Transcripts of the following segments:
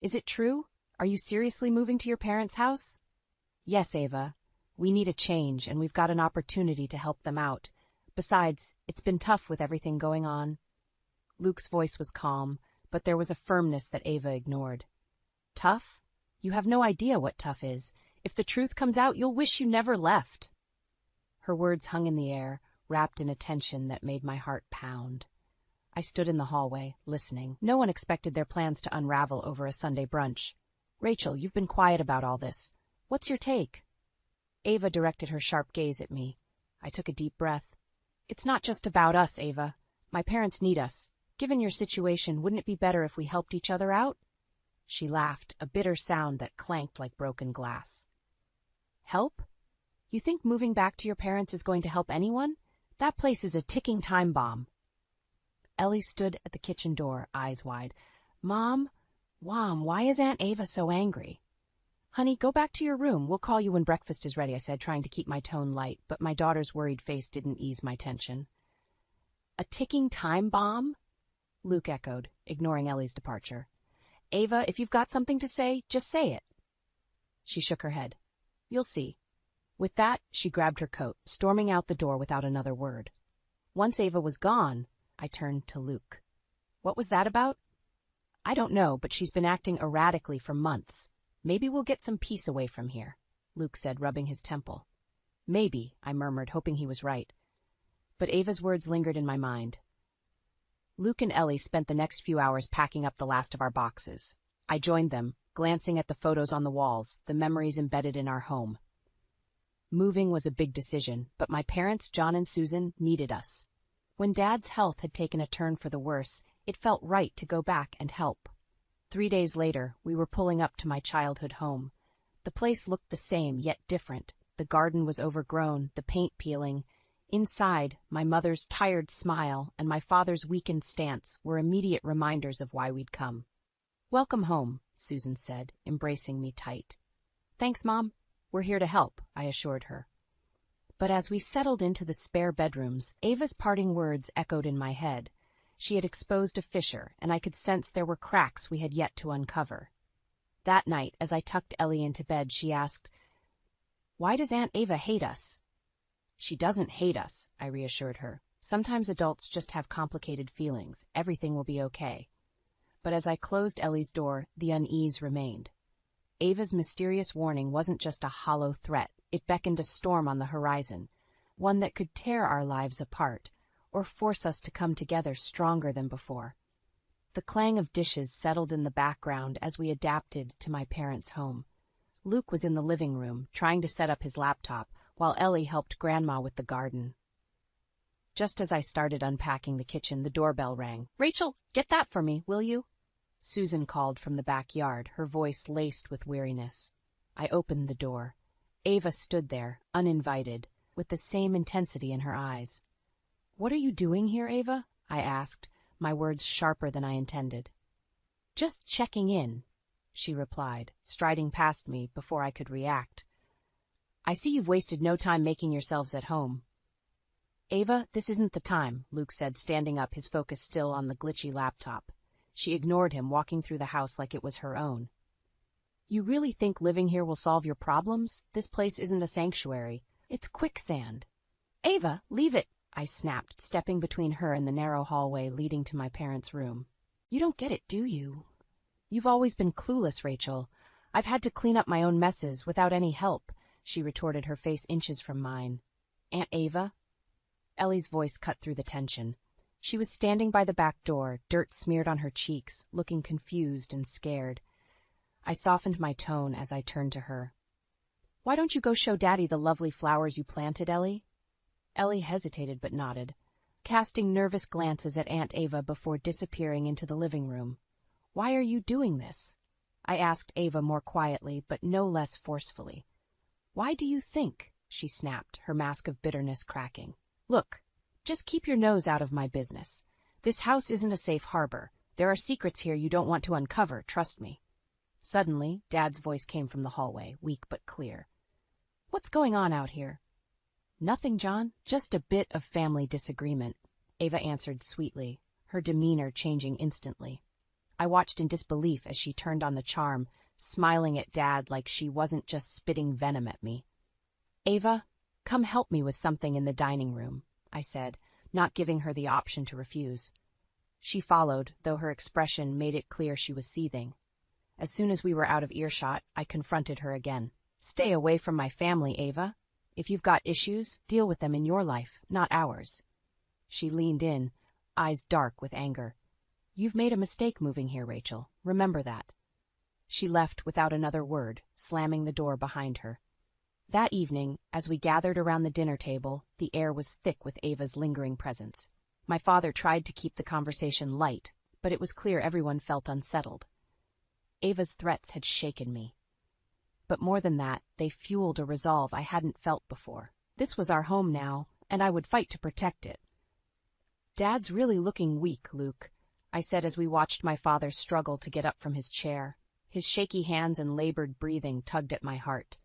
Is it true? Are you seriously moving to your parents' house? Yes, Ava. We need a change, and we've got an opportunity to help them out. Besides, it's been tough with everything going on. Luke's voice was calm, but there was a firmness that Ava ignored. Tough? You have no idea what tough is. If the truth comes out, you'll wish you never left. Her words hung in the air, wrapped in a tension that made my heart pound. I stood in the hallway, listening. No one expected their plans to unravel over a Sunday brunch. Rachel, you've been quiet about all this. What's your take? Ava directed her sharp gaze at me. I took a deep breath. It's not just about us, Ava. My parents need us. Given your situation, wouldn't it be better if we helped each other out? She laughed, a bitter sound that clanked like broken glass. Help? You think moving back to your parents is going to help anyone? That place is a ticking time bomb. Ellie stood at the kitchen door, eyes wide. Mom, why is Aunt Ava so angry? Honey, go back to your room. We'll call you when breakfast is ready, I said, trying to keep my tone light, but my daughter's worried face didn't ease my tension. A ticking time bomb? Luke echoed, ignoring Ellie's departure. Ava, if you've got something to say, just say it. She shook her head. You'll see. With that, she grabbed her coat, storming out the door without another word. Once Ava was gone, I turned to Luke. What was that about? I don't know, but she's been acting erratically for months. Maybe we'll get some peace away from here, Luke said, rubbing his temple. Maybe, I murmured, hoping he was right. But Ava's words lingered in my mind. Luke and Ellie spent the next few hours packing up the last of our boxes. I joined them, glancing at the photos on the walls, the memories embedded in our home. Moving was a big decision, but my parents, John and Susan, needed us. When Dad's health had taken a turn for the worse, it felt right to go back and help. 3 days later, we were pulling up to my childhood home. The place looked the same, yet different. The garden was overgrown, the paint peeling. Inside, my mother's tired smile and my father's weakened stance were immediate reminders of why we'd come. Welcome home, Susan said, embracing me tight. Thanks, Mom. We're here to help, I assured her. But as we settled into the spare bedrooms, Ava's parting words echoed in my head. She had exposed a fissure, and I could sense there were cracks we had yet to uncover. That night, as I tucked Ellie into bed, she asked, Why does Aunt Ava hate us? She doesn't hate us, I reassured her. Sometimes adults just have complicated feelings. Everything will be okay. But as I closed Ellie's door, the unease remained. Ava's mysterious warning wasn't just a hollow threat. It beckoned a storm on the horizon, one that could tear our lives apart, or force us to come together stronger than before. The clang of dishes settled in the background as we adapted to my parents' home. Luke was in the living room, trying to set up his laptop, while Ellie helped Grandma with the garden. Just as I started unpacking the kitchen, the doorbell rang. Rachel, get that for me, will you? Susan called from the backyard, her voice laced with weariness. I opened the door. Ava stood there, uninvited, with the same intensity in her eyes. What are you doing here, Ava? I asked, my words sharper than I intended. Just checking in, she replied, striding past me before I could react. I see you've wasted no time making yourselves at home. Ava, this isn't the time, Luke said, standing up, his focus still on the glitchy laptop. She ignored him, walking through the house like it was her own. You really think living here will solve your problems? This place isn't a sanctuary. It's quicksand. Ava, leave it, I snapped, stepping between her and the narrow hallway leading to my parents' room. You don't get it, do you? You've always been clueless, Rachel. I've had to clean up my own messes without any help, she retorted, her face inches from mine. Aunt Ava? Ellie's voice cut through the tension. She was standing by the back door, dirt smeared on her cheeks, looking confused and scared. I softened my tone as I turned to her. Why don't you go show Daddy the lovely flowers you planted, Ellie? Ellie hesitated but nodded, casting nervous glances at Aunt Ava before disappearing into the living room. Why are you doing this? I asked Ava more quietly, but no less forcefully. Why do you think? She snapped, her mask of bitterness cracking. Look, just keep your nose out of my business. This house isn't a safe harbor. There are secrets here you don't want to uncover, trust me. Suddenly, Dad's voice came from the hallway, weak but clear. What's going on out here? Nothing, John. Just a bit of family disagreement, Ava answered sweetly, her demeanor changing instantly. I watched in disbelief as she turned on the charm, smiling at Dad like she wasn't just spitting venom at me. "Ava, come help me with something in the dining room," I said, not giving her the option to refuse. She followed, though her expression made it clear she was seething. As soon as we were out of earshot, I confronted her again. "Stay away from my family, Ava. If you've got issues, deal with them in your life, not ours." She leaned in, eyes dark with anger. "You've made a mistake moving here, Rachel. Remember that." She left without another word, slamming the door behind her. That evening, as we gathered around the dinner table, the air was thick with Ava's lingering presence. My father tried to keep the conversation light, but it was clear everyone felt unsettled. Ava's threats had shaken me. But more than that, they fueled a resolve I hadn't felt before. This was our home now, and I would fight to protect it. "Dad's really looking weak, Luke," I said as we watched my father struggle to get up from his chair. His shaky hands and labored breathing tugged at my heart.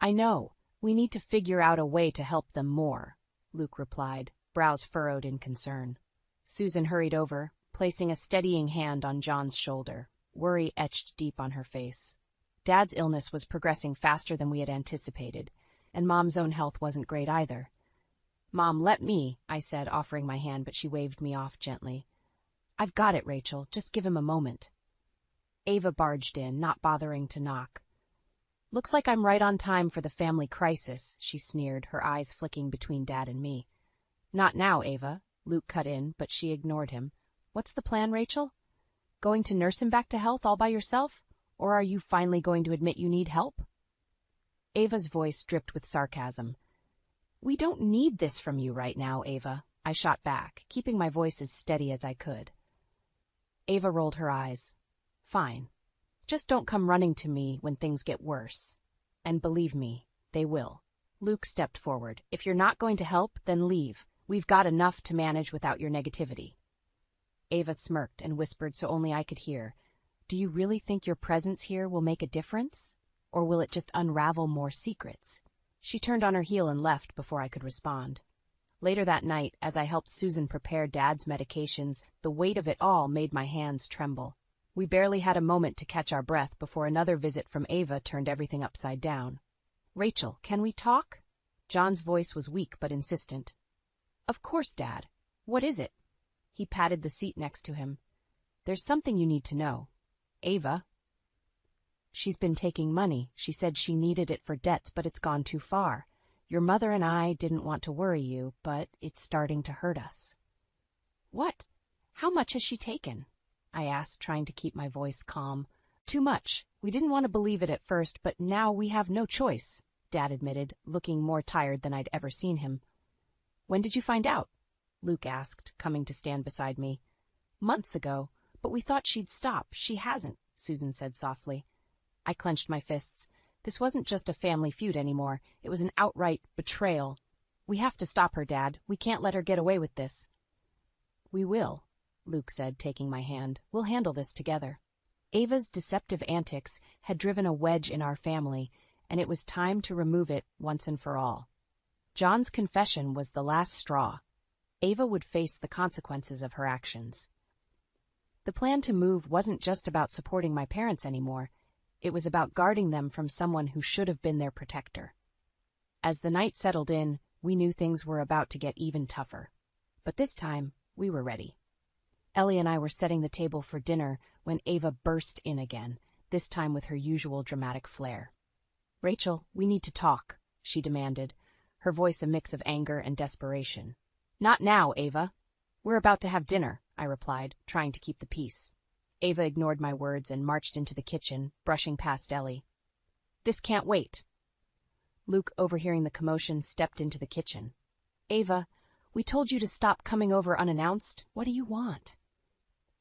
"I know. We need to figure out a way to help them more," Luke replied, brows furrowed in concern. Susan hurried over, placing a steadying hand on John's shoulder, worry etched deep on her face. Dad's illness was progressing faster than we had anticipated, and Mom's own health wasn't great either. "Mom, let me," I said, offering my hand, but she waved me off gently. "I've got it, Rachel. Just give him a moment." Ava barged in, not bothering to knock. "Looks like I'm right on time for the family crisis," she sneered, her eyes flicking between Dad and me. "Not now, Ava," Luke cut in, but she ignored him. "What's the plan, Rachel? Going to nurse him back to health all by yourself? Or are you finally going to admit you need help?" Ava's voice dripped with sarcasm. "We don't need this from you right now, Ava," I shot back, keeping my voice as steady as I could. Ava rolled her eyes. "Fine. Just don't come running to me when things get worse. And believe me, they will." Luke stepped forward. "If you're not going to help, then leave. We've got enough to manage without your negativity." Ava smirked and whispered so only I could hear, "Do you really think your presence here will make a difference? Or will it just unravel more secrets?" She turned on her heel and left before I could respond. Later that night, as I helped Susan prepare Dad's medications, the weight of it all made my hands tremble. We barely had a moment to catch our breath before another visit from Ava turned everything upside down. "Rachel, can we talk?" John's voice was weak but insistent. "Of course, Dad. What is it?" He patted the seat next to him. "There's something you need to know. Ava. She's been taking money. She said she needed it for debts, but it's gone too far. Your mother and I didn't want to worry you, but it's starting to hurt us." "What? How much has she taken?" I asked, trying to keep my voice calm. "Too much. We didn't want to believe it at first, but now we have no choice," Dad admitted, looking more tired than I'd ever seen him. "When did you find out?" Luke asked, coming to stand beside me. "Months ago, but we thought she'd stop. She hasn't," Susan said softly. I clenched my fists. This wasn't just a family feud anymore. It was an outright betrayal. "We have to stop her, Dad. We can't let her get away with this." "We will," Luke said, taking my hand. "We'll handle this together." Ava's deceptive antics had driven a wedge in our family, and it was time to remove it once and for all. John's confession was the last straw. Ava would face the consequences of her actions. The plan to move wasn't just about supporting my parents anymore. It was about guarding them from someone who should have been their protector. As the night settled in, we knew things were about to get even tougher. But this time, we were ready. Ellie and I were setting the table for dinner when Ava burst in again, this time with her usual dramatic flair. "Rachel, we need to talk," she demanded, her voice a mix of anger and desperation. "Not now, Ava. We're about to have dinner," I replied, trying to keep the peace. Ava ignored my words and marched into the kitchen, brushing past Ellie. "This can't wait." Luke, overhearing the commotion, stepped into the kitchen. "Ava, we told you to stop coming over unannounced. What do you want?"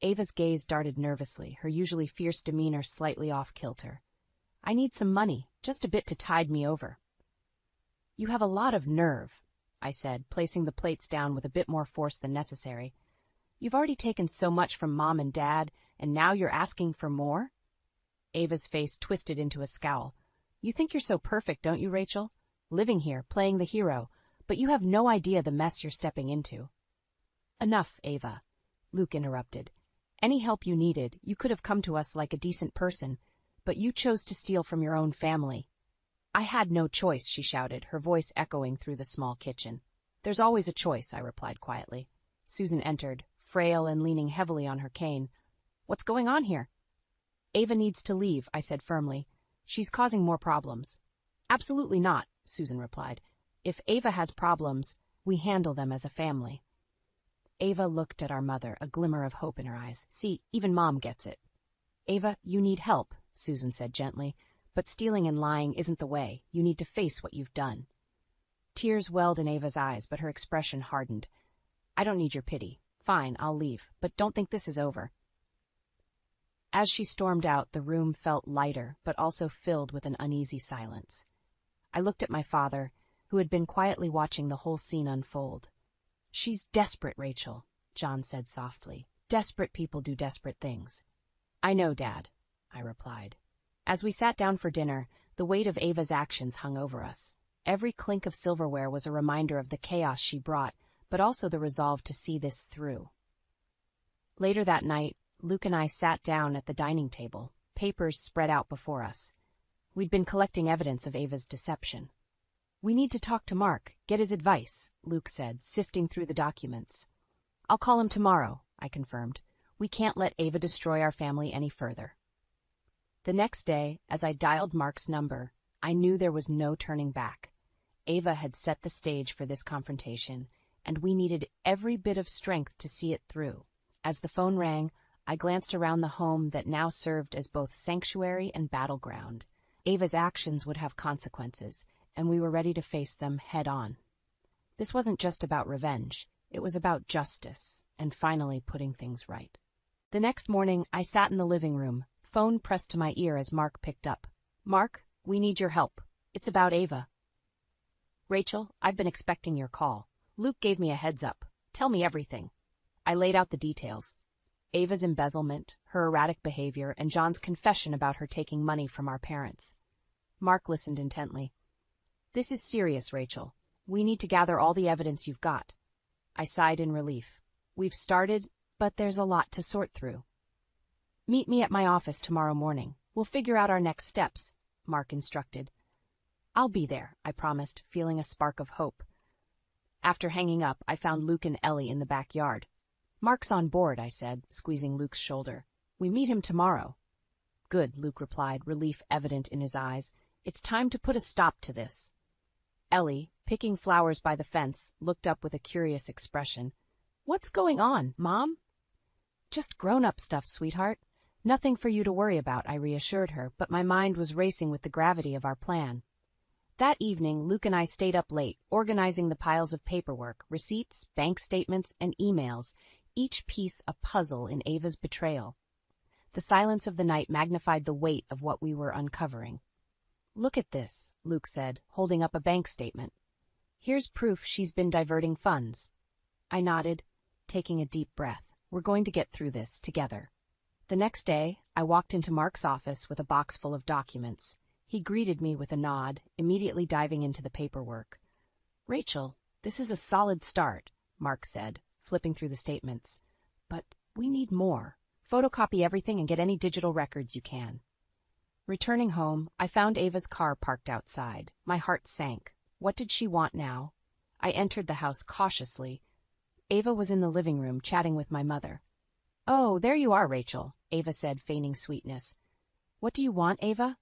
Ava's gaze darted nervously, her usually fierce demeanor slightly off-kilter. "I need some money, just a bit to tide me over." "You have a lot of nerve," I said, placing the plates down with a bit more force than necessary. "You've already taken so much from Mom and Dad, and now you're asking for more?" Ava's face twisted into a scowl. "You think you're so perfect, don't you, Rachel? Living here, playing the hero, but you have no idea the mess you're stepping into." "Enough, Ava," Luke interrupted. Any help you needed, you could have come to us like a decent person, but you chose to steal from your own family." "I had no choice," she shouted, her voice echoing through the small kitchen. "There's always a choice," I replied quietly. Susan entered, frail and leaning heavily on her cane. "What's going on here?" "Ava needs to leave," I said firmly. "She's causing more problems." "Absolutely not," Susan replied. "If Ava has problems, we handle them as a family." Ava looked at our mother, a glimmer of hope in her eyes. "See, even Mom gets it." "Ava, you need help," Susan said gently, "but stealing and lying isn't the way. You need to face what you've done." Tears welled in Ava's eyes, but her expression hardened. "I don't need your pity. Fine, I'll leave, but don't think this is over." As she stormed out, the room felt lighter, but also filled with an uneasy silence. I looked at my father, who had been quietly watching the whole scene unfold. "She's desperate, Rachel," John said softly. "Desperate people do desperate things." "I know, Dad," I replied. As we sat down for dinner, the weight of Ava's actions hung over us. Every clink of silverware was a reminder of the chaos she brought, but also the resolve to see this through. Later that night, Luke and I sat down at the dining table, papers spread out before us. We'd been collecting evidence of Ava's deception. "We need to talk to Mark, get his advice," Luke said, sifting through the documents. "I'll call him tomorrow," I confirmed. "We can't let Ava destroy our family any further." The next day, as I dialed Mark's number, I knew there was no turning back. Ava had set the stage for this confrontation, and we needed every bit of strength to see it through. As the phone rang, I glanced around the home that now served as both sanctuary and battleground. Ava's actions would have consequences, and we were ready to face them head-on. This wasn't just about revenge. It was about justice, and finally putting things right. The next morning, I sat in the living room, phone pressed to my ear as Mark picked up. "Mark, we need your help. It's about Ava." "Rachel, I've been expecting your call. Luke gave me a heads up. Tell me everything." I laid out the details. Ava's embezzlement, her erratic behavior, and John's confession about her taking money from our parents. Mark listened intently. "This is serious, Rachel. We need to gather all the evidence you've got." I sighed in relief. "We've started, but there's a lot to sort through." "Meet me at my office tomorrow morning. We'll figure out our next steps," Mark instructed. "I'll be there," I promised, feeling a spark of hope. After hanging up, I found Luke and Ellie in the backyard. "Mark's on board," I said, squeezing Luke's shoulder. "We meet him tomorrow." "Good," Luke replied, relief evident in his eyes. "It's time to put a stop to this." Ellie, picking flowers by the fence, looked up with a curious expression. "What's going on, Mom?" "Just grown-up stuff, sweetheart. Nothing for you to worry about," I reassured her, but my mind was racing with the gravity of our plan. That evening, Luke and I stayed up late, organizing the piles of paperwork, receipts, bank statements, and emails, each piece a puzzle in Ava's betrayal. The silence of the night magnified the weight of what we were uncovering. "Look at this," Luke said, holding up a bank statement. "Here's proof she's been diverting funds." I nodded, taking a deep breath. "We're going to get through this together." The next day, I walked into Mark's office with a box full of documents. He greeted me with a nod, immediately diving into the paperwork. "Rachel, this is a solid start," Mark said, flipping through the statements. "But we need more. Photocopy everything and get any digital records you can." Returning home, I found Ava's car parked outside. My heart sank. What did she want now? I entered the house cautiously. Ava was in the living room, chatting with my mother. "Oh, there you are, Rachel," Ava said, feigning sweetness. "What do you want, Ava?"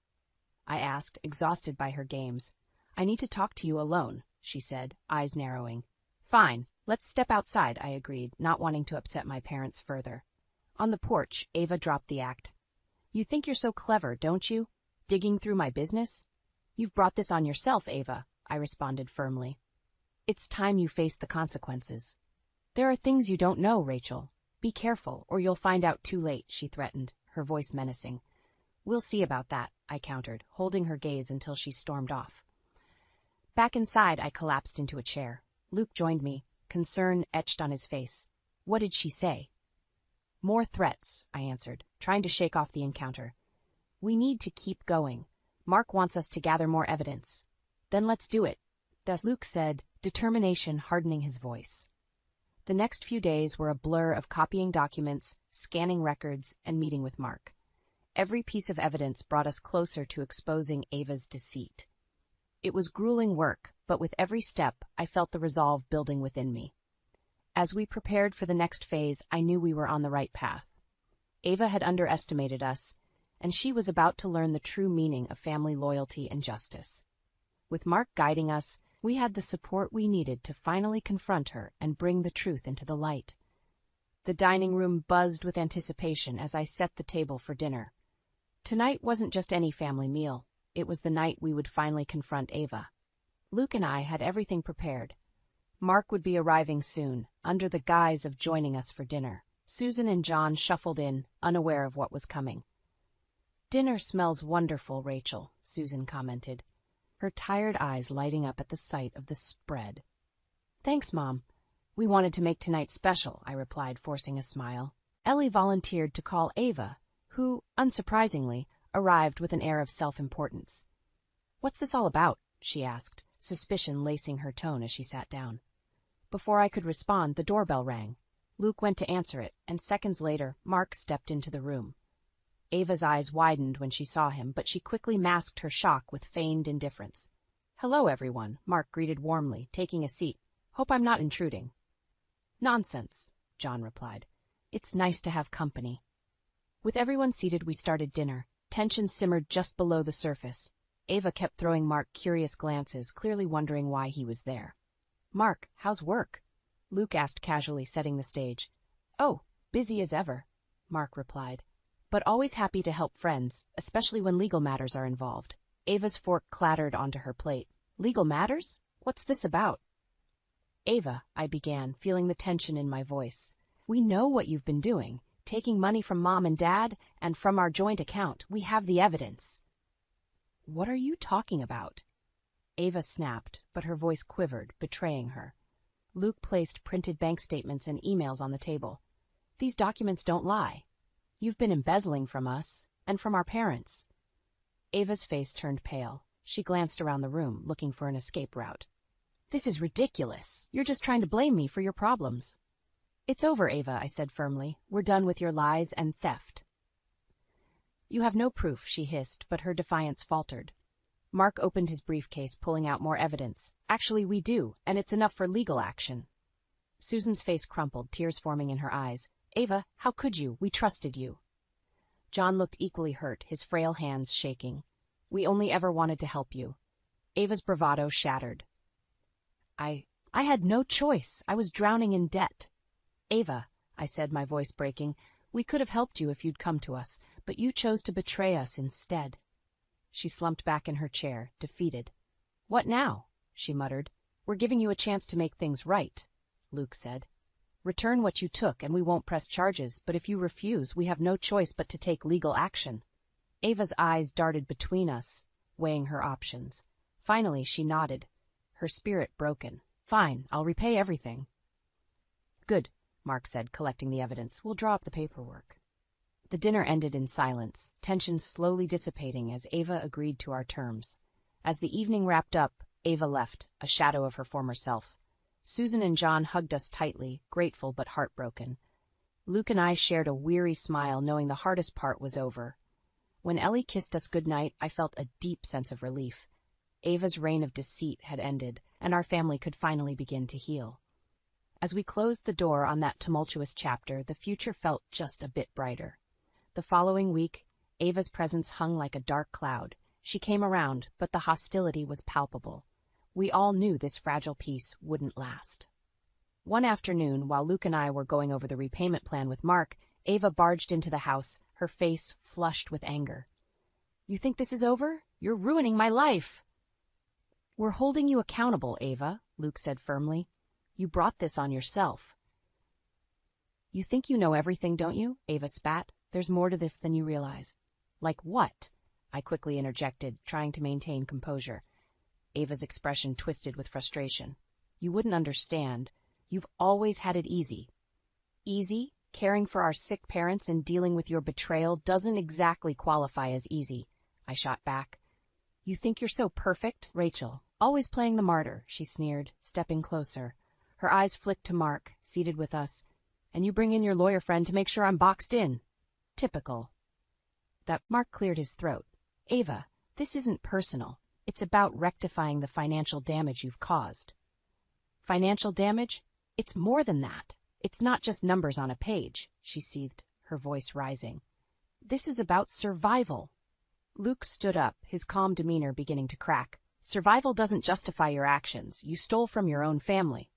I asked, exhausted by her games. "I need to talk to you alone," she said, eyes narrowing. "Fine, let's step outside," I agreed, not wanting to upset my parents further. On the porch, Ava dropped the act. "You think you're so clever, don't you? Digging through my business?" "You've brought this on yourself, Ava," I responded firmly. "It's time you face the consequences." "There are things you don't know, Rachel. Be careful, or you'll find out too late," she threatened, her voice menacing. "We'll see about that," I countered, holding her gaze until she stormed off. Back inside, I collapsed into a chair. Luke joined me, concern etched on his face. "What did she say?" "More threats," I answered, trying to shake off the encounter. "We need to keep going. Mark wants us to gather more evidence." "Then let's do it," Luke said, determination hardening his voice. The The next few days were a blur of copying documents, scanning records, and meeting with Mark. Every piece of evidence brought us closer to exposing Ava's deceit. It was grueling work, but with every step, I felt the resolve building within me. As we prepared for the next phase, I knew we were on the right path. Ava had underestimated us, and she was about to learn the true meaning of family loyalty and justice. With Mark guiding us, we had the support we needed to finally confront her and bring the truth into the light. The dining room buzzed with anticipation as I set the table for dinner. Tonight wasn't just any family meal. It was the night we would finally confront Ava. Luke and I had everything prepared. Mark would be arriving soon, under the guise of joining us for dinner. Susan and John shuffled in, unaware of what was coming. "Dinner smells wonderful, Rachel," Susan commented, her tired eyes lighting up at the sight of the spread. "Thanks, Mom. We wanted to make tonight special," I replied, forcing a smile. Ellie volunteered to call Ava, who, unsurprisingly, arrived with an air of self-importance. "What's this all about?" she asked, suspicion lacing her tone as she sat down. Before I could respond, the doorbell rang. Luke went to answer it, and seconds later, Mark stepped into the room. Ava's eyes widened when she saw him, but she quickly masked her shock with feigned indifference. "Hello, everyone," Mark greeted warmly, taking a seat. "Hope I'm not intruding." "Nonsense," John replied. "It's nice to have company." With everyone seated, we started dinner. Tension simmered just below the surface. Ava kept throwing Mark curious glances, clearly wondering why he was there. "Mark, how's work?" Luke asked casually, setting the stage. "Oh, busy as ever," Mark replied. "But always happy to help friends, especially when legal matters are involved." Ava's fork clattered onto her plate. "Legal matters? What's this about?" "Ava," I began, feeling the tension in my voice. "We know what you've been doing, taking money from Mom and Dad, and from our joint account. We have the evidence." "What are you talking about?" Ava snapped, but her voice quivered, betraying her. Luke placed printed bank statements and emails on the table. "These documents don't lie. You've been embezzling from us, and from our parents." Ava's face turned pale. She glanced around the room, looking for an escape route. "This is ridiculous. You're just trying to blame me for your problems." "It's over, Ava," I said firmly. "We're done with your lies and theft." "You have no proof," she hissed, but her defiance faltered. Mark opened his briefcase, pulling out more evidence. "Actually, we do, and it's enough for legal action." Susan's face crumpled, tears forming in her eyes. "Ava, how could you? We trusted you." John looked equally hurt, his frail hands shaking. "We only ever wanted to help you." Ava's bravado shattered. I had no choice. I was drowning in debt." "Ava," I said, my voice breaking, "we could have helped you if you'd come to us, but you chose to betray us instead." She slumped back in her chair, defeated. "What now?" she muttered. "We're giving you a chance to make things right," Luke said. "Return what you took and we won't press charges, but if you refuse, we have no choice but to take legal action." Ava's eyes darted between us, weighing her options. Finally, she nodded, her spirit broken. "Fine, I'll repay everything." "Good," Mark said, collecting the evidence. "We'll draw up the paperwork." The dinner ended in silence, tension slowly dissipating as Ava agreed to our terms. As the evening wrapped up, Ava left, a shadow of her former self. Susan and John hugged us tightly, grateful but heartbroken. Luke and I shared a weary smile, knowing the hardest part was over. When Ellie kissed us goodnight, I felt a deep sense of relief. Ava's reign of deceit had ended, and our family could finally begin to heal. As we closed the door on that tumultuous chapter, the future felt just a bit brighter. The following week, Ava's presence hung like a dark cloud. She came around, but the hostility was palpable. We all knew this fragile peace wouldn't last. One afternoon, while Luke and I were going over the repayment plan with Mark, Ava barged into the house, her face flushed with anger. "You think this is over? You're ruining my life." "We're holding you accountable, Ava," Luke said firmly. "You brought this on yourself." "You think you know everything, don't you?" Ava spat. "There's more to this than you realize." "Like what?" I quickly interjected, trying to maintain composure. Ava's expression twisted with frustration. "You wouldn't understand. You've always had it easy." "Easy? Caring for our sick parents and dealing with your betrayal doesn't exactly qualify as easy," I shot back. "You think you're so perfect, Rachel, always playing the martyr," she sneered, stepping closer. Her eyes flicked to Mark, seated with us. And you bring in your lawyer friend to make sure I'm boxed in. Typical. That Mark cleared his throat. Ava, this isn't personal. It's about rectifying the financial damage you've caused. Financial damage? It's more than that. It's not just numbers on a page, she seethed, her voice rising. This is about survival. Luke stood up, his calm demeanor beginning to crack. Survival doesn't justify your actions. You stole from your own family.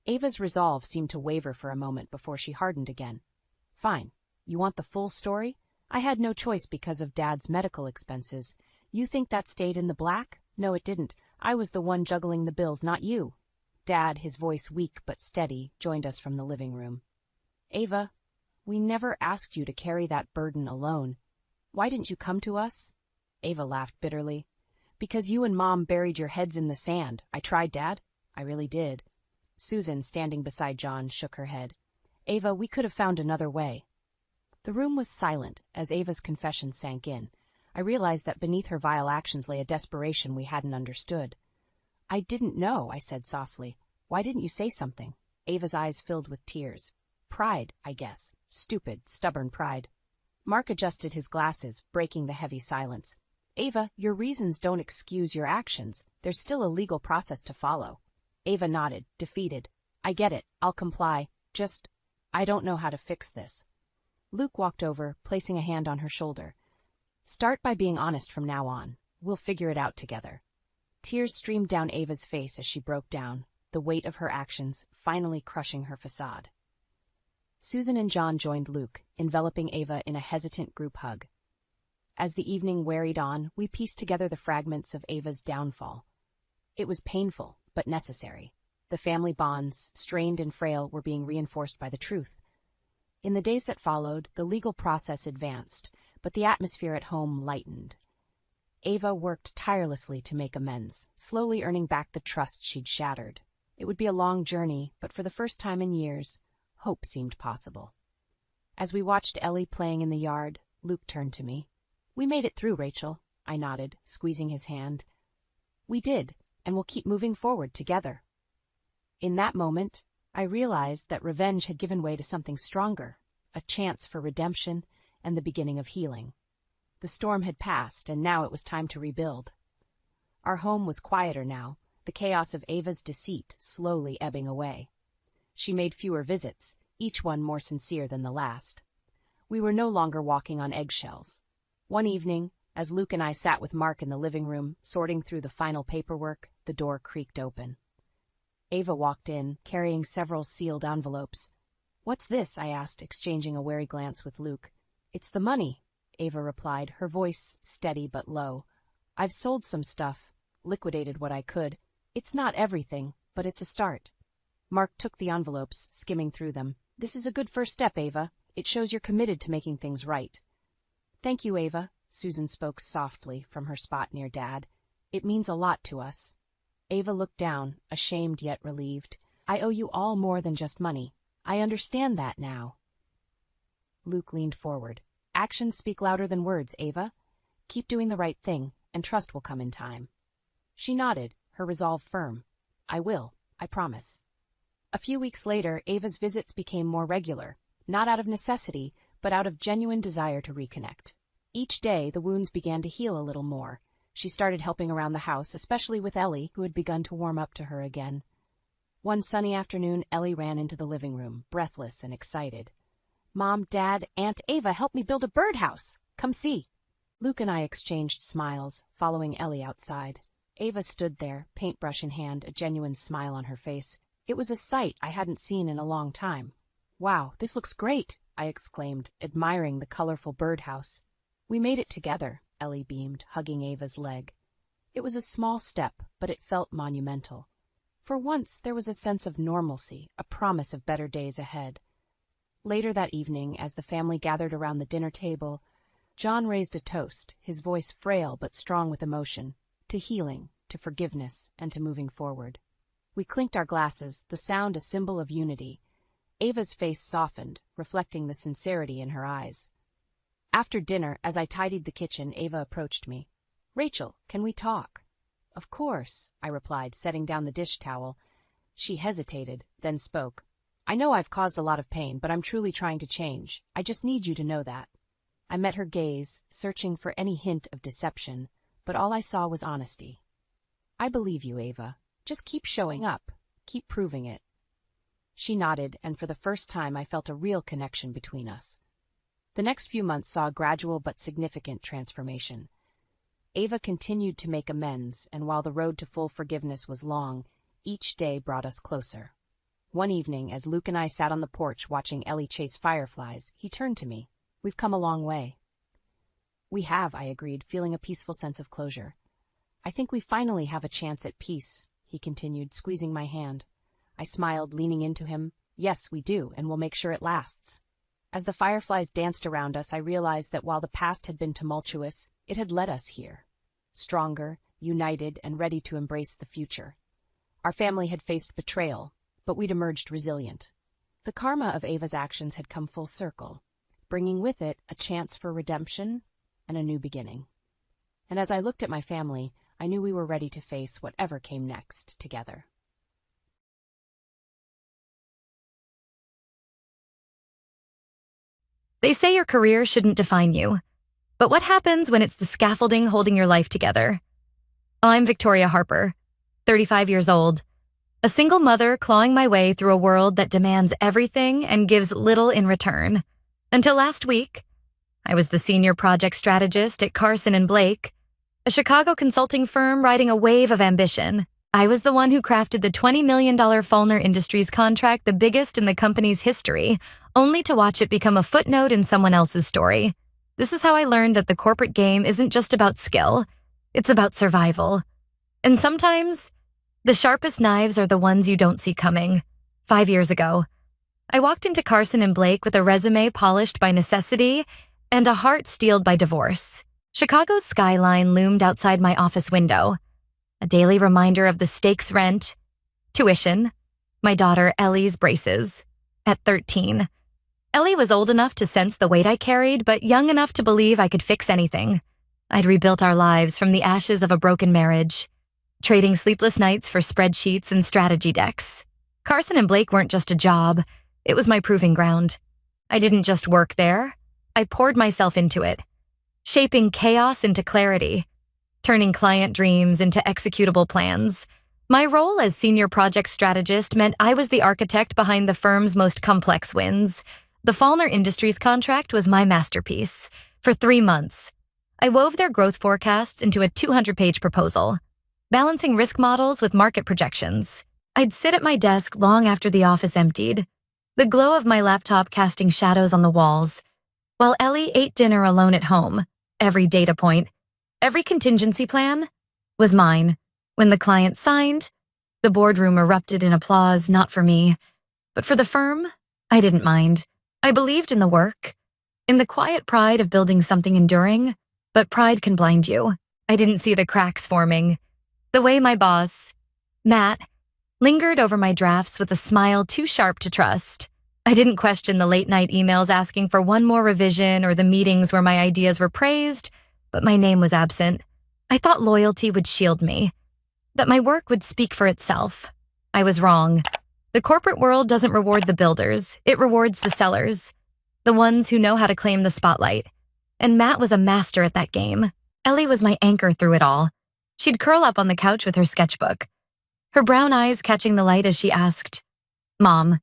Ava's resolve seemed to waver for a moment before she hardened again. Fine. You want the full story? I had no choice because of Dad's medical expenses. You think that stayed in the black? No, it didn't. I was the one juggling the bills, not you. Dad, his voice weak but steady, joined us from the living room. Ava, we never asked you to carry that burden alone. Why didn't you come to us? Ava laughed bitterly. Because you and Mom buried your heads in the sand. I tried, Dad. I really did. Susan, standing beside John, shook her head. Ava, we could have found another way. The room was silent as Ava's confession sank in. I realized that beneath her vile actions lay a desperation we hadn't understood. I didn't know, I said softly. Why didn't you say something? Ava's eyes filled with tears. Pride, I guess. Stupid, stubborn pride. Mark adjusted his glasses, breaking the heavy silence. Ava, your reasons don't excuse your actions. There's still a legal process to follow. Ava nodded, defeated. I get it. I'll comply. Just, I don't know how to fix this. Luke walked over, placing a hand on her shoulder. Start by being honest from now on. We'll figure it out together. Tears streamed down Ava's face as she broke down, the weight of her actions finally crushing her facade. Susan and John joined Luke, enveloping Ava in a hesitant group hug. As the evening wearied on, we pieced together the fragments of Ava's downfall. It was painful, but necessary. The family bonds, strained and frail, were being reinforced by the truth. In the days that followed, the legal process advanced, but the atmosphere at home lightened. Ava worked tirelessly to make amends, slowly earning back the trust she'd shattered. It would be a long journey, but for the first time in years, hope seemed possible. As we watched Ellie playing in the yard, Luke turned to me. We made it through, Rachel, I nodded, squeezing his hand. We did, and we'll keep moving forward together. In that moment, I realized that revenge had given way to something stronger, a chance for redemption and the beginning of healing. The storm had passed, and now it was time to rebuild. Our home was quieter now, the chaos of Ava's deceit slowly ebbing away. She made fewer visits, each one more sincere than the last. We were no longer walking on eggshells. One evening, as Luke and I sat with Mark in the living room, sorting through the final paperwork, the door creaked open. Ava walked in, carrying several sealed envelopes. What's this? I asked, exchanging a wary glance with Luke. It's the money, Ava replied, her voice steady but low. I've sold some stuff, liquidated what I could. It's not everything, but it's a start. Mark took the envelopes, skimming through them. This is a good first step, Ava. It shows you're committed to making things right. Thank you, Ava, Susan spoke softly from her spot near Dad. It means a lot to us. Ava looked down, ashamed yet relieved. I owe you all more than just money. I understand that now. Luke leaned forward. Actions speak louder than words, Ava. Keep doing the right thing, and trust will come in time. She nodded, her resolve firm. I will, I promise. A few weeks later, Ava's visits became more regular, not out of necessity, but out of genuine desire to reconnect. Each day, the wounds began to heal a little more. She started helping around the house, especially with Ellie, who had begun to warm up to her again. One sunny afternoon, Ellie ran into the living room, breathless and excited. Mom, Dad, Aunt Ava helped me build a birdhouse. Come see. Luke and I exchanged smiles, following Ellie outside. Ava stood there, paintbrush in hand, a genuine smile on her face. It was a sight I hadn't seen in a long time. Wow, this looks great, I exclaimed, admiring the colorful birdhouse. We made it together, Ellie beamed, hugging Ava's leg. It was a small step, but it felt monumental. For once, there was a sense of normalcy, a promise of better days ahead. Later that evening, as the family gathered around the dinner table, John raised a toast, his voice frail but strong with emotion, to healing, to forgiveness, and to moving forward. We clinked our glasses, the sound a symbol of unity. Ava's face softened, reflecting the sincerity in her eyes. After dinner, as I tidied the kitchen, Ava approached me. Rachel, can we talk? Of course, I replied, setting down the dish towel. She hesitated, then spoke. I know I've caused a lot of pain, but I'm truly trying to change. I just need you to know that. I met her gaze, searching for any hint of deception, but all I saw was honesty. I believe you, Ava. Just keep showing up. Keep proving it. She nodded, and for the first time I felt a real connection between us. The next few months saw a gradual but significant transformation. Ava continued to make amends, and while the road to full forgiveness was long, each day brought us closer. One evening, as Luke and I sat on the porch watching Ellie chase fireflies, he turned to me. We've come a long way. We have, I agreed, feeling a peaceful sense of closure. I think we finally have a chance at peace, he continued, squeezing my hand. I smiled, leaning into him. Yes, we do, and we'll make sure it lasts. As the fireflies danced around us, I realized that while the past had been tumultuous, it had led us here. Stronger, united, and ready to embrace the future. Our family had faced betrayal, but we'd emerged resilient. The karma of Ava's actions had come full circle, bringing with it a chance for redemption and a new beginning. And as I looked at my family, I knew we were ready to face whatever came next together. They say your career shouldn't define you. But what happens when it's the scaffolding holding your life together? I'm Victoria Harper, 35 years old, a single mother clawing my way through a world that demands everything and gives little in return. Until last week, I was the senior project strategist at Carson & Blake, a Chicago consulting firm riding a wave of ambition. I was the one who crafted the $20 million Fallner Industries contract, the biggest in the company's history, only to watch it become a footnote in someone else's story. This is how I learned that the corporate game isn't just about skill, it's about survival. And sometimes, the sharpest knives are the ones you don't see coming. 5 years ago, I walked into Carson & Blake with a resume polished by necessity and a heart steeled by divorce. Chicago's skyline loomed outside my office window, a daily reminder of the stakes rent, tuition, my daughter Ellie's braces. At 13, Ellie was old enough to sense the weight I carried, but young enough to believe I could fix anything. I'd rebuilt our lives from the ashes of a broken marriage, trading sleepless nights for spreadsheets and strategy decks. Carson & Blake weren't just a job, it was my proving ground. I didn't just work there, I poured myself into it, shaping chaos into clarity, turning client dreams into executable plans. My role as senior project strategist meant I was the architect behind the firm's most complex wins. The Fallner Industries contract was my masterpiece. For 3 months, I wove their growth forecasts into a 200-page proposal, balancing risk models with market projections. I'd sit at my desk long after the office emptied, the glow of my laptop casting shadows on the walls, while Ellie ate dinner alone at home. Every data point, every contingency plan was mine. When the client signed, the boardroom erupted in applause, not for me, but for the firm. I didn't mind. I believed in the work, in the quiet pride of building something enduring, but pride can blind you. I didn't see the cracks forming. The way my boss, Matt, lingered over my drafts with a smile too sharp to trust. I didn't question the late-night emails asking for one more revision or the meetings where my ideas were praised, but my name was absent. I thought loyalty would shield me, that my work would speak for itself. I was wrong. The corporate world doesn't reward the builders, it rewards the sellers, the ones who know how to claim the spotlight. And Matt was a master at that game. Ellie was my anchor through it all. She'd curl up on the couch with her sketchbook, her brown eyes catching the light as she asked, "Mom,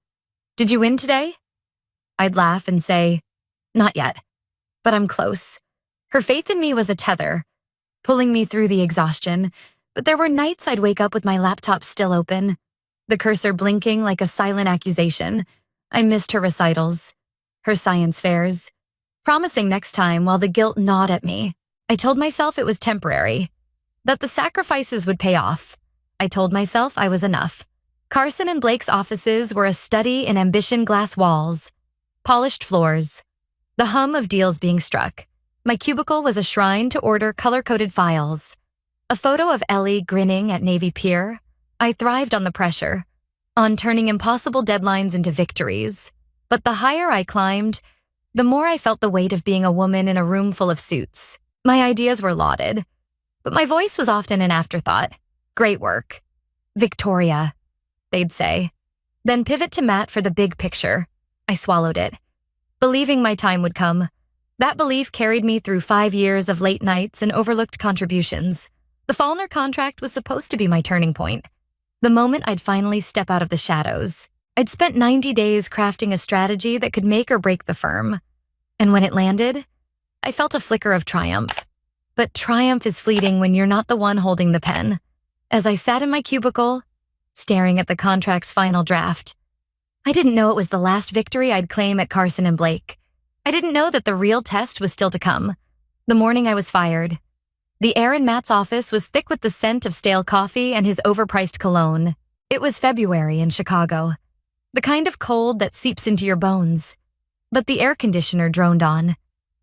did you win today?" I'd laugh and say, "Not yet, but I'm close." Her faith in me was a tether, pulling me through the exhaustion, but there were nights I'd wake up with my laptop still open, the cursor blinking like a silent accusation. I missed her recitals, her science fairs, promising next time while the guilt gnawed at me. I told myself it was temporary, that the sacrifices would pay off. I told myself I was enough. Carson & Blake's offices were a study in ambition, glass walls, polished floors, the hum of deals being struck. My cubicle was a shrine to order color-coded files. A photo of Ellie grinning at Navy Pier. I thrived on the pressure, on turning impossible deadlines into victories. But the higher I climbed, the more I felt the weight of being a woman in a room full of suits. My ideas were lauded, but my voice was often an afterthought. Great work. Victoria. they'd say. Then pivot to Matt for the big picture. I swallowed it, believing my time would come. That belief carried me through 5 years of late nights and overlooked contributions. The Fallner contract was supposed to be my turning point. The moment I'd finally step out of the shadows. I'd spent 90 days crafting a strategy that could make or break the firm. And when it landed, I felt a flicker of triumph. But triumph is fleeting when you're not the one holding the pen. As I sat in my cubicle, staring at the contract's final draft, I didn't know it was the last victory I'd claim at Carson and Blake. I didn't know that the real test was still to come. The morning I was fired, the air in Matt's office was thick with the scent of stale coffee and his overpriced cologne. It was February in Chicago, the kind of cold that seeps into your bones. But the air conditioner droned on,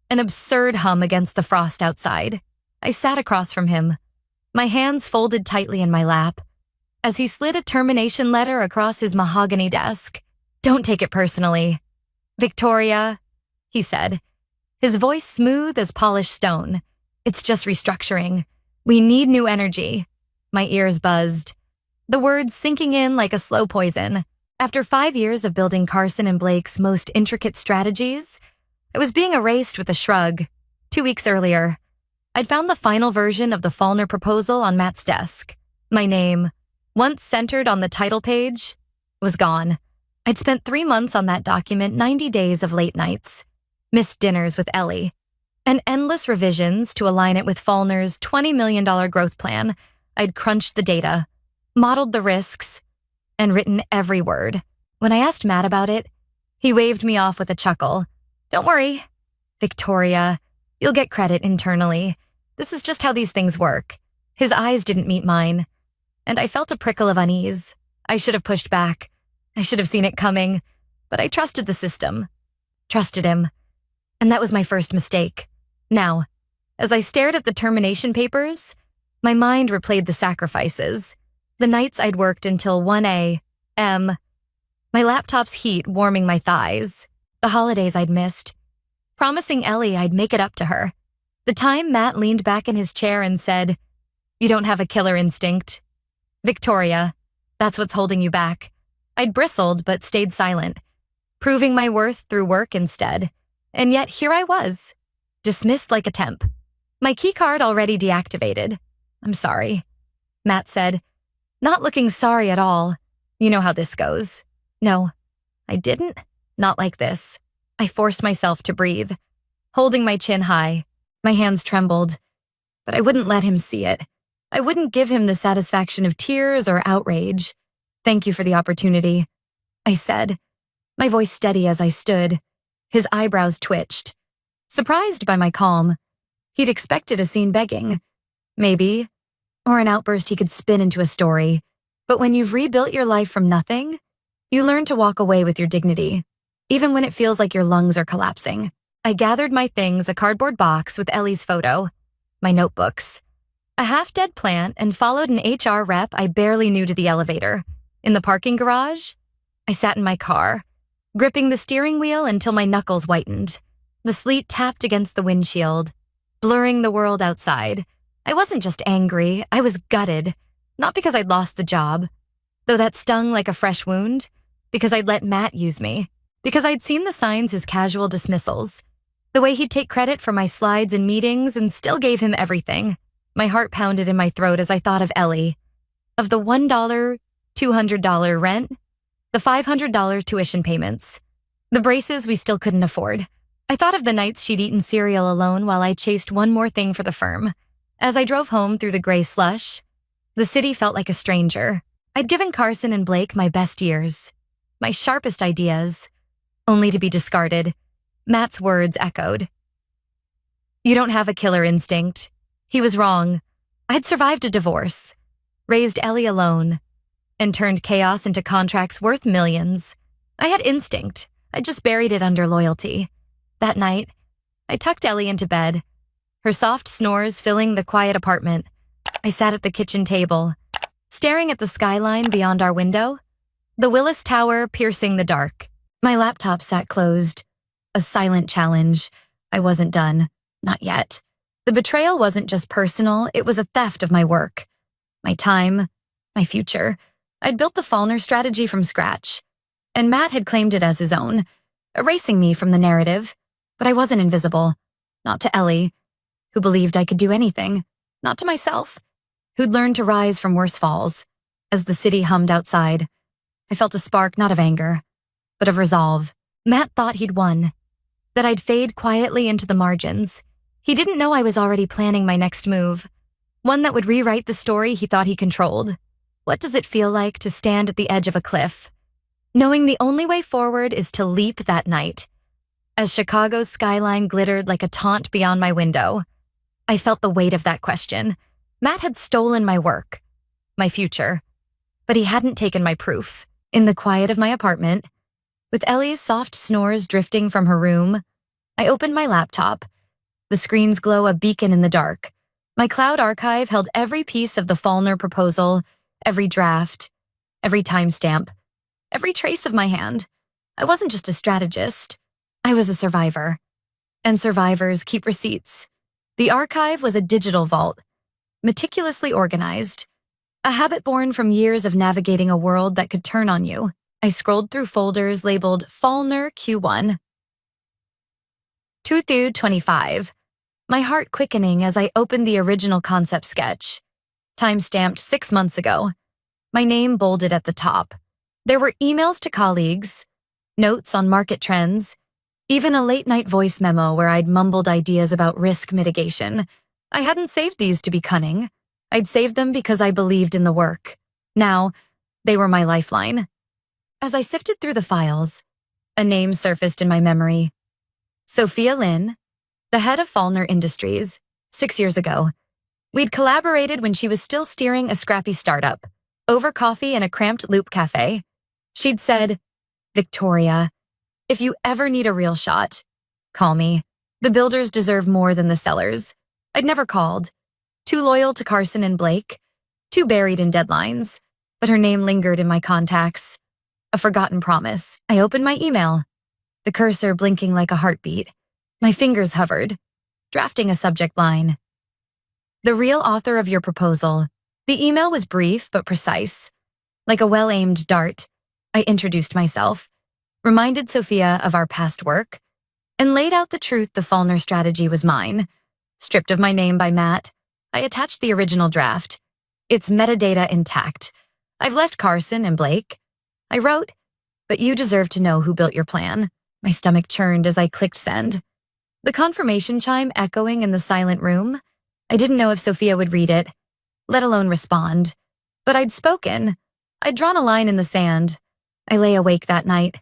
an absurd hum against the frost outside. I sat across from him, my hands folded tightly in my lap, as he slid a termination letter across his mahogany desk. "Don't take it personally. Victoria," he said, his voice smooth as polished stone. "It's just restructuring. We need new energy." My ears buzzed, the words sinking in like a slow poison. After 5 years of building Carson and Blake's most intricate strategies, I was being erased with a shrug. 2 weeks earlier, I'd found the final version of the Fallner proposal on Matt's desk. My name, once centered on the title page, was gone. I'd spent 3 months on that document, 90 days of late nights, missed dinners with Ellie, and endless revisions to align it with Fallner's $20 million growth plan. I'd crunched the data, modeled the risks, and written every word. When I asked Matt about it, he waved me off with a chuckle. "Don't worry, Victoria, you'll get credit internally. This is just how these things work." His eyes didn't meet mine, and I felt a prickle of unease. I should have pushed back. I should have seen it coming, but I trusted the system, trusted him, and that was my first mistake. Now, as I stared at the termination papers, my mind replayed the sacrifices, the nights I'd worked until 1 a.m., my laptop's heat warming my thighs, the holidays I'd missed, promising Ellie I'd make it up to her, the time Matt leaned back in his chair and said, "You don't have a killer instinct. Victoria, that's what's holding you back." I'd bristled but stayed silent, proving my worth through work instead. And yet here I was, dismissed like a temp. My keycard already deactivated. "I'm sorry," Matt said, not looking sorry at all. "You know how this goes." No, I didn't. Not like this. I forced myself to breathe, holding my chin high. My hands trembled, but I wouldn't let him see it. I wouldn't give him the satisfaction of tears or outrage. "Thank you for the opportunity," I said, my voice steady as I stood. His eyebrows twitched, surprised by my calm. He'd expected a scene begging, maybe, or an outburst he could spin into a story. But when you've rebuilt your life from nothing, you learn to walk away with your dignity, even when it feels like your lungs are collapsing. I gathered my things, a cardboard box with Ellie's photo, my notebooks, a half-dead plant, and followed an HR rep I barely knew to the elevator. In the parking garage, I sat in my car, gripping the steering wheel until my knuckles whitened. The sleet tapped against the windshield, blurring the world outside. I wasn't just angry, I was gutted. Not because I'd lost the job, though that stung like a fresh wound, because I'd let Matt use me, because I'd seen the signs his casual dismissals, the way he'd take credit for my slides in meetings and still gave him everything. My heart pounded in my throat as I thought of Ellie, of the $1, $200 rent, the $500 tuition payments, the braces we still couldn't afford. I thought of the nights she'd eaten cereal alone while I chased one more thing for the firm. As I drove home through the gray slush, the city felt like a stranger. I'd given Carson and Blake my best years, my sharpest ideas, only to be discarded. Matt's words echoed. "You don't have a killer instinct." He was wrong. I'd survived a divorce, raised Ellie alone, and turned chaos into contracts worth millions. I had instinct. I just buried it under loyalty. That night, I tucked Ellie into bed, her soft snores filling the quiet apartment. I sat at the kitchen table, staring at the skyline beyond our window, the Willis Tower piercing the dark. My laptop sat closed, a silent challenge. I wasn't done. Not yet. The betrayal wasn't just personal, it was a theft of my work, my time, my future. I'd built the Fallner strategy from scratch, and Matt had claimed it as his own, erasing me from the narrative. But I wasn't invisible. Not to Ellie, who believed I could do anything. Not to myself, who'd learned to rise from worse falls. As the city hummed outside, I felt a spark not of anger, but of resolve. Matt thought he'd won, that I'd fade quietly into the margins. He didn't know I was already planning my next move, one that would rewrite the story he thought he controlled. What does it feel like to stand at the edge of a cliff, knowing the only way forward is to leap that night? As Chicago's skyline glittered like a taunt beyond my window, I felt the weight of that question. Matt had stolen my work, my future, but he hadn't taken my proof. In the quiet of my apartment, with Ellie's soft snores drifting from her room, I opened my laptop. The screen's glow a beacon in the dark. My cloud archive held every piece of the Fallner proposal, every draft, every timestamp, every trace of my hand. I wasn't just a strategist. I was a survivor. And survivors keep receipts. The archive was a digital vault, meticulously organized, a habit born from years of navigating a world that could turn on you. I scrolled through folders labeled Fallner Q1. 2025. My heart quickening as I opened the original concept sketch, time-stamped 6 months ago. My name bolded at the top. There were emails to colleagues, notes on market trends, even a late-night voice memo where I'd mumbled ideas about risk mitigation. I hadn't saved these to be cunning. I'd saved them because I believed in the work. Now, they were my lifeline. As I sifted through the files, a name surfaced in my memory. Sophia Lynn, the head of Fallner Industries, 6 years ago. We'd collaborated when she was still steering a scrappy startup, over coffee in a cramped Loop cafe. She'd said, "Victoria, if you ever need a real shot, call me. The builders deserve more than the sellers." I'd never called. Too loyal to Carson and Blake, too buried in deadlines. But her name lingered in my contacts. A forgotten promise. I opened my email, the cursor blinking like a heartbeat. My fingers hovered, drafting a subject line. "The real author of your proposal." The email was brief but precise. Like a well-aimed dart, I introduced myself, reminded Sophia of our past work, and laid out the truth the Fallner strategy was mine. Stripped of my name by Matt, I attached the original draft, its metadata intact. "I've left Carson and Blake." I wrote, "But you deserve to know who built your plan." My stomach churned as I clicked send. The confirmation chime echoing in the silent room. I didn't know if Sophia would read it, let alone respond. But I'd spoken. I'd drawn a line in the sand. I lay awake that night,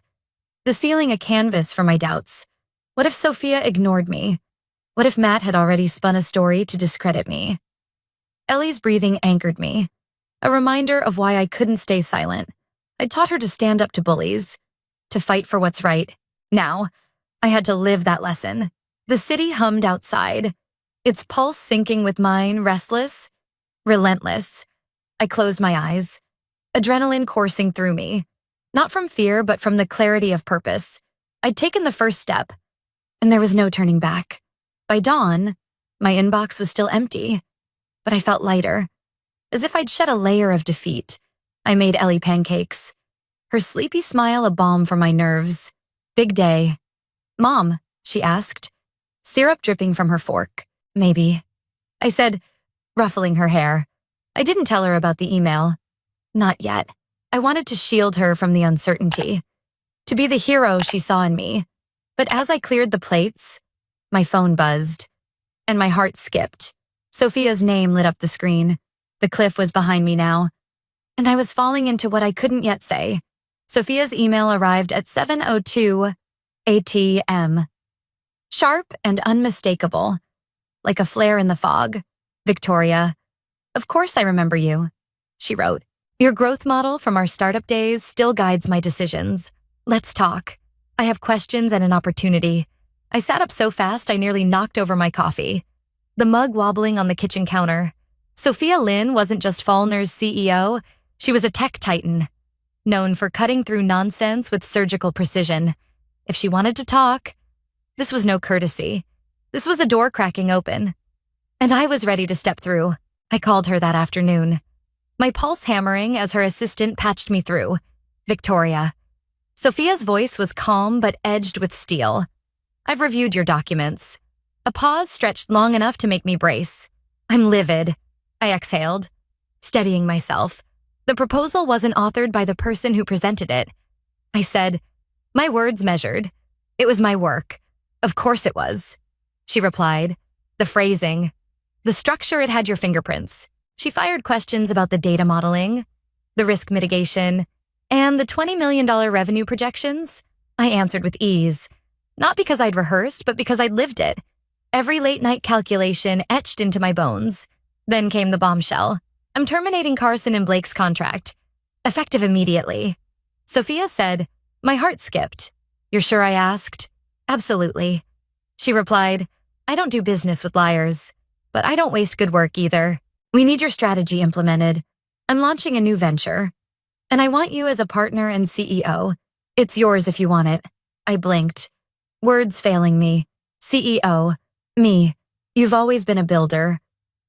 the ceiling a canvas for my doubts. What if Sophia ignored me? What if Matt had already spun a story to discredit me? Ellie's breathing anchored me, a reminder of why I couldn't stay silent. I'd taught her to stand up to bullies, to fight for what's right. Now, I had to live that lesson. The city hummed outside, its pulse syncing with mine, restless, relentless. I closed my eyes, adrenaline coursing through me, not from fear, but from the clarity of purpose. I'd taken the first step, and there was no turning back. By dawn, my inbox was still empty, but I felt lighter, as if I'd shed a layer of defeat. I made Ellie pancakes, her sleepy smile a balm for my nerves. "Big day." "Mom," she asked, syrup dripping from her fork. "Maybe," I said, ruffling her hair. I didn't tell her about the email. Not yet. I wanted to shield her from the uncertainty, to be the hero she saw in me. But as I cleared the plates, my phone buzzed, and my heart skipped. Sophia's name lit up the screen. The cliff was behind me now, and I was falling into what I couldn't yet say. Sophia's email arrived at 7:02 a.m. Sharp and unmistakable, like a flare in the fog. "Victoria, of course I remember you," she wrote. "Your growth model from our startup days still guides my decisions. Let's talk. I have questions and an opportunity." I sat up so fast I nearly knocked over my coffee, the mug wobbling on the kitchen counter. Sophia Lynn wasn't just Fallner's CEO, she was a tech titan, known for cutting through nonsense with surgical precision. If she wanted to talk, this was no courtesy. This was a door cracking open. And I was ready to step through. I called her that afternoon. my pulse hammering as her assistant patched me through. Victoria. Sophia's voice was calm but edged with steel. I've reviewed your documents. A pause stretched long enough to make me brace. I'm livid. I exhaled, steadying myself. The proposal wasn't authored by the person who presented it. I said, my words measured. It was my work. Of course it was. She replied, the phrasing. The structure, it had your fingerprints. She fired questions about the data modeling, the risk mitigation, and the $20 million revenue projections. I answered with ease, not because I'd rehearsed, but because I'd lived it. Every late-night calculation etched into my bones. Then came the bombshell. I'm terminating Carson and Blake's contract. Effective immediately. Sophia said, my heart skipped. You're sure? I asked. Absolutely. She replied, I don't do business with liars, but I don't waste good work either. We need your strategy implemented. I'm launching a new venture, and I want you as a partner and CEO. It's yours if you want it. I blinked, words failing me. CEO, me. You've always been a builder.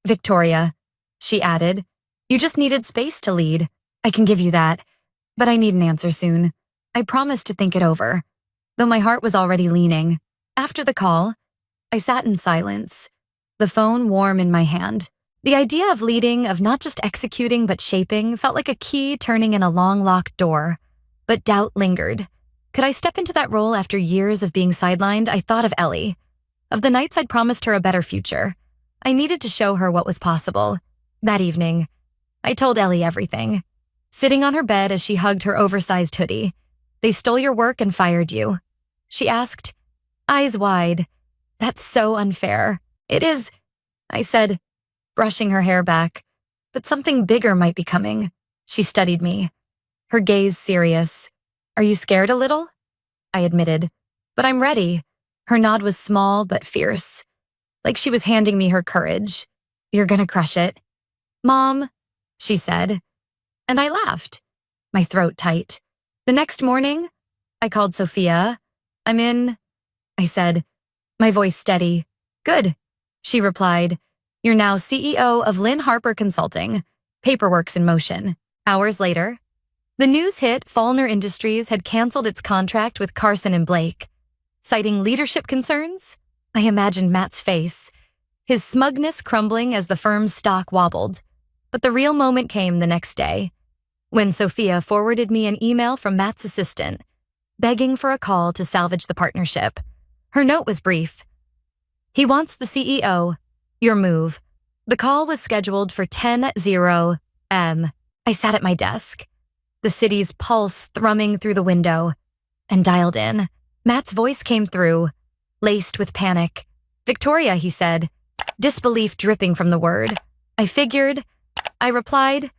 Victoria, she added. You just needed space to lead. I can give you that, but I need an answer soon. I promised to think it over, though my heart was already leaning. After the call, I sat in silence, the phone warm in my hand. The idea of leading, of not just executing but shaping, felt like a key turning in a long locked door. But doubt lingered. Could I step into that role after years of being sidelined? I thought of Ellie, of the nights I'd promised her a better future. I needed to show her what was possible. That evening, I told Ellie everything, sitting on her bed as she hugged her oversized hoodie. They stole your work and fired you. She asked, eyes wide. That's so unfair. It is, I said, brushing her hair back. But something bigger might be coming. She studied me, her gaze serious. Are you scared a little? I admitted. But I'm ready. Her nod was small but fierce, like she was handing me her courage. You're gonna crush it. Mom, she said. And I laughed, my throat tight. The next morning, I called Sophia. I'm in, I said, my voice steady. Good, she replied. You're now CEO of Lynn Harper Consulting. Paperwork's in motion. Hours later, the news hit Fallner Industries had canceled its contract with Carson and Blake. Citing leadership concerns, I imagined Matt's face, his smugness crumbling as the firm's stock wobbled. But the real moment came the next day, when Sophia forwarded me an email from Matt's assistant, begging for a call to salvage the partnership. Her note was brief. He wants the CEO. Your move. The call was scheduled for 10:00 a.m. I sat at my desk, the city's pulse thrumming through the window, and dialed in. Matt's voice came through, laced with panic. Victoria, he said, disbelief dripping from the word. I figured. I replied,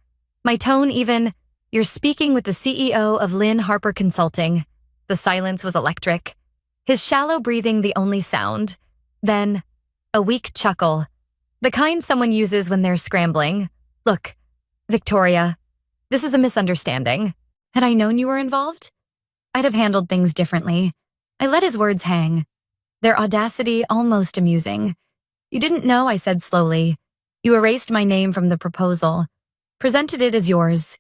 my tone even, you're speaking with the CEO of Lynn Harper Consulting. The silence was electric, his shallow breathing the only sound. Then, a weak chuckle, the kind someone uses when they're scrambling. Look, Victoria, this is a misunderstanding. Had I known you were involved, I'd have handled things differently. I let his words hang, their audacity almost amusing. You didn't know, I said slowly. You erased my name from the proposal, presented it as yours,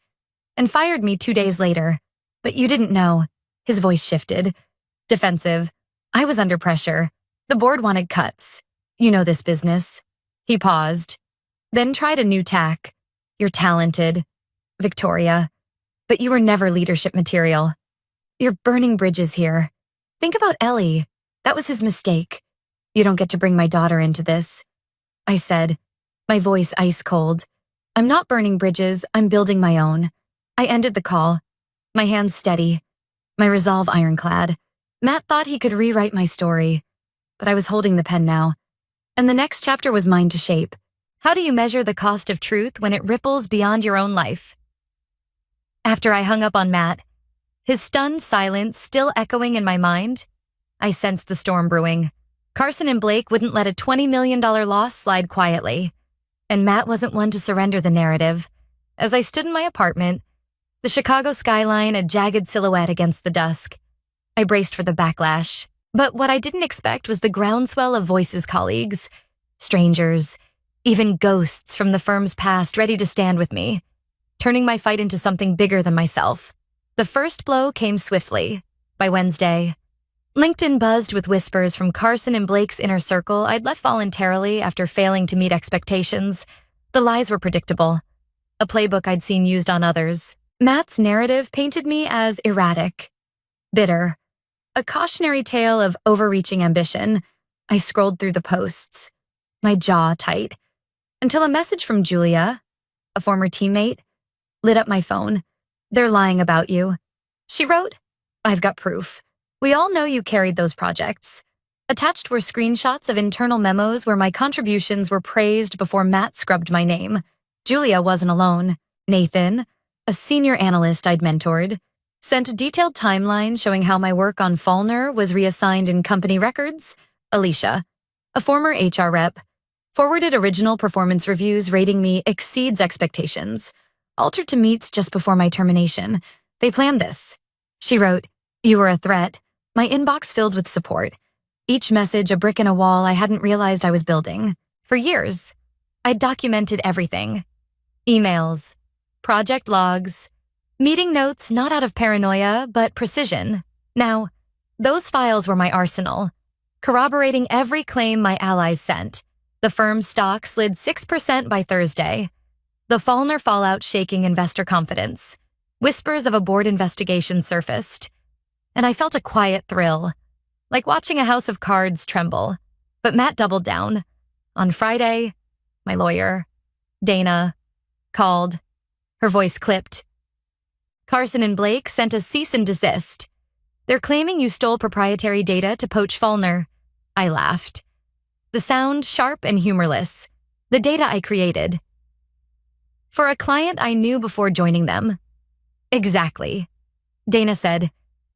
and fired me 2 days later. But you didn't know. His voice shifted, defensive. I was under pressure. The board wanted cuts. You know this business. He paused, then tried a new tack. You're talented, Victoria, but you were never leadership material. You're burning bridges here. Think about Ellie. That was his mistake. You don't get to bring my daughter into this. I said, my voice ice cold. I'm not burning bridges, I'm building my own. I ended the call, my hands steady, my resolve ironclad. Matt thought he could rewrite my story, but I was holding the pen now. And the next chapter was mine to shape. How do you measure the cost of truth when it ripples beyond your own life? After I hung up on Matt, his stunned silence still echoing in my mind, I sensed the storm brewing. Carson and Blake wouldn't let a $20 million loss slide quietly, and Matt wasn't one to surrender the narrative. As I stood in my apartment, the Chicago skyline a jagged silhouette against the dusk, I braced for the backlash. But what I didn't expect was the groundswell of voices, colleagues, strangers, even ghosts from the firm's past ready to stand with me. turning my fight into something bigger than myself. The first blow came swiftly. By Wednesday, LinkedIn buzzed with whispers from Carson and Blake's inner circle I'd left voluntarily after failing to meet expectations. The lies were predictable, a playbook I'd seen used on others. Matt's narrative painted me as erratic, bitter, a cautionary tale of overreaching ambition. I scrolled through the posts, my jaw tight, until a message from Julia, a former teammate, lit up my phone. "They're lying about you." She wrote, "I've got proof. We all know you carried those projects." Attached were screenshots of internal memos where my contributions were praised before Matt scrubbed my name. Julia wasn't alone. Nathan, a senior analyst I'd mentored, sent a detailed timeline showing how my work on Fallner was reassigned in company records. Alicia, a former HR rep, forwarded original performance reviews rating me exceeds expectations, altered to meets just before my termination. They planned this. She wrote, "You were a threat." My inbox filled with support. Each message a brick in a wall I hadn't realized I was building. For years, I'd documented everything. Emails, project logs, meeting notes not out of paranoia, but precision. Now, those files were my arsenal, corroborating every claim my allies sent. The firm's stock slid 6% by Thursday. The Fallner fallout shaking investor confidence. Whispers of a board investigation surfaced. And I felt a quiet thrill, like watching a house of cards tremble. But Matt doubled down. On Friday, my lawyer, Dana, called. Her voice clipped. "Carson and Blake sent a cease and desist. They're claiming you stole proprietary data to poach Fallner." I laughed. The sound sharp and humorless. The data I created. For a client I knew before joining them. Exactly. Dana said,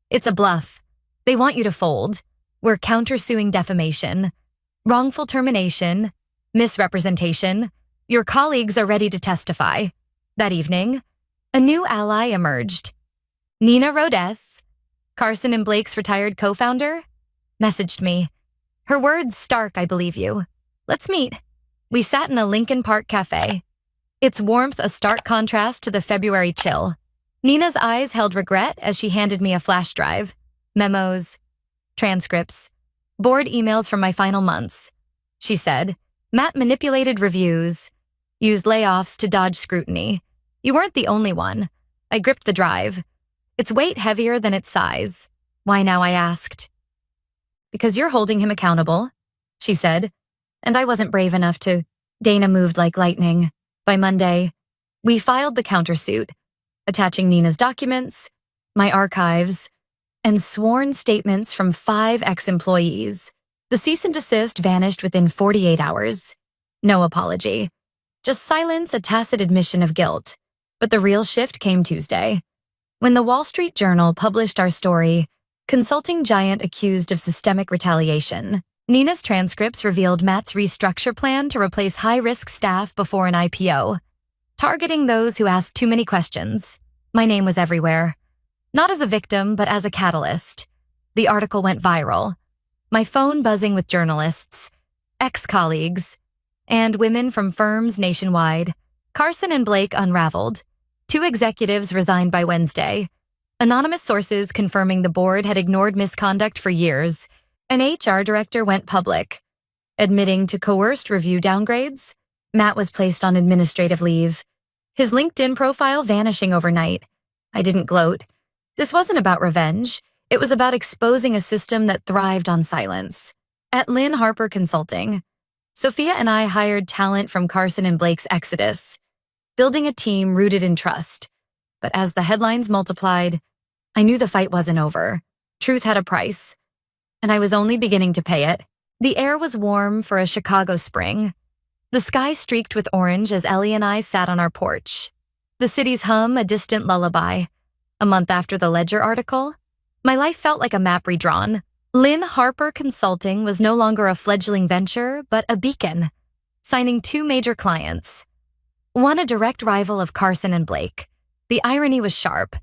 "It's a bluff. They want you to fold. We're countersuing defamation, wrongful termination, misrepresentation. Your colleagues are ready to testify." That evening, a new ally emerged. Nina Rhodes, Carson and Blake's retired co-founder, messaged me. Her words stark, "I believe you. Let's meet." We sat in a Lincoln Park cafe. Its warmth a stark contrast to the February chill. Nina's eyes held regret as she handed me a flash drive. Memos, transcripts, board emails from my final months. She said, "Matt manipulated reviews, used layoffs to dodge scrutiny. You weren't the only one." I gripped the drive. Its weight heavier than its size. "Why now?" I asked. "Because you're holding him accountable," she said, and I wasn't brave enough to. Dana moved like lightning. By Monday, we filed the countersuit, attaching Nina's documents, my archives, and sworn statements from 5 ex-employees. The cease and desist vanished within 48 hours. No apology. Just silence, a tacit admission of guilt. But the real shift came Tuesday, when the Wall Street Journal published our story, "Consulting Giant Accused of Systemic Retaliation." Nina's transcripts revealed Matt's restructure plan to replace high-risk staff before an IPO, targeting those who asked too many questions. My name was everywhere. Not as a victim, but as a catalyst. The article went viral. My phone buzzing with journalists, ex-colleagues, and women from firms nationwide. Carson and Blake unraveled. 2 executives resigned by Wednesday. Anonymous sources confirming the board had ignored misconduct for years. An HR director went public, admitting to coerced review downgrades. Matt was placed on administrative leave, his LinkedIn profile vanishing overnight. I didn't gloat. This wasn't about revenge. It was about exposing a system that thrived on silence. At Lynn Harper Consulting, Sophia and I hired talent from Carson and Blake's exodus, building a team rooted in trust. But as the headlines multiplied, I knew the fight wasn't over. Truth had a price, and I was only beginning to pay it. The air was warm for a Chicago spring. The sky streaked with orange as Ellie and I sat on our porch. The city's hum a distant lullaby. A month after the Ledger article, my life felt like a map redrawn. Lynn Harper Consulting was no longer a fledgling venture, but a beacon, signing 2 major clients. One a direct rival of Carson and Blake. The irony was sharp,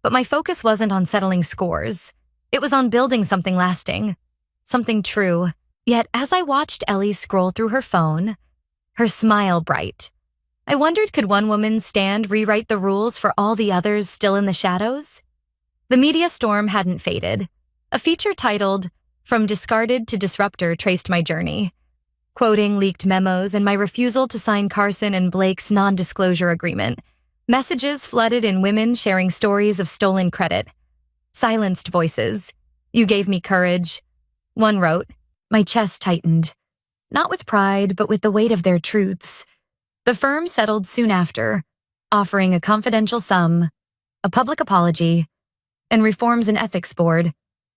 but my focus wasn't on settling scores. It was on building something lasting, something true. Yet as I watched Ellie scroll through her phone, her smile bright, I wondered, could one woman's stand rewrite the rules for all the others still in the shadows? The media storm hadn't faded. A feature titled, "From Discarded to Disruptor" traced my journey, quoting leaked memos and my refusal to sign Carson and Blake's non-disclosure agreement. Messages flooded in, women sharing stories of stolen credit. Silenced voices. "You gave me courage." One wrote. My chest tightened. Not with pride, but with the weight of their truths. The firm settled soon after, offering a confidential sum, a public apology, and reforms in ethics board,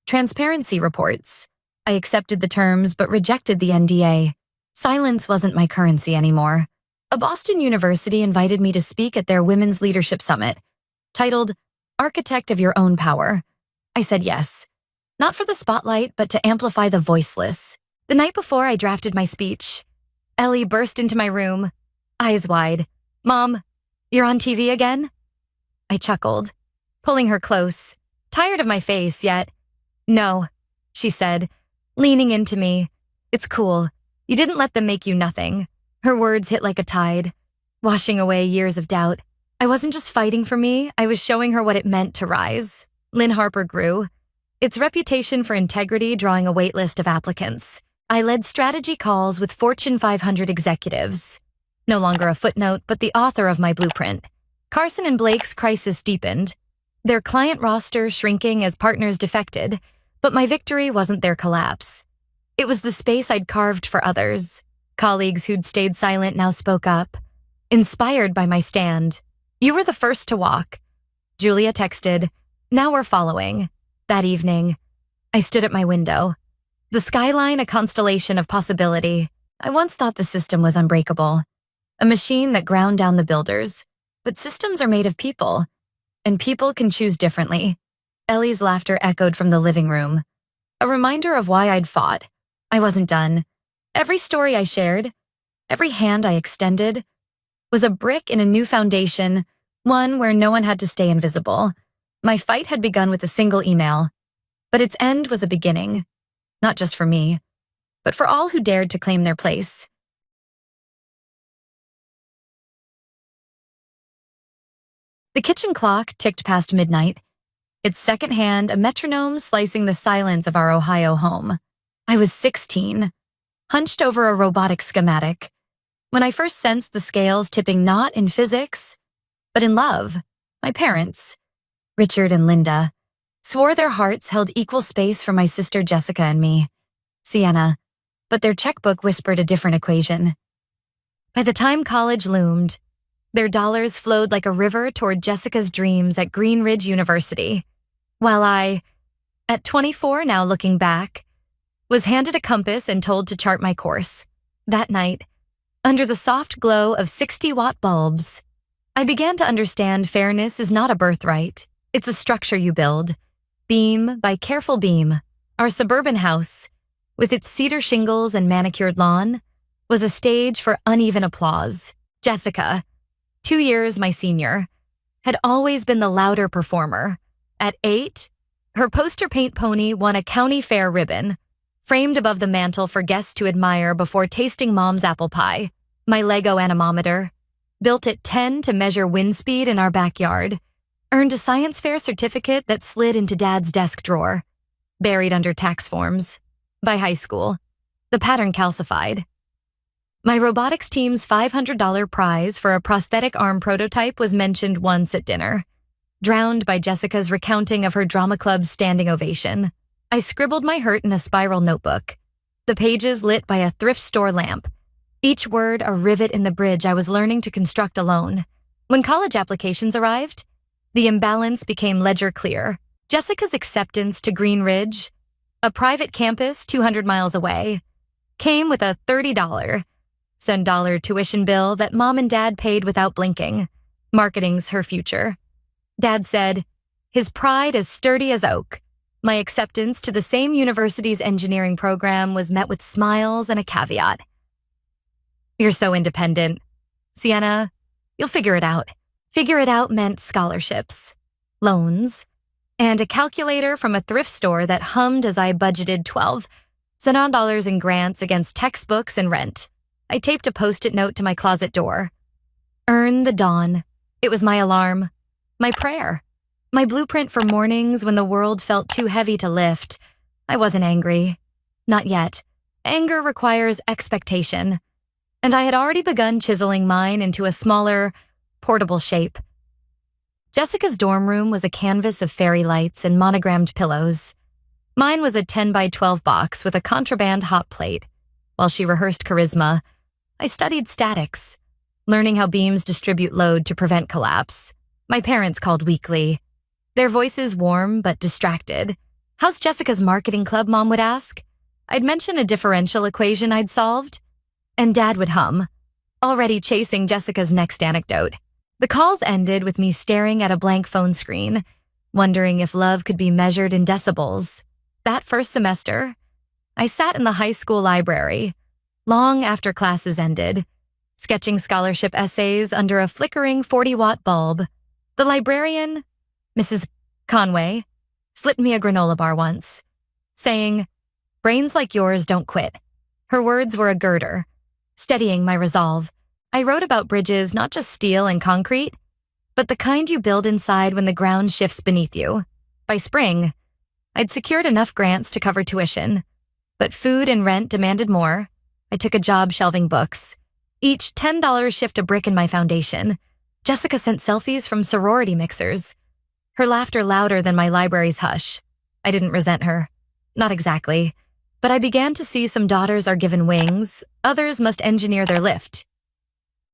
transparency reports. I accepted the terms but rejected the NDA. Silence wasn't my currency anymore. A Boston University invited me to speak at their Women's Leadership Summit, titled Architect of Your Own Power. I said yes, not for the spotlight, but to amplify the voiceless. The night before I drafted my speech, Ellie burst into my room, eyes wide. "Mom, you're on TV again?" I chuckled, pulling her close, tired of my face, yet. "No," she said, leaning into me. "It's cool. You didn't let them make you nothing." Her words hit like a tide, washing away years of doubt. I wasn't just fighting for me, I was showing her what it meant to rise. Lynn Harper grew, its reputation for integrity drawing a waitlist of applicants. I led strategy calls with Fortune 500 executives. No longer a footnote, but the author of my blueprint. Carson and Blake's crisis deepened, their client roster shrinking as partners defected, but my victory wasn't their collapse. It was the space I'd carved for others. Colleagues who'd stayed silent now spoke up, inspired by my stand. "You were the first to walk." Julia texted, "Now we're following." That evening, I stood at my window. The skyline a constellation of possibility. I once thought the system was unbreakable, a machine that ground down the builders. But systems are made of people, and people can choose differently. Ellie's laughter echoed from the living room, a reminder of why I'd fought. I wasn't done. Every story I shared, every hand I extended, was a brick in a new foundation, one where no one had to stay invisible. My fight had begun with a single email, but its end was a beginning. Not just for me, but for all who dared to claim their place. The kitchen clock ticked past midnight, its second hand a metronome slicing the silence of our Ohio home. I was 16, hunched over a robotic schematic, when I first sensed the scales tipping not in physics, but in love. My parents, Richard and Linda, swore their hearts held equal space for my sister Jessica and me, Sienna, but their checkbook whispered a different equation. By the time college loomed, their dollars flowed like a river toward Jessica's dreams at Green Ridge University, while I, at 24 now looking back, was handed a compass and told to chart my course. That night, under the soft glow of 60-watt bulbs, I began to understand fairness is not a birthright. It's a structure you build, beam by careful beam. Our suburban house, with its cedar shingles and manicured lawn, was a stage for uneven applause. Jessica, 2 years my senior, had always been the louder performer. At 8, her poster paint pony won a county fair ribbon, framed above the mantel for guests to admire before tasting Mom's apple pie. My Lego anemometer, built at 10 to measure wind speed in our backyard, earned a science fair certificate that slid into Dad's desk drawer, buried under tax forms. By high school, the pattern calcified. My robotics team's $500 prize for a prosthetic arm prototype was mentioned once at dinner, drowned by Jessica's recounting of her drama club's standing ovation. I scribbled my hurt in a spiral notebook, the pages lit by a thrift store lamp, each word a rivet in the bridge I was learning to construct alone. When college applications arrived, the imbalance became ledger clear. Jessica's acceptance to Green Ridge, a private campus 200 miles away, came with a $30 tuition bill that Mom and Dad paid without blinking. Marketing's her future. Dad said, his pride as sturdy as oak. My acceptance to the same university's engineering program was met with smiles and a caveat. "You're so independent. Sienna, you'll figure it out." Figure it out meant scholarships, loans, and a calculator from a thrift store that hummed as I budgeted $12 in grants against textbooks and rent. I taped a Post-it note to my closet door. Earn the dawn. It was my alarm, my prayer, my blueprint for mornings when the world felt too heavy to lift. I wasn't angry. Not yet. Anger requires expectation. And I had already begun chiseling mine into a smaller, portable shape. Jessica's dorm room was a canvas of fairy lights and monogrammed pillows. Mine was a 10 by 12 box with a contraband hot plate. While she rehearsed charisma, I studied statics, learning how beams distribute load to prevent collapse. My parents called weekly. Their voices warm but distracted. "How's Jessica's marketing club?" Mom would ask. I'd mention a differential equation I'd solved, and Dad would hum, already chasing Jessica's next anecdote. The calls ended with me staring at a blank phone screen, wondering if love could be measured in decibels. That first semester, I sat in the high school library, long after classes ended, sketching scholarship essays under a flickering 40-watt bulb. The librarian, Mrs. Conway, slipped me a granola bar once, saying, "Brains like yours don't quit." Her words were a girder, steadying my resolve. I wrote about bridges, not just steel and concrete, but the kind you build inside when the ground shifts beneath you. By spring, I'd secured enough grants to cover tuition, but food and rent demanded more. I took a job shelving books. Each $10 shift a brick in my foundation. Jessica sent selfies from sorority mixers, her laughter louder than my library's hush. I didn't resent her. Not exactly. But I began to see some daughters are given wings, others must engineer their lift.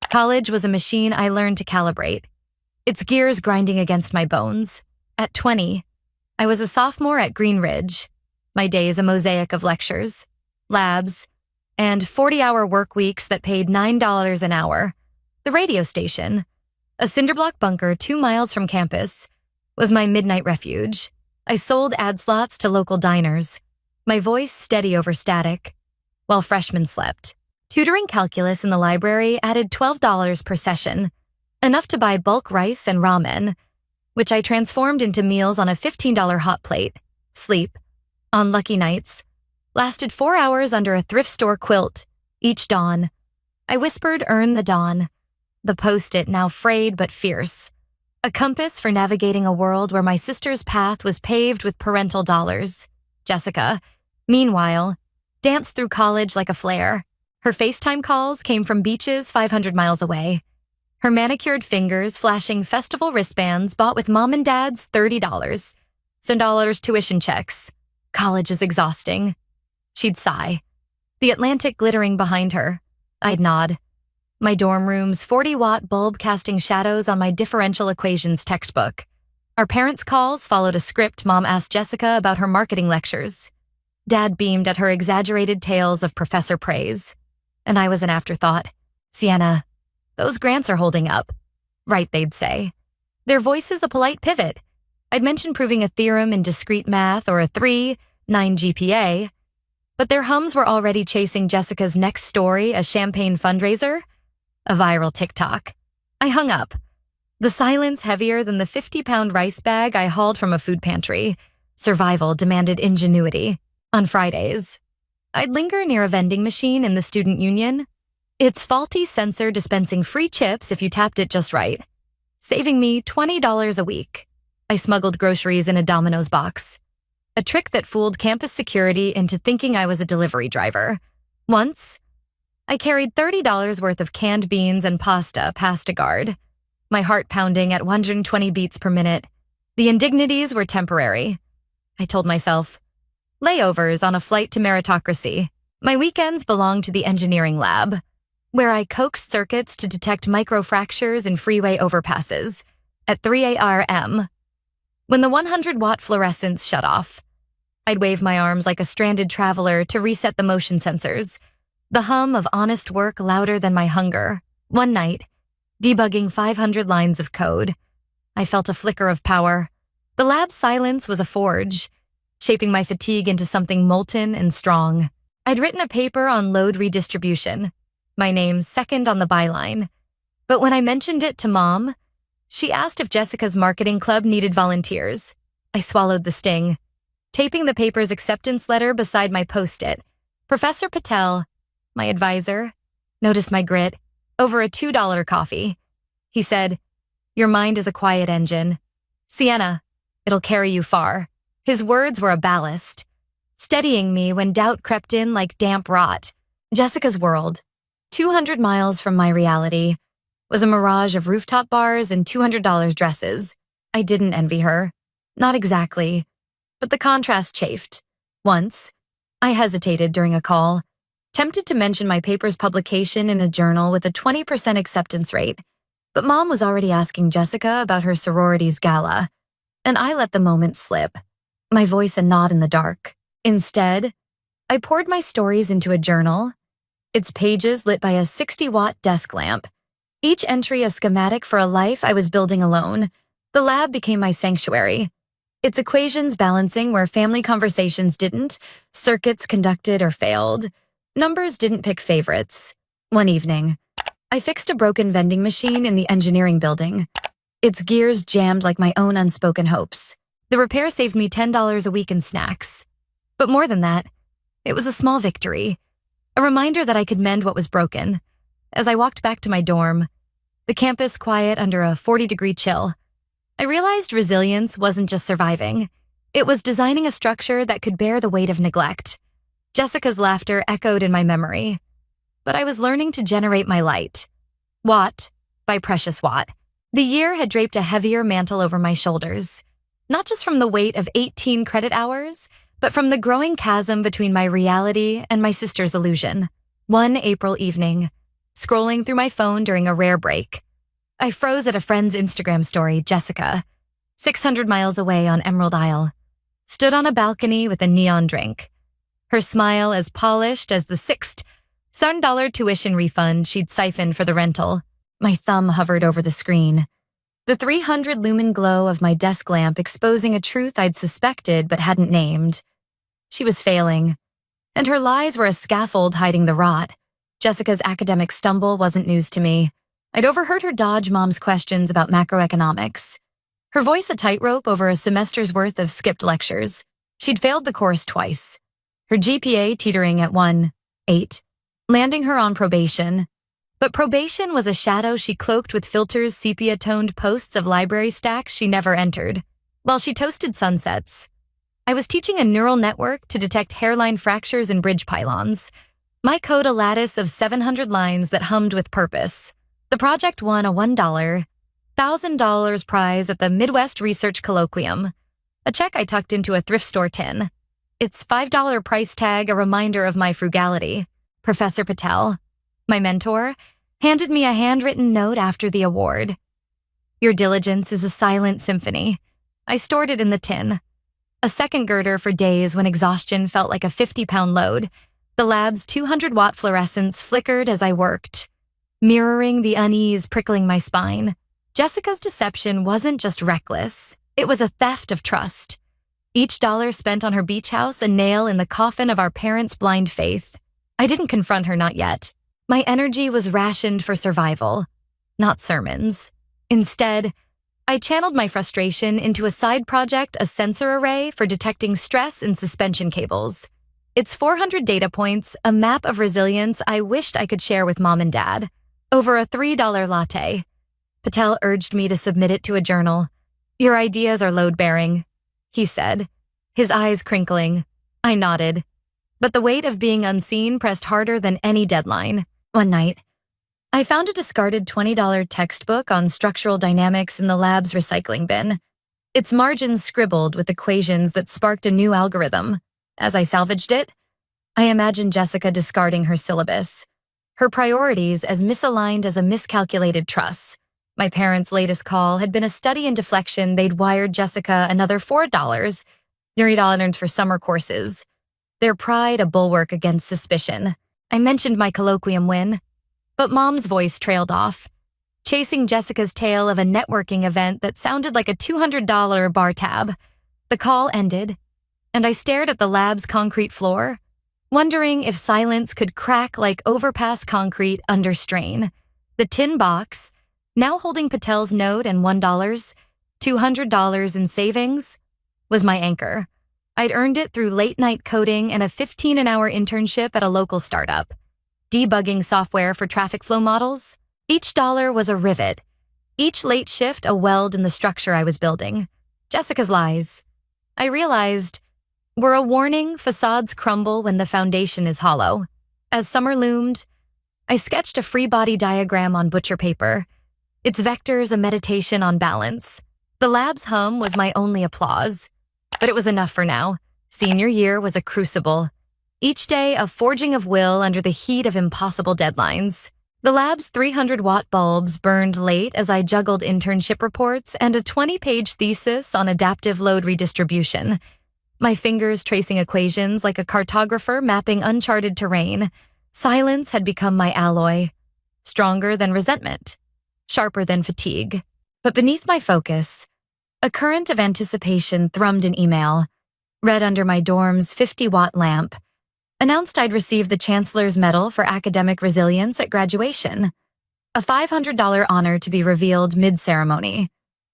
College was a machine I learned to calibrate, its gears grinding against my bones. At 20, I was a sophomore at Green Ridge, my days a mosaic of lectures, labs, and 40-hour work weeks that paid $9 an hour. The radio station, a cinderblock bunker 2 miles from campus, was my midnight refuge. I sold ad slots to local diners, my voice steady over static, while freshmen slept. Tutoring calculus in the library added $12 per session, enough to buy bulk rice and ramen, which I transformed into meals on a $15 hot plate. Sleep, on lucky nights, lasted 4 hours under a thrift store quilt. Each dawn, I whispered, "Earn the dawn," the post-it now frayed but fierce, a compass for navigating a world where my sister's path was paved with parental dollars. Jessica, meanwhile, danced through college like a flare. Her FaceTime calls came from beaches 500 miles away, her manicured fingers flashing festival wristbands bought with Mom and Dad's $30, some dollars tuition checks. "College is exhausting." She'd sigh, the Atlantic glittering behind her. I'd nod. My dorm room's 40-watt bulb casting shadows on my differential equations textbook. Our parents' calls followed a script Mom asked Jessica about her marketing lectures. Dad beamed at her exaggerated tales of professor praise. And I was an afterthought. "Sienna, those grants are holding up." "Right," they'd say. Their voices a polite pivot. I'd mention proving a theorem in discrete math or a 3.9 GPA, but their hums were already chasing Jessica's next story, a champagne fundraiser, a viral TikTok. I hung up, the silence heavier than the 50-pound rice bag I hauled from a food pantry. Survival demanded ingenuity. On Fridays, I'd linger near a vending machine in the student union, its faulty sensor dispensing free chips if you tapped it just right, saving me $20 a week. I smuggled groceries in a Domino's box, a trick that fooled campus security into thinking I was a delivery driver. Once, I carried $30 worth of canned beans and pasta past a guard, my heart pounding at 120 beats per minute. The indignities were temporary. I told myself, layovers on a flight to meritocracy. My weekends belonged to the engineering lab, where I coaxed circuits to detect microfractures in freeway overpasses at 3 a.m. When the 100-watt fluorescents shut off, I'd wave my arms like a stranded traveler to reset the motion sensors, the hum of honest work louder than my hunger. One night, debugging 500 lines of code, I felt a flicker of power. The lab's silence was a forge, shaping my fatigue into something molten and strong. I'd written a paper on load redistribution, my name second on the byline. But when I mentioned it to Mom, she asked if Jessica's marketing club needed volunteers. I swallowed the sting, taping the paper's acceptance letter beside my post-it. Professor Patel, my advisor, noticed my grit over a $2 coffee. He said, "Your mind is a quiet engine. Sienna, it'll carry you far." His words were a ballast, steadying me when doubt crept in like damp rot. Jessica's world, 200 miles from my reality, was a mirage of rooftop bars and $200 dresses. I didn't envy her. Not exactly. But the contrast chafed. Once, I hesitated during a call, tempted to mention my paper's publication in a journal with a 20% acceptance rate. But Mom was already asking Jessica about her sorority's gala, and I let the moment slip, my voice a nod in the dark. Instead, I poured my stories into a journal, its pages lit by a 60-watt desk lamp, each entry a schematic for a life I was building alone. The lab became my sanctuary, its equations balancing where family conversations didn't, circuits conducted or failed, numbers didn't pick favorites. One evening, I fixed a broken vending machine in the engineering building, its gears jammed like my own unspoken hopes. The repair saved me $10 a week in snacks. But more than that, it was a small victory, a reminder that I could mend what was broken. As I walked back to my dorm, the campus quiet under a 40-degree chill, I realized resilience wasn't just surviving. It was designing a structure that could bear the weight of neglect. Jessica's laughter echoed in my memory, but I was learning to generate my light. Watt by precious watt. The year had draped a heavier mantle over my shoulders, not just from the weight of 18 credit hours, but from the growing chasm between my reality and my sister's illusion. One April evening, scrolling through my phone during a rare break, I froze at a friend's Instagram story, Jessica, 600 miles away on Emerald Isle, stood on a balcony with a neon drink, her smile as polished as the sixth $7 tuition refund she'd siphoned for the rental. My thumb hovered over the screen, the 300-lumen glow of my desk lamp exposing a truth I'd suspected but hadn't named. She was failing, and her lies were a scaffold hiding the rot. Jessica's academic stumble wasn't news to me. I'd overheard her dodge Mom's questions about macroeconomics, her voice a tightrope over a semester's worth of skipped lectures. She'd failed the course twice, her GPA teetering at 1.8, landing her on probation. But probation was a shadow she cloaked with filters sepia-toned posts of library stacks she never entered. While she toasted sunsets, I was teaching a neural network to detect hairline fractures in bridge pylons. My code a lattice of 700 lines that hummed with purpose. The project won a $1,000 prize at the Midwest Research Colloquium, a check I tucked into a thrift store tin. Its $5 price tag a reminder of my frugality. Professor Patel, my mentor, handed me a handwritten note after the award. "Your diligence is a silent symphony." I stored it in the tin, a second girder for days when exhaustion felt like a 50-pound load. The lab's 200-watt fluorescence flickered as I worked, mirroring the unease prickling my spine. Jessica's deception wasn't just reckless, it was a theft of trust. Each dollar spent on her beach house a nail in the coffin of our parents' blind faith. I didn't confront her, not yet. My energy was rationed for survival, not sermons. Instead, I channeled my frustration into a side project, a sensor array for detecting stress in suspension cables. Its 400 data points, a map of resilience I wished I could share with Mom and Dad. Over a $3 latte, Patel urged me to submit it to a journal. "Your ideas are load-bearing," he said, his eyes crinkling. I nodded, but the weight of being unseen pressed harder than any deadline. One night, I found a discarded $20 textbook on structural dynamics in the lab's recycling bin, its margins scribbled with equations that sparked a new algorithm. As I salvaged it, I imagined Jessica discarding her syllabus, her priorities as misaligned as a miscalculated truss. My parents' latest call had been a study in deflection. They'd wired Jessica another $4, $30 for summer courses, their pride a bulwark against suspicion. I mentioned my colloquium win, but Mom's voice trailed off, chasing Jessica's tale of a networking event that sounded like a $200 bar tab. The call ended, and I stared at the lab's concrete floor, wondering if silence could crack like overpass concrete under strain. The tin box, now holding Patel's note and $1, $200 in savings, was my anchor. I'd earned it through late-night coding and a 15-an-hour internship at a local startup, debugging software for traffic flow models. Each dollar was a rivet, Each late shift a weld in the structure I was building. Jessica's lies. I realized were a warning facades crumble when the foundation is hollow. As summer loomed, I sketched a free body diagram on butcher paper, its vectors a meditation on balance. The lab's hum was my only applause, but it was enough for now. Senior year was a crucible. Each day a forging of will under the heat of impossible deadlines. The lab's 300-watt bulbs burned late as I juggled internship reports and a 20-page thesis on adaptive load redistribution. My fingers tracing equations like a cartographer mapping uncharted terrain. Silence had become my alloy, stronger than resentment, sharper than fatigue. But beneath my focus, a current of anticipation thrummed an email, read under my dorm's 50-watt lamp, announced I'd received the Chancellor's Medal for Academic Resilience at graduation, a $500 honor to be revealed mid-ceremony.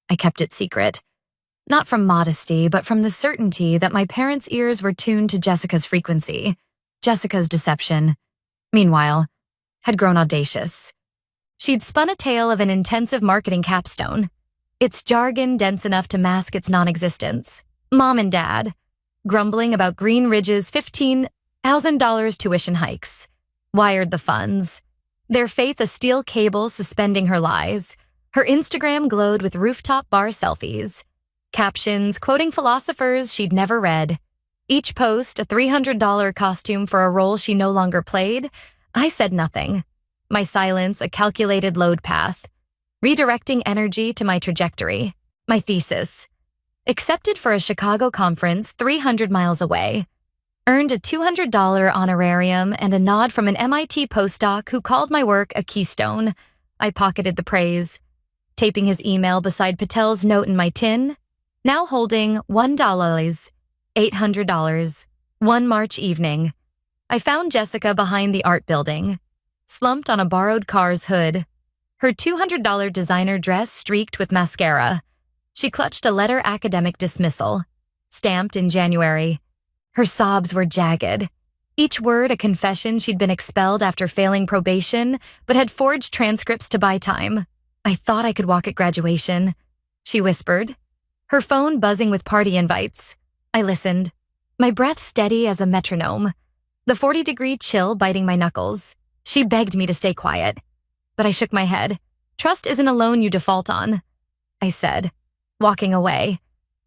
I kept it secret, not from modesty, but from the certainty that my parents' ears were tuned to Jessica's frequency. Jessica's deception, meanwhile, had grown audacious. She'd spun a tale of an intensive marketing capstone, its jargon dense enough to mask its non-existence. Mom and Dad, grumbling about Green Ridge's $15,000 tuition hikes, wired the funds, their faith a steel cable suspending her lies. Her Instagram glowed with rooftop bar selfies, captions quoting philosophers she'd never read. Each post a $300 costume for a role she no longer played. I said nothing. My silence a calculated load path, redirecting energy to my trajectory. My thesis, accepted for a Chicago conference 300 miles away, earned a $200 honorarium and a nod from an MIT postdoc who called my work a keystone. I pocketed the praise, taping his email beside Patel's note in my tin, now holding $1, $800. One March evening, I found Jessica behind the art building, slumped on a borrowed car's hood, her $200 designer dress streaked with mascara. She clutched a letter academic dismissal, stamped in January. Her sobs were jagged, each word a confession she'd been expelled after failing probation, but had forged transcripts to buy time. I thought I could walk at graduation, she whispered, her phone buzzing with party invites. I listened, my breath steady as a metronome, the 40-degree chill biting my knuckles. She begged me to stay quiet, but I shook my head. Trust isn't a loan you default on, I said, walking away,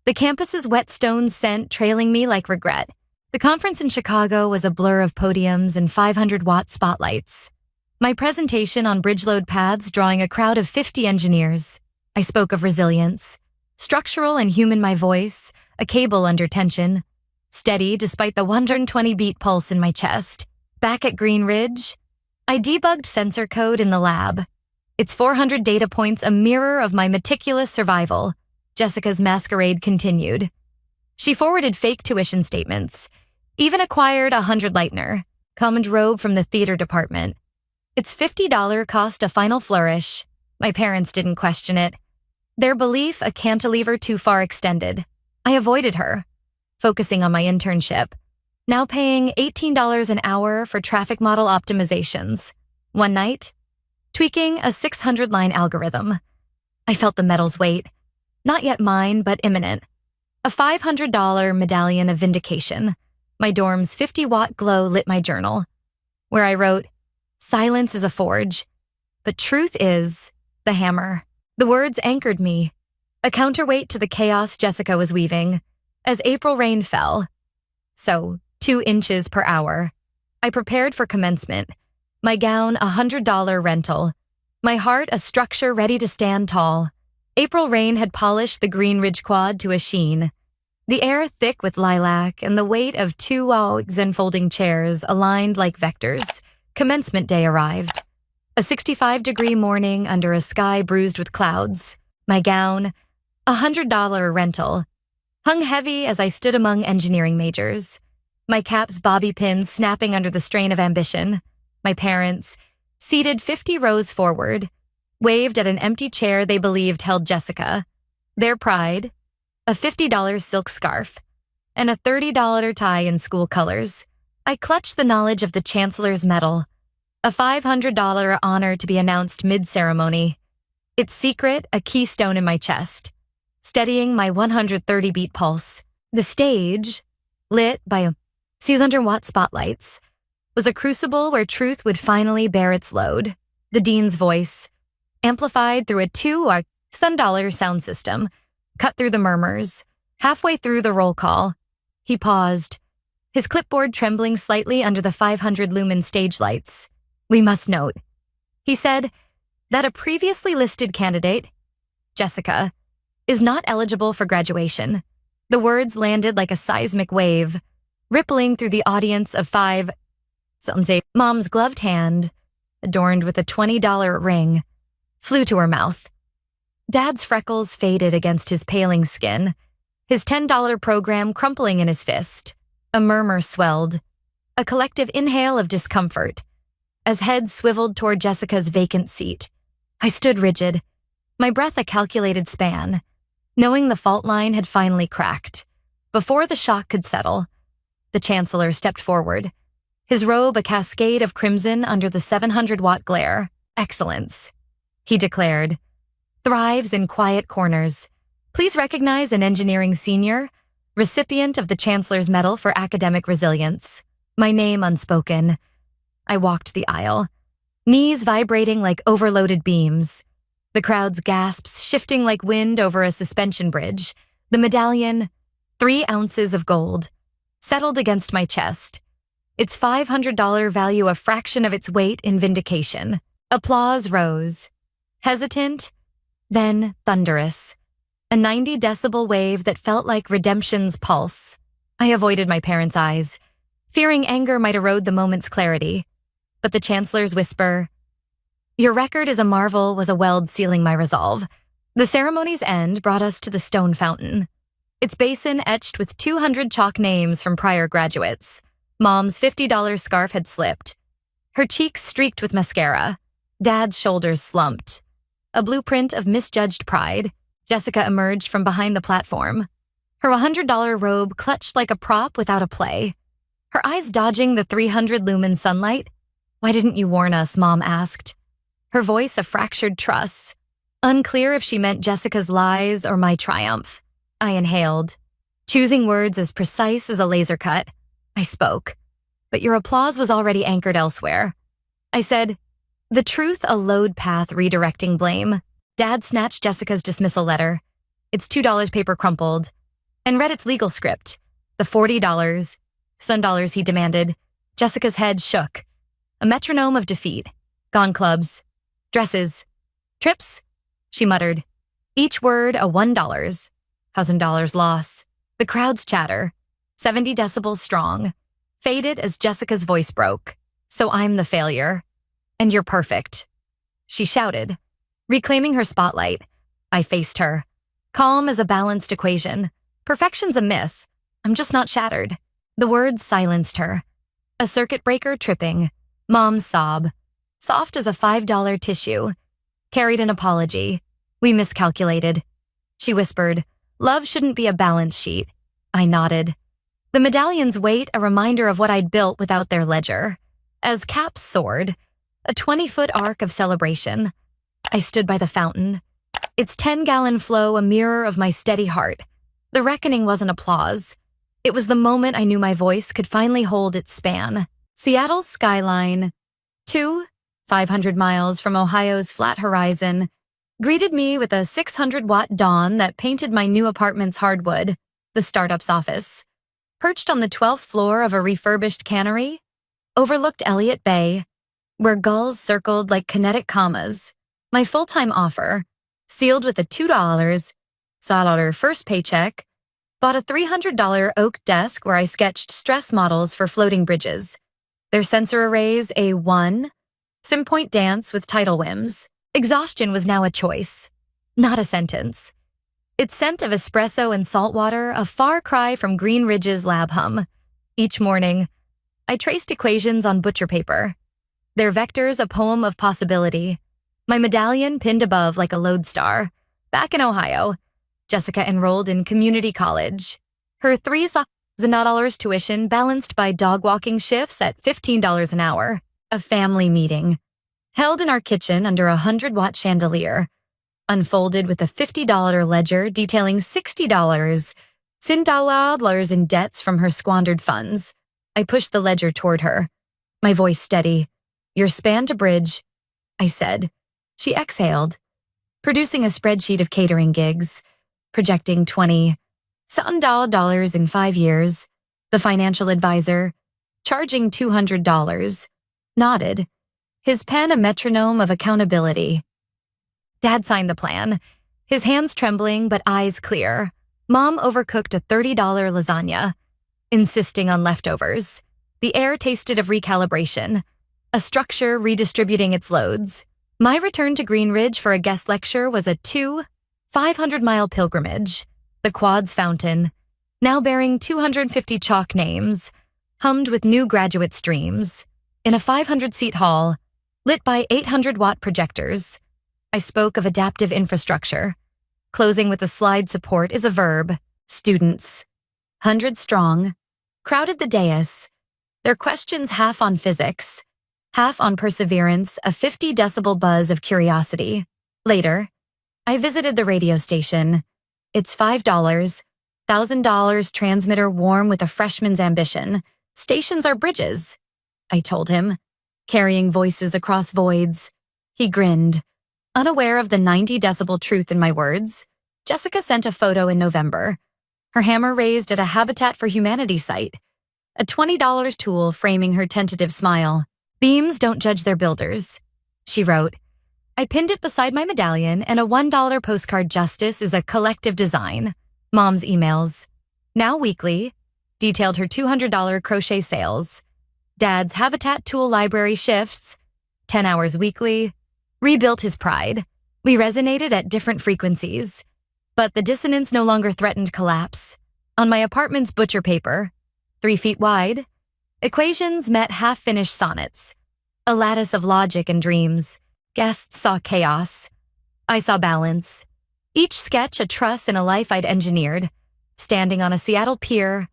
the campus's wet stone scent trailing me like regret. The conference in Chicago was a blur of podiums and 500-watt spotlights. My presentation on bridge load paths drawing a crowd of 50 engineers. I spoke of resilience, structural and human my voice, a cable under tension, steady despite the 120-beat pulse in my chest. Back at Green Ridge, I debugged sensor code in the lab, its 400 data points a mirror of my meticulous survival. Jessica's masquerade continued. She forwarded fake tuition statements, even acquired 100 Leitner, command robe from the theater department. Its $50 cost a final flourish. My parents didn't question it. Their belief a cantilever too far extended. I avoided her, focusing on my internship, now paying $18 an hour for traffic model optimizations. One night, tweaking a 600-line algorithm. I felt the metal's weight, not yet mine, but imminent. A $500 medallion of vindication. My dorm's 50-watt glow lit my journal, where I wrote, "Silence is a forge, but truth is the hammer." The words anchored me, a counterweight to the chaos Jessica was weaving, as April rain fell. So, 2 inches per hour. I prepared for commencement, my gown a $100 rental, my heart a structure ready to stand tall. April rain had polished the Green Ridge quad to a sheen, the air thick with lilac and the weight of 2 enfolding chairs aligned like vectors. Commencement day arrived. A 65-degree morning under a sky bruised with clouds. My gown, a $100 rental, hung heavy as I stood among engineering majors, my cap's bobby pins snapping under the strain of ambition. My parents, seated 50 rows forward, waved at an empty chair they believed held Jessica. Their pride, a $50 silk scarf, and a $30 tie in school colors. I clutched the knowledge of the Chancellor's Medal, a $500 honor to be announced mid-ceremony. its secret a keystone in my chest, steadying my 130-beat pulse. The stage, lit by 600-watt spotlights, was a crucible where truth would finally bear its load. The dean's voice, amplified through a $2 sound system, cut through the murmurs. Halfway through the roll call, he paused, his clipboard trembling slightly under the 500-lumen stage lights. "We must note," he said, "that a previously listed candidate, Jessica, is not eligible for graduation." The words landed like a seismic wave, rippling through the audience of five. Some say Mom's gloved hand, adorned with a $20 ring, flew to her mouth. Dad's freckles faded against his paling skin, his $10 program crumpling in his fist. A murmur swelled, a collective inhale of discomfort, as heads swiveled toward Jessica's vacant seat. I stood rigid, my breath a calculated span, knowing the fault line had finally cracked. Before the shock could settle, the chancellor stepped forward, his robe a cascade of crimson under the 700-watt glare. "Excellence," he declared, "thrives in quiet corners. Please recognize an engineering senior, recipient of the Chancellor's Medal for Academic Resilience." My name unspoken. I walked the aisle, knees vibrating like overloaded beams, the crowd's gasps shifting like wind over a suspension bridge. The medallion, 3 ounces of gold, settled against my chest, its $500 value a fraction of its weight in vindication. Applause rose, hesitant, then thunderous, a 90-decibel wave that felt like redemption's pulse. I avoided my parents' eyes, fearing anger might erode the moment's clarity. But the Chancellor's whisper, "Your record is a marvel," was a weld sealing my resolve. The ceremony's end brought us to the stone fountain, its basin etched with 200 chalk names from prior graduates. Mom's $50 scarf had slipped, her cheeks streaked with mascara. Dad's shoulders slumped, a blueprint of misjudged pride. Jessica emerged from behind the platform, her $100 robe clutched like a prop without a play, her eyes dodging the 300-lumen sunlight. "Why didn't you warn us?" Mom asked, her voice a fractured truss, unclear if she meant Jessica's lies or my triumph. I inhaled, choosing words as precise as a laser cut. I spoke, but your applause was already anchored elsewhere. I said, "The truth a load path redirecting blame." Dad snatched Jessica's dismissal letter, its $2 paper crumpled, and read its legal script, the $40, some dollars he demanded. Jessica's head shook, a metronome of defeat. "Gone clubs, dresses, trips," she muttered, each word a $1, $1,000 loss. The crowd's chatter, 70 decibels strong, faded as Jessica's voice broke. "So I'm the failure, and you're perfect," she shouted, reclaiming her spotlight. I faced her, calm as a balanced equation. Perfection's a myth. I'm just not shattered. The words silenced her, a circuit breaker tripping. Mom's sob, soft as a $5 tissue, carried an apology. "We miscalculated," she whispered. "Love shouldn't be a balance sheet." I nodded, the medallion's weight a reminder of what I'd built without their ledger. As caps soared, a 20-foot arc of celebration, I stood by the fountain, its 10-gallon flow a mirror of my steady heart. The reckoning wasn't applause. It was the moment I knew my voice could finally hold its span. Seattle's skyline, 500 miles from Ohio's flat horizon, greeted me with a 600-watt dawn that painted my new apartment's hardwood. The startup's office, perched on the 12th floor of a refurbished cannery, overlooked Elliott Bay, where gulls circled like kinetic commas. My full-time offer, sealed with a $2 first paycheck, bought a $300 oak desk where I sketched stress models for floating bridges, their sensor arrays a sim-point dance with tidal whims. Exhaustion was now a choice, not a sentence. Its scent of espresso and salt water a far cry from Green Ridge's lab hum. Each morning, I traced equations on butcher paper, their vectors a poem of possibility. My medallion pinned above like a lodestar. Back in Ohio, Jessica enrolled in community college. Her $3,000 tuition balanced by dog-walking shifts at $15 an hour. A family meeting, held in our kitchen under a 100-watt chandelier, unfolded with a $50 ledger detailing $60 in debts from her squandered funds. I pushed the ledger toward her, my voice steady. "Your span to bridge," I said. She exhaled, producing a spreadsheet of catering gigs, projecting $20,000 in 5 years. The financial advisor, charging $200, nodded, his pen a metronome of accountability. Dad signed the plan, his hands trembling but eyes clear. Mom overcooked a $30 lasagna, insisting on leftovers. The air tasted of recalibration, a structure redistributing its loads. My return to Green Ridge for a guest lecture was a 500-mile pilgrimage. The Quad's fountain, now bearing 250 chalk names, hummed with new graduate streams. In a 500-seat hall, lit by 800-watt projectors, I spoke of adaptive infrastructure. Closing with a slide support is a verb. Students, 100 strong, crowded the dais, their questions half on physics, half on perseverance, a 50-decibel buzz of curiosity. Later, I visited the radio station. It's $5, $1,000 transmitter warm with a freshman's ambition. Stations are bridges, I told him, carrying voices across voids. He grinned, unaware of the 90-decibel truth in my words. Jessica sent a photo in November, her hammer raised at a Habitat for Humanity site, a $20 tool framing her tentative smile. "Beams don't judge their builders," she wrote. I pinned it beside my medallion, and a $1 postcard. "Justice is a collective design." Mom's emails, now weekly, detailed her $200 crochet sales. Dad's Habitat tool library shifts, 10 hours weekly, rebuilt his pride. We resonated at different frequencies, but the dissonance no longer threatened collapse. On my apartment's butcher paper, 3 feet wide, equations met half-finished sonnets, a lattice of logic and dreams. Guests saw chaos. I saw balance. Each sketch a truss in a life I'd engineered. Standing on a Seattle pier,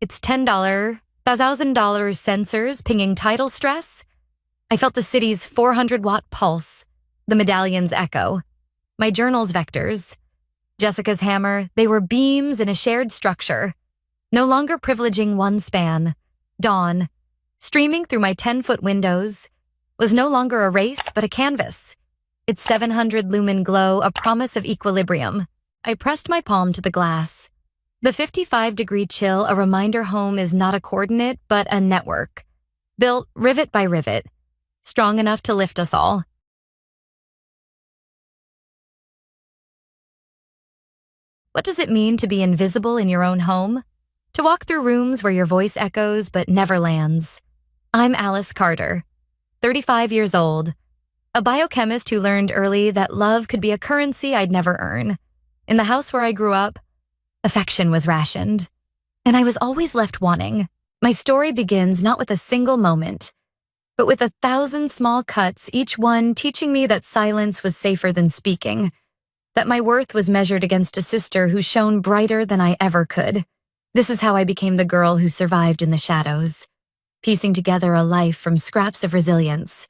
its $10, $1,000 sensors pinging tidal stress. I felt the city's 400-watt pulse, the medallion's echo, my journal's vectors. Jessica's hammer, they were beams in a shared structure, no longer privileging one span. Dawn, streaming through my 10-foot windows, was no longer a race but a canvas. Its 700-lumen glow a promise of equilibrium. I pressed my palm to the glass. The 55-degree chill a reminder home is not a coordinate but a network, built rivet by rivet, strong enough to lift us all. What does it mean to be invisible in your own home? To walk through rooms where your voice echoes but never lands. I'm Alice Carter, 35 years old, a biochemist who learned early that love could be a currency I'd never earn. In the house where I grew up, affection was rationed, and I was always left wanting. My story begins not with a single moment, but with 1,000 small cuts, each one teaching me that silence was safer than speaking, that my worth was measured against a sister who shone brighter than I ever could. This is how I became the girl who survived in the shadows, piecing together a life from scraps of resilience,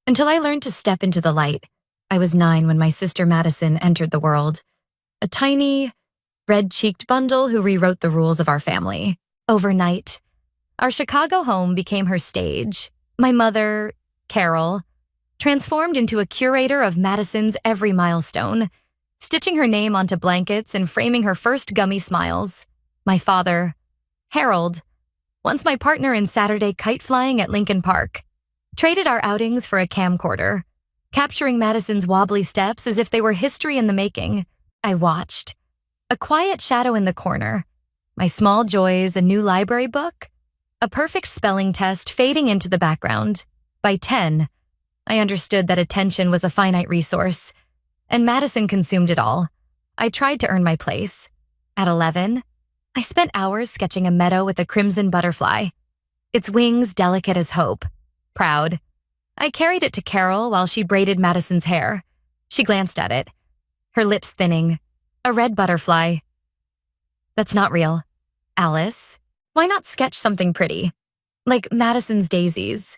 until I learned to step into the light. I was 9 when my sister Madison entered the world, a tiny, red-cheeked bundle who rewrote the rules of our family. Overnight, our Chicago home became her stage. My mother, Carol, transformed into a curator of Madison's every milestone, stitching her name onto blankets and framing her first gummy smiles. My father, Harold, once my partner in Saturday kite flying at Lincoln Park, traded our outings for a camcorder, capturing Madison's wobbly steps as if they were history in the making. I watched, a quiet shadow in the corner, my small joys, a new library book, a perfect spelling test fading into the background. By 10, I understood that attention was a finite resource, and Madison consumed it all. I tried to earn my place. At 11, I spent hours sketching a meadow with a crimson butterfly, its wings delicate as hope. Proud, I carried it to Carol while she braided Madison's hair. She glanced at it, her lips thinning. A red butterfly. That's not real. Alice, why not sketch something pretty? Like Madison's daisies.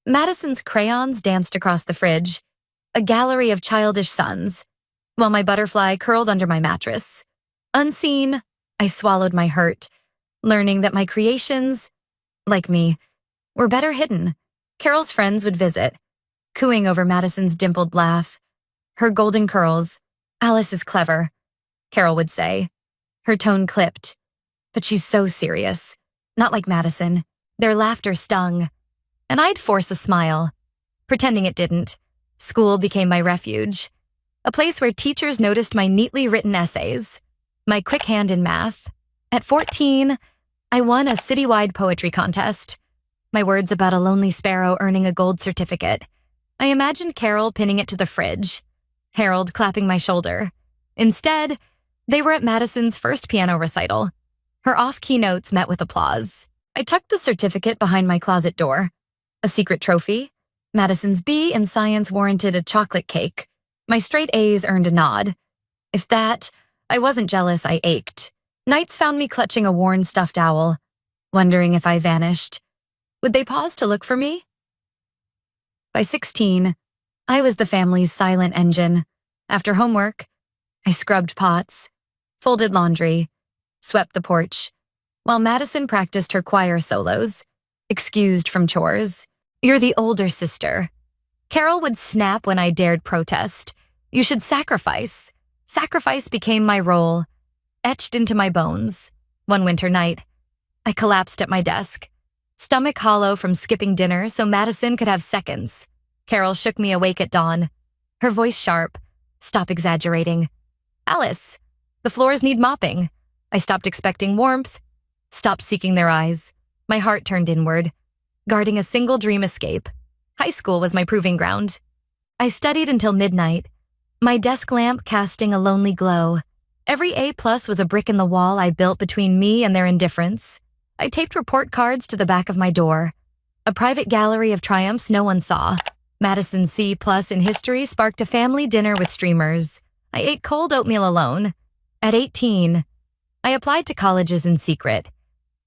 Madison's crayons danced across the fridge, a gallery of childish suns. while my butterfly curled under my mattress. Unseen, I swallowed my hurt, learning that my creations, like me, were better hidden. Carol's friends would visit, cooing over Madison's dimpled laugh. Her golden curls. Alice is clever, Carol would say. Her tone clipped. But she's so serious. Not like Madison. Their laughter stung. And I'd force a smile, pretending it didn't. School became my refuge. A place where teachers noticed my neatly written essays, my quick hand in math. At 14, I won a citywide poetry contest. My words about a lonely sparrow earning a gold certificate. I imagined Carol pinning it to the fridge, Harold clapping my shoulder. Instead, they were at Madison's first piano recital. Her off-key notes met with applause. I tucked the certificate behind my closet door. A secret trophy. Madison's B in science warranted a chocolate cake. My straight A's earned a nod. If that, I wasn't jealous, I ached. Nights found me clutching a worn stuffed owl, wondering if I vanished. Would they pause to look for me? By 16, I was the family's silent engine. After homework, I scrubbed pots, folded laundry, swept the porch, while Madison practiced her choir solos, excused from chores. You're the older sister. Carol would snap when I dared protest. You should sacrifice. Sacrifice became my role, etched into my bones. One winter night, I collapsed at my desk, stomach hollow from skipping dinner so Madison could have seconds. Carol shook me awake at dawn, her voice sharp. Stop exaggerating. Alice, the floors need mopping. I stopped expecting warmth, stopped seeking their eyes. My heart turned inward, guarding a single dream escape. High school was my proving ground. I studied until midnight, my desk lamp casting a lonely glow. Every A+ was a brick in the wall I built between me and their indifference. I taped report cards to the back of my door, a private gallery of triumphs no one saw. Madison's C+ in history sparked a family dinner with streamers. I ate cold oatmeal alone. At 18, I applied to colleges in secret.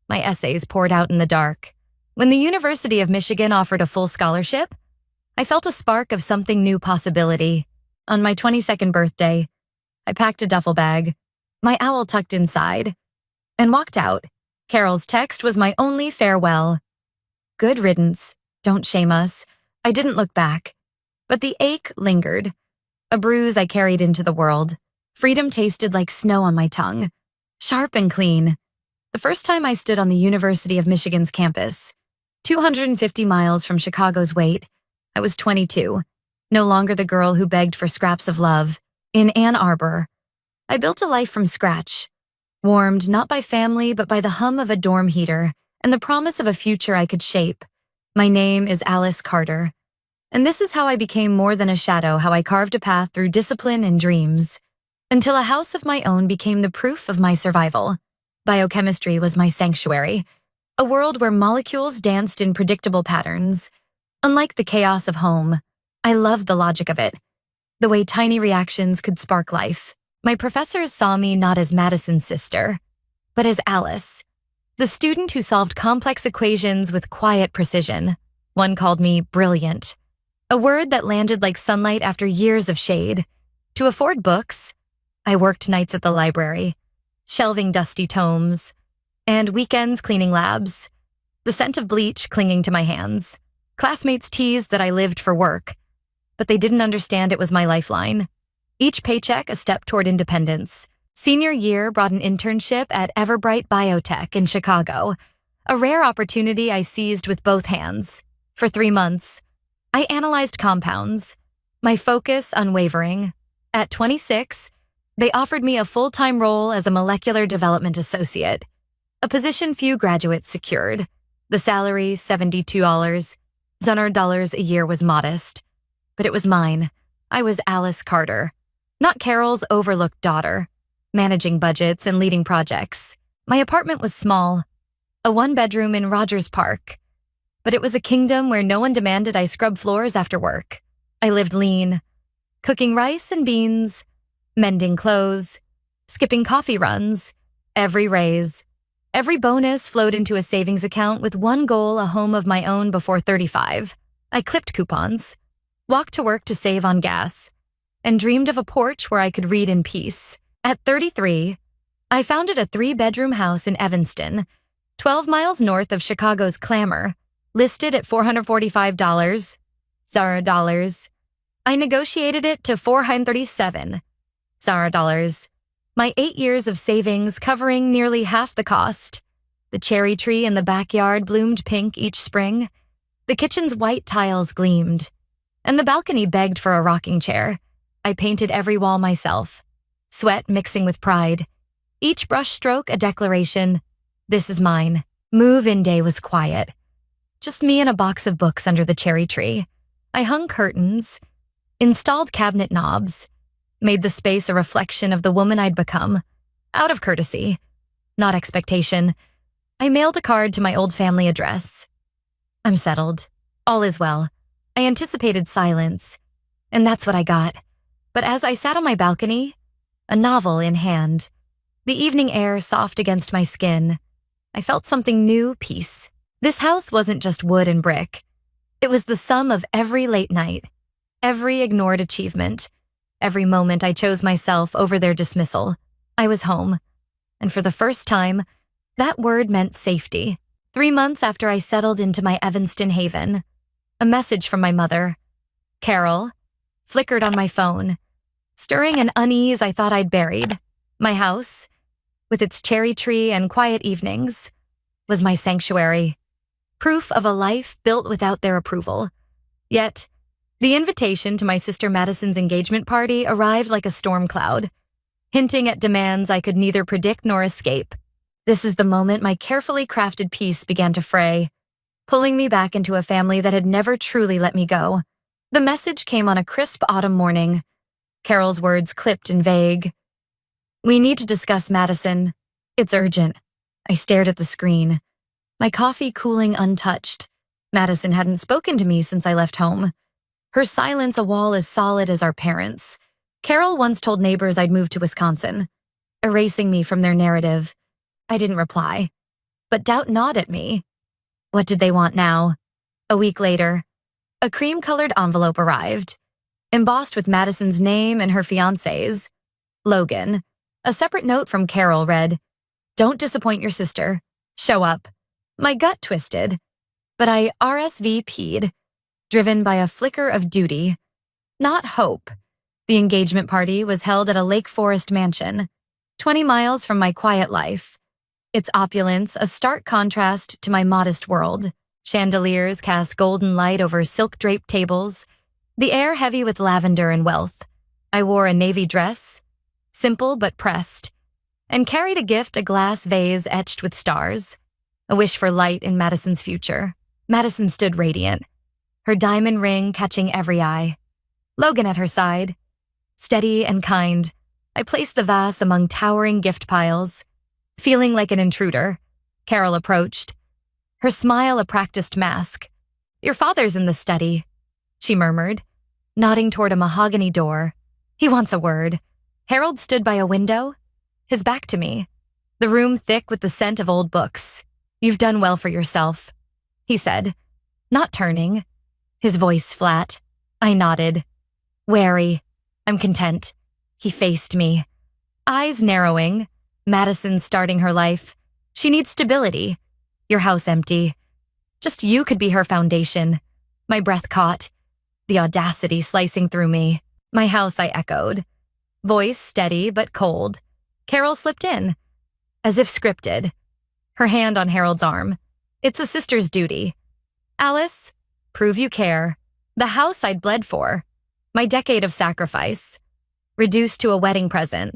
My essays poured out in the dark. When the University of Michigan offered a full scholarship, I felt a spark of something new possibility. On my 22nd birthday, I packed a duffel bag, my owl tucked inside, and walked out. Carol's text was my only farewell. Good riddance. Don't shame us. I didn't look back. But the ache lingered, a bruise I carried into the world. Freedom tasted like snow on my tongue, sharp and clean. The first time I stood on the University of Michigan's campus, 250 miles from Chicago's weight, I was 22, no longer the girl who begged for scraps of love. In Ann Arbor, I built a life from scratch, warmed not by family but by the hum of a dorm heater and the promise of a future I could shape. My name is Alice Carter, and this is how I became more than a shadow, how I carved a path through discipline and dreams, until a house of my own became the proof of my survival. Biochemistry was my sanctuary, a world where molecules danced in predictable patterns. Unlike the chaos of home, I loved the logic of it, the way tiny reactions could spark life. My professors saw me not as Madison's sister, but as Alice, the student who solved complex equations with quiet precision. One called me brilliant, a word that landed like sunlight after years of shade. To afford books, I worked nights at the library, shelving dusty tomes, and weekends cleaning labs, the scent of bleach clinging to my hands. Classmates teased that I lived for work, but they didn't understand it was my lifeline. Each paycheck a step toward independence. Senior year brought an internship at Everbright Biotech in Chicago, a rare opportunity I seized with both hands. For 3 months, I analyzed compounds, my focus unwavering. At 26, they offered me a full-time role as a molecular development associate, a position few graduates secured. The salary, $72. $100 a year was modest, but it was mine. I was Alice Carter, not Carol's overlooked daughter, managing budgets and leading projects. My apartment was small, a 1-bedroom in Rogers Park, but it was a kingdom where no one demanded I scrub floors after work. I lived lean, cooking rice and beans, mending clothes, skipping coffee runs. Every raise, every bonus flowed into a savings account with one goal: a home of my own before 35. I clipped coupons, walked to work to save on gas, and dreamed of a porch where I could read in peace. At 33, I founded a 3-bedroom house in Evanston, 12 miles north of Chicago's Clamor, listed at $445 Zara dollars. I negotiated it to $437 Zara dollars. My 8 years of savings covering nearly half the cost. The cherry tree in the backyard bloomed pink each spring. The kitchen's white tiles gleamed, and the balcony begged for a rocking chair. I painted every wall myself, sweat mixing with pride. Each brushstroke a declaration, this is mine. Move-in day was quiet. Just me and a box of books under the cherry tree. I hung curtains, installed cabinet knobs, made the space a reflection of the woman I'd become, out of courtesy, not expectation. I mailed a card to my old family address. I'm settled. All is well. I anticipated silence, and that's what I got. But as I sat on my balcony, a novel in hand, the evening air soft against my skin, I felt something new, peace. This house wasn't just wood and brick. It was the sum of every late night, every ignored achievement, every moment I chose myself over their dismissal. I was home, and for the first time, that word meant safety. 3 months after I settled into my Evanston haven, a message from my mother, Carol, flickered on my phone, stirring an unease I thought I'd buried. My house, with its cherry tree and quiet evenings, was my sanctuary, proof of a life built without their approval. Yet, the invitation to my sister Madison's engagement party arrived like a storm cloud, hinting at demands I could neither predict nor escape. This is the moment my carefully crafted peace began to fray, pulling me back into a family that had never truly let me go. The message came on a crisp autumn morning, Carol's words clipped and vague. We need to discuss Madison. It's urgent. I stared at the screen, my coffee cooling untouched. Madison hadn't spoken to me since I left home. Her silence a wall as solid as our parents. Carol once told neighbors I'd moved to Wisconsin, erasing me from their narrative. I didn't reply, but doubt gnawed at me. What did they want now? A week later, a cream-colored envelope arrived, embossed with Madison's name and her fiancé's. Logan. A separate note from Carol read, "Don't disappoint your sister. Show up." My gut twisted, but I RSVP'd, driven by a flicker of duty, not hope. The engagement party was held at a Lake Forest mansion, 20 miles from my quiet life. Its opulence a stark contrast to my modest world. Chandeliers cast golden light over silk-draped tables, the air heavy with lavender and wealth. I wore a navy dress, simple but pressed, and carried a gift, a glass vase etched with stars, a wish for light in Madison's future. Madison stood radiant, her diamond ring catching every eye. Logan at her side, steady and kind. I placed the vase among towering gift piles. Feeling like an intruder, Carol approached, her smile a practiced mask. "Your father's in the study," she murmured, nodding toward a mahogany door. "He wants a word." Harold stood by a window, his back to me, the room thick with the scent of old books. "You've done well for yourself," he said, not turning, his voice flat. I nodded. Wary. "I'm content." He faced me, eyes narrowing. "Madison starting her life. She needs stability. Your house empty. Just you could be her foundation." My breath caught, the audacity slicing through me. "My house," I echoed. Voice steady but cold. Carol slipped in, as if scripted, her hand on Harold's arm. "It's a sister's duty. Alice, prove you care." The house I'd bled for, my decade of sacrifice, reduced to a wedding present.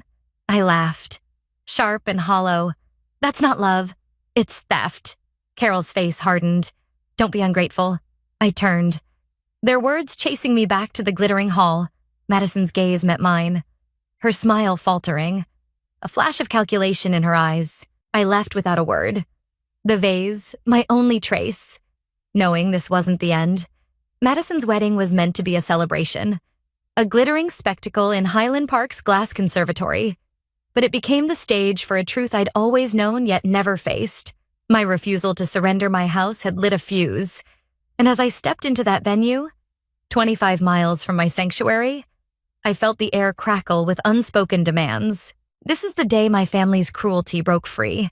I laughed, sharp and hollow. "That's not love. It's theft." Carol's face hardened. "Don't be ungrateful." I turned, their words chasing me back to the glittering hall. Madison's gaze met mine, her smile faltering, a flash of calculation in her eyes. I left without a word. The vase, my only trace. Knowing this wasn't the end. Madison's wedding was meant to be a celebration, a glittering spectacle in Highland Park's glass conservatory. But it became the stage for a truth I'd always known yet never faced. My refusal to surrender my house had lit a fuse, and as I stepped into that venue, 25 miles from my sanctuary, I felt the air crackle with unspoken demands. This is the day my family's cruelty broke free,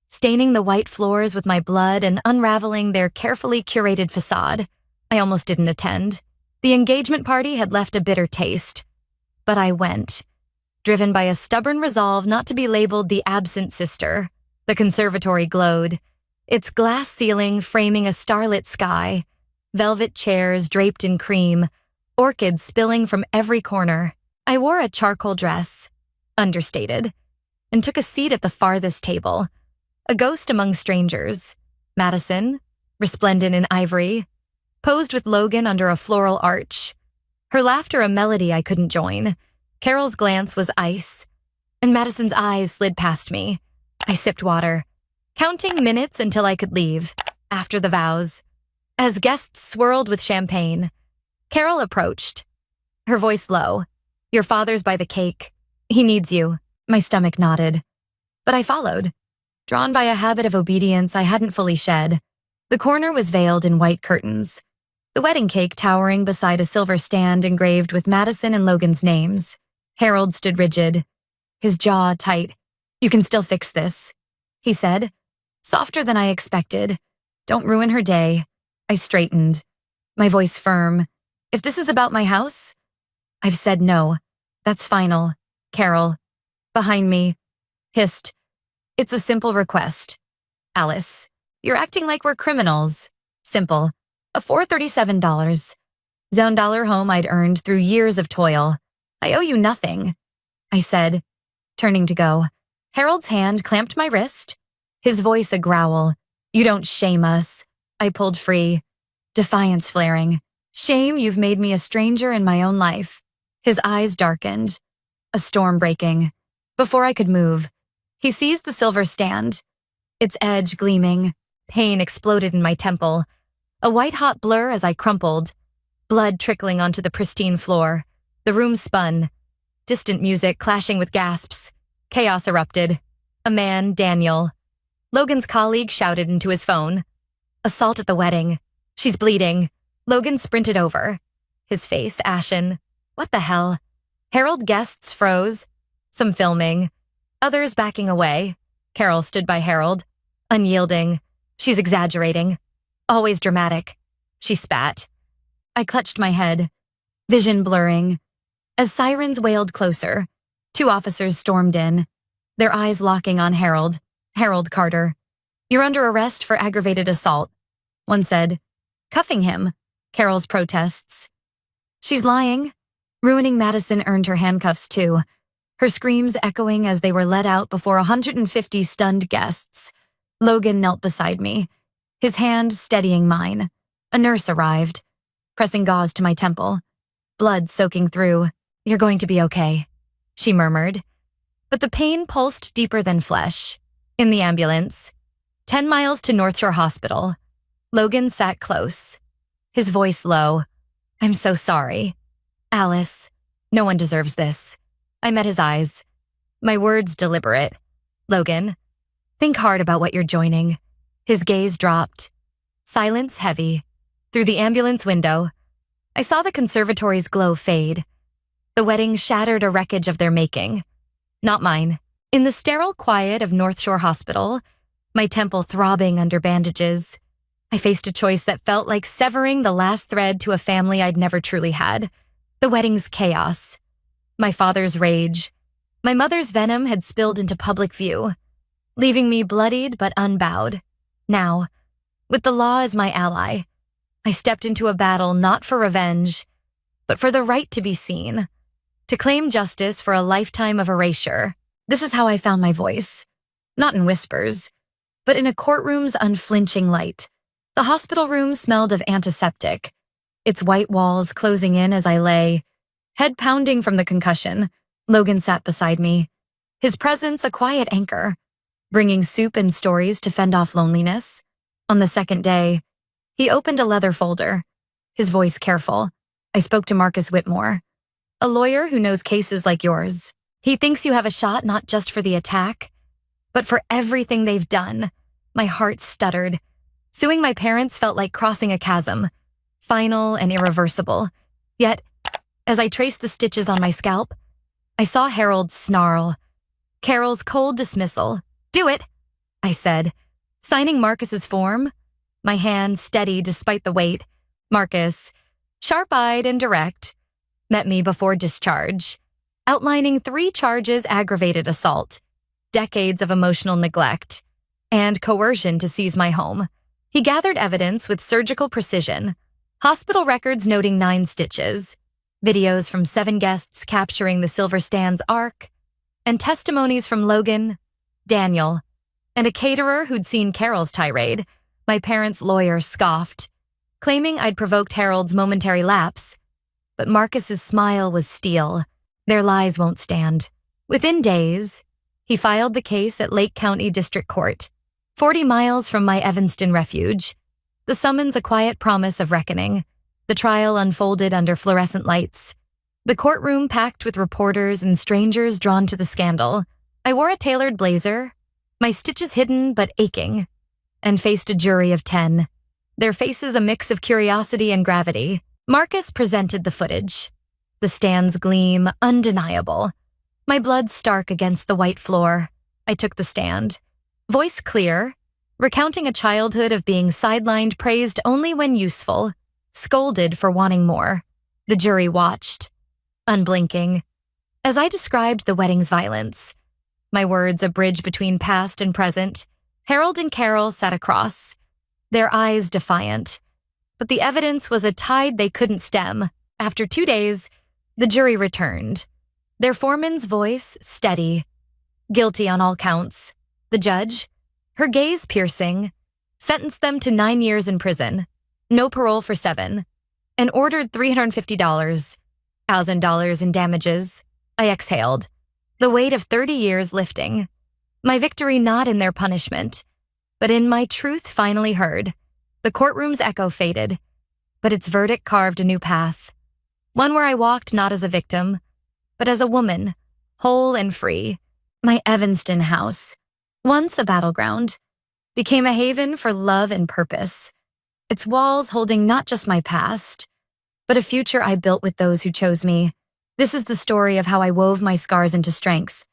staining the white floors with my blood and unraveling their carefully curated facade. I almost didn't attend. The engagement party had left a bitter taste. But I went, driven by a stubborn resolve not to be labeled the absent sister. The conservatory glowed, its glass ceiling framing a starlit sky, velvet chairs draped in cream, orchids spilling from every corner. I wore a charcoal dress, understated, and took a seat at the farthest table, a ghost among strangers. Madison, resplendent in ivory, posed with Logan under a floral arch. Her laughter a melody I couldn't join. Carol's glance was ice, and Madison's eyes slid past me. I sipped water, counting minutes until I could leave, after the vows. As guests swirled with champagne, Carol approached, her voice low. "Your father's by the cake. He needs you." My stomach nodded. But I followed, drawn by a habit of obedience I hadn't fully shed. The corner was veiled in white curtains, the wedding cake towering beside a silver stand engraved with Madison and Logan's names. Harold stood rigid, his jaw tight. "You can still fix this," he said, softer than I expected. "Don't ruin her day." I straightened, my voice firm. "If this is about my house?" "I've said no. That's final." Carol, behind me, hissed, "It's a simple request." "Alice, you're acting like we're criminals." "Simple. A $437. Zone dollar home I'd earned through years of toil. I owe you nothing," I said, turning to go. Harold's hand clamped my wrist, his voice a growl. "You don't shame us." I pulled free, defiance flaring. "Shame you've made me a stranger in my own life." His eyes darkened, a storm breaking. Before I could move, he seized the silver stand, its edge gleaming. Pain exploded in my temple, a white-hot blur as I crumpled, blood trickling onto the pristine floor. The room spun, distant music clashing with gasps. Chaos erupted. A man, Daniel, Logan's colleague, shouted into his phone. "Assault at the wedding. She's bleeding." Logan sprinted over, his face ashen. "What the hell?" Harold guests froze, some filming, others backing away. Carol stood by Harold, unyielding. "She's exaggerating. Always dramatic." She spat. I clutched my head, vision blurring. As sirens wailed closer, 2 officers stormed in, their eyes locking on Harold. Harold Carter. "You're under arrest for aggravated assault," one said. "Cuffing him." Carol's protests. "She's lying." Ruining Madison earned her handcuffs too, her screams echoing as they were let out before 150 stunned guests. Logan knelt beside me, his hand steadying mine. A nurse arrived, pressing gauze to my temple, blood soaking through. "You're going to be okay," she murmured. But the pain pulsed deeper than flesh. In the ambulance, 10 miles to North Shore Hospital, Logan sat close, his voice low. "I'm so sorry. Alice, no one deserves this." I met his eyes, my words deliberate. "Logan, think hard about what you're joining." His gaze dropped, silence heavy. Through the ambulance window, I saw the conservatory's glow fade. The wedding shattered a wreckage of their making. Not mine. In the sterile quiet of North Shore Hospital, my temple throbbing under bandages, I faced a choice that felt like severing the last thread to a family I'd never truly had. The wedding's chaos, my father's rage, my mother's venom had spilled into public view, leaving me bloodied but unbowed. Now, with the law as my ally, I stepped into a battle not for revenge, but for the right to be seen, to claim justice for a lifetime of erasure. This is how I found my voice, not in whispers, but in a courtroom's unflinching light. The hospital room smelled of antiseptic, its white walls closing in as I lay, head pounding from the concussion. Logan sat beside me, his presence a quiet anchor, bringing soup and stories to fend off loneliness. On the second day, he opened a leather folder, his voice careful. I spoke to Marcus Whitmore, a lawyer who knows cases like yours. He thinks you have a shot not just for the attack, but for everything they've done. My heart stuttered. Suing my parents felt like crossing a chasm, final and irreversible. Yet, As I traced the stitches on my scalp, I saw Harold snarl. Carol's cold dismissal. "Do it," I said, signing Marcus's form, my hand steady despite the weight. Marcus, sharp-eyed and direct, met me before discharge, outlining 3 charges: aggravated assault, decades of emotional neglect, and coercion to seize my home. He gathered evidence with surgical precision, hospital records noting 9 stitches, videos from 7 guests capturing the silver stand's arc, and testimonies from Logan, Daniel, and a caterer who'd seen Carol's tirade. My parents' lawyer scoffed, claiming I'd provoked Harold's momentary lapse. But Marcus's smile was steel. Their lies won't stand. Within days, he filed the case at Lake County District Court, 40 miles from my Evanston refuge. The summons a quiet promise of reckoning. The trial unfolded under fluorescent lights, the courtroom packed with reporters and strangers drawn to the scandal. I wore a tailored blazer, my stitches hidden but aching, and faced a jury of 10, their faces a mix of curiosity and gravity. Marcus presented the footage. The stand's gleam undeniable. My blood stark against the white floor. I took the stand, voice clear, recounting a childhood of being sidelined, praised only when useful, scolded for wanting more. The jury watched, unblinking, as I described the wedding's violence. My words a bridge between past and present. Harold and Carol sat across, their eyes defiant. But the evidence was a tide they couldn't stem. After 2 days, the jury returned, their foreman's voice steady. Guilty on all counts. The judge, her gaze piercing, sentenced them to 9 years in prison, no parole for 7, and ordered $350,000 in damages. I exhaled, the weight of 30 years lifting. My victory not in their punishment, but in my truth finally heard. The courtroom's echo faded, but its verdict carved a new path. One where I walked not as a victim, but as a woman, whole and free. My Evanston house, once a battleground, became a haven for love and purpose. Its walls holding not just my past, but a future I built with those who chose me. This is the story of how I wove my scars into strength,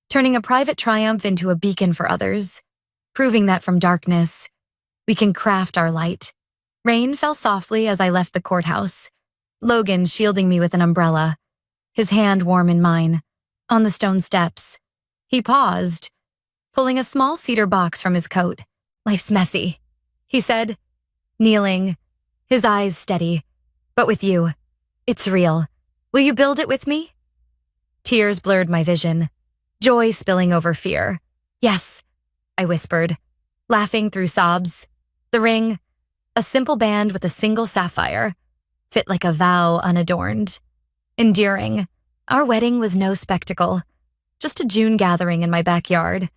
turning a private triumph into a beacon for others, proving that from darkness, we can craft our light. Rain fell softly as I left the courthouse, Logan shielding me with an umbrella, his hand warm in mine. On the stone steps, he paused, pulling a small cedar box from his coat. "Life's messy," he said, kneeling, his eyes steady. "But with you, it's real. Will you build it with me?" Tears blurred my vision, joy spilling over fear. "Yes," I whispered, laughing through sobs. The ring, a simple band with a single sapphire, fit like a vow unadorned. Endearing, our wedding was no spectacle, just a June gathering in my backyard.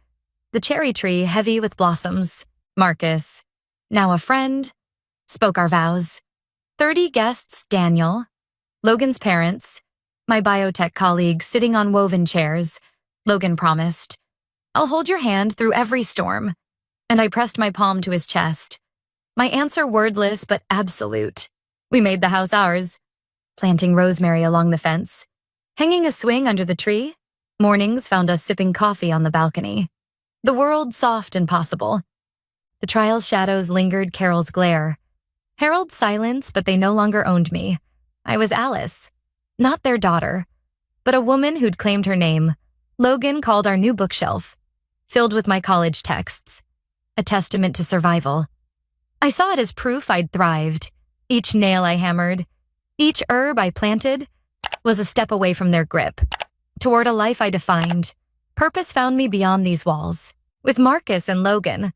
The cherry tree heavy with blossoms. Marcus, now a friend, spoke our vows. 30 guests: Daniel, Logan's parents, my biotech colleagues sitting on woven chairs. Logan promised, "I'll hold your hand through every storm." And I pressed my palm to his chest. My answer wordless but absolute. We made the house ours, planting rosemary along the fence, hanging a swing under the tree. Mornings found us sipping coffee on the balcony. The world soft and possible. The trial's shadows lingered Carol's glare. Harold's silence, but they no longer owned me. I was Alice, not their daughter, but a woman who'd claimed her name. Logan called our new bookshelf, filled with my college texts, a testament to survival. I saw it as proof I'd thrived. Each nail I hammered, each herb I planted, was a step away from their grip, toward a life I defined. Purpose found me beyond these walls. With Marcus and Logan,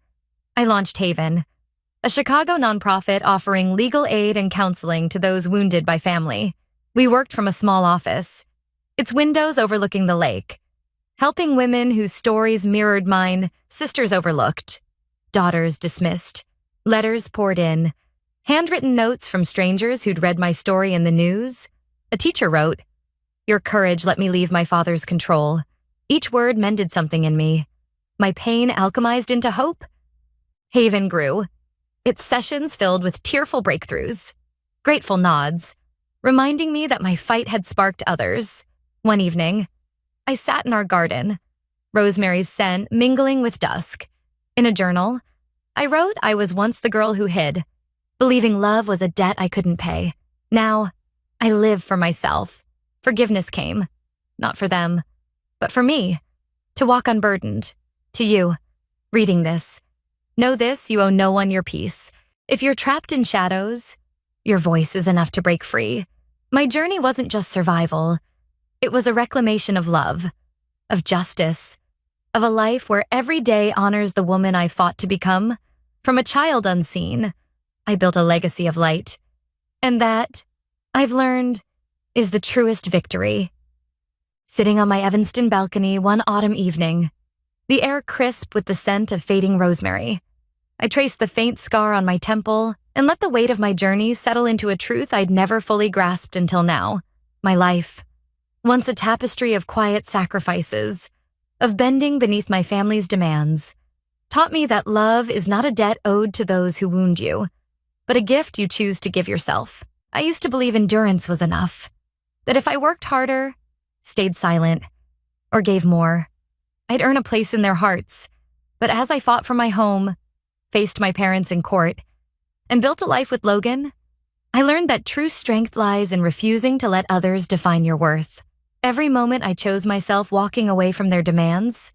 I launched Haven, a Chicago nonprofit offering legal aid and counseling to those wounded by family. We worked from a small office, its windows overlooking the lake, helping women whose stories mirrored mine, sisters overlooked, daughters dismissed, letters poured in, handwritten notes from strangers who'd read my story in the news. A teacher wrote, "Your courage let me leave my father's control." Each word mended something in me. My pain alchemized into hope. Haven grew, its sessions filled with tearful breakthroughs, grateful nods, reminding me that my fight had sparked others. One evening, I sat in our garden, rosemary's scent mingling with dusk. In a journal, I wrote I was once the girl who hid, believing love was a debt I couldn't pay. Now, I live for myself. Forgiveness came, not for them, but for me, to walk unburdened. To you, reading this, know this, you owe no one your peace. If you're trapped in shadows, your voice is enough to break free. My journey wasn't just survival. It was a reclamation of love, of justice, of a life where every day honors the woman I fought to become. From a child unseen, I built a legacy of light. And that, I've learned, is the truest victory. Sitting on my Evanston balcony one autumn evening, the air crisp with the scent of fading rosemary, I traced the faint scar on my temple and let the weight of my journey settle into a truth I'd never fully grasped until now. My life, once a tapestry of quiet sacrifices, of bending beneath my family's demands, taught me that love is not a debt owed to those who wound you, but a gift you choose to give yourself. I used to believe endurance was enough, that if I worked harder, stayed silent, or gave more, I'd earn a place in their hearts. But as I fought for my home, faced my parents in court, and built a life with Logan, I learned that true strength lies in refusing to let others define your worth. Every moment I chose myself walking away from their demands,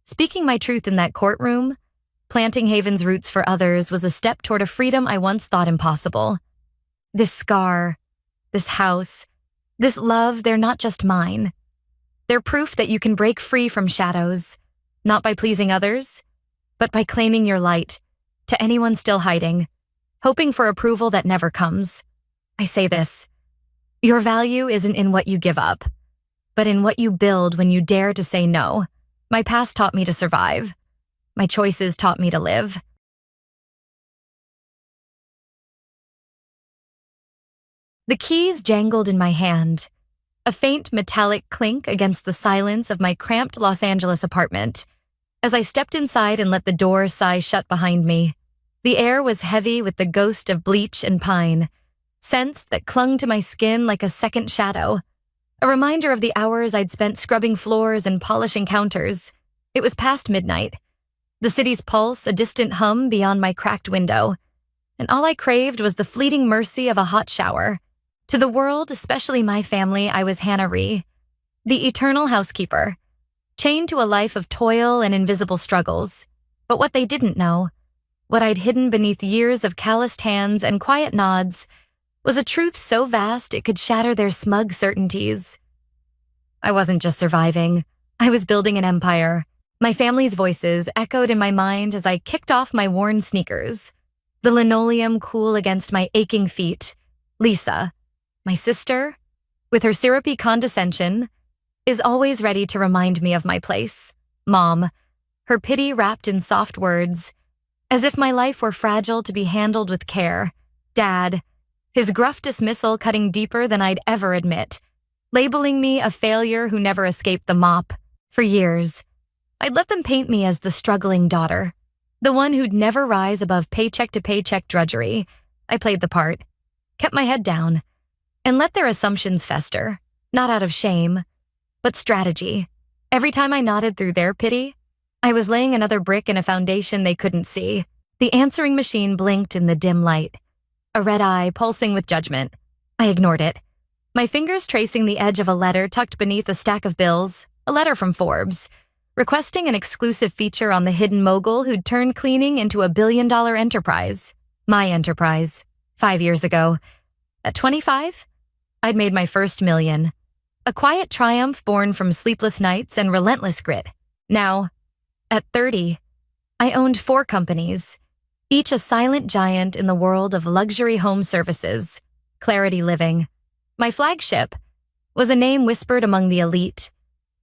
speaking my truth in that courtroom, planting Haven's roots for others was a step toward a freedom I once thought impossible. This scar, this house, this love, they're not just mine. They're proof that you can break free from shadows, not by pleasing others, but by claiming your light, to anyone still hiding, hoping for approval that never comes. I say this, your value isn't in what you give up, but in what you build when you dare to say no. My past taught me to survive. My choices taught me to live. The keys jangled in my hand, a faint metallic clink against the silence of my cramped Los Angeles apartment. As I stepped inside and let the door sigh shut behind me, the air was heavy with the ghost of bleach and pine, scents that clung to my skin like a second shadow, a reminder of the hours I'd spent scrubbing floors and polishing counters. It was past midnight, the city's pulse a distant hum beyond my cracked window, and all I craved was the fleeting mercy of a hot shower. To the world, especially my family, I was Hannah Ree, the eternal housekeeper, chained to a life of toil and invisible struggles. But what they didn't know, what I'd hidden beneath years of calloused hands and quiet nods, was a truth so vast it could shatter their smug certainties. I wasn't just surviving, I was building an empire. My family's voices echoed in my mind as I kicked off my worn sneakers, the linoleum cool against my aching feet. Lisa, my sister, with her syrupy condescension, is always ready to remind me of my place. Mom, her pity wrapped in soft words, as if my life were fragile to be handled with care. Dad, his gruff dismissal cutting deeper than I'd ever admit, labeling me a failure who never escaped the mop. For years, I'd let them paint me as the struggling daughter, the one who'd never rise above paycheck-to-paycheck drudgery. I played the part, kept my head down, and let their assumptions fester, not out of shame, but strategy. Every time I nodded through their pity, I was laying another brick in a foundation they couldn't see. The answering machine blinked in the dim light, a red eye pulsing with judgment. I ignored it, my fingers tracing the edge of a letter tucked beneath a stack of bills, a letter from Forbes, requesting an exclusive feature on the hidden mogul who'd turned cleaning into a billion-dollar enterprise. My enterprise, 5 years ago. At 25, I'd made my first million, a quiet triumph born from sleepless nights and relentless grit. Now, at 30, I owned 4 companies, each a silent giant in the world of luxury home services. Clarity Living, my flagship, was a name whispered among the elite,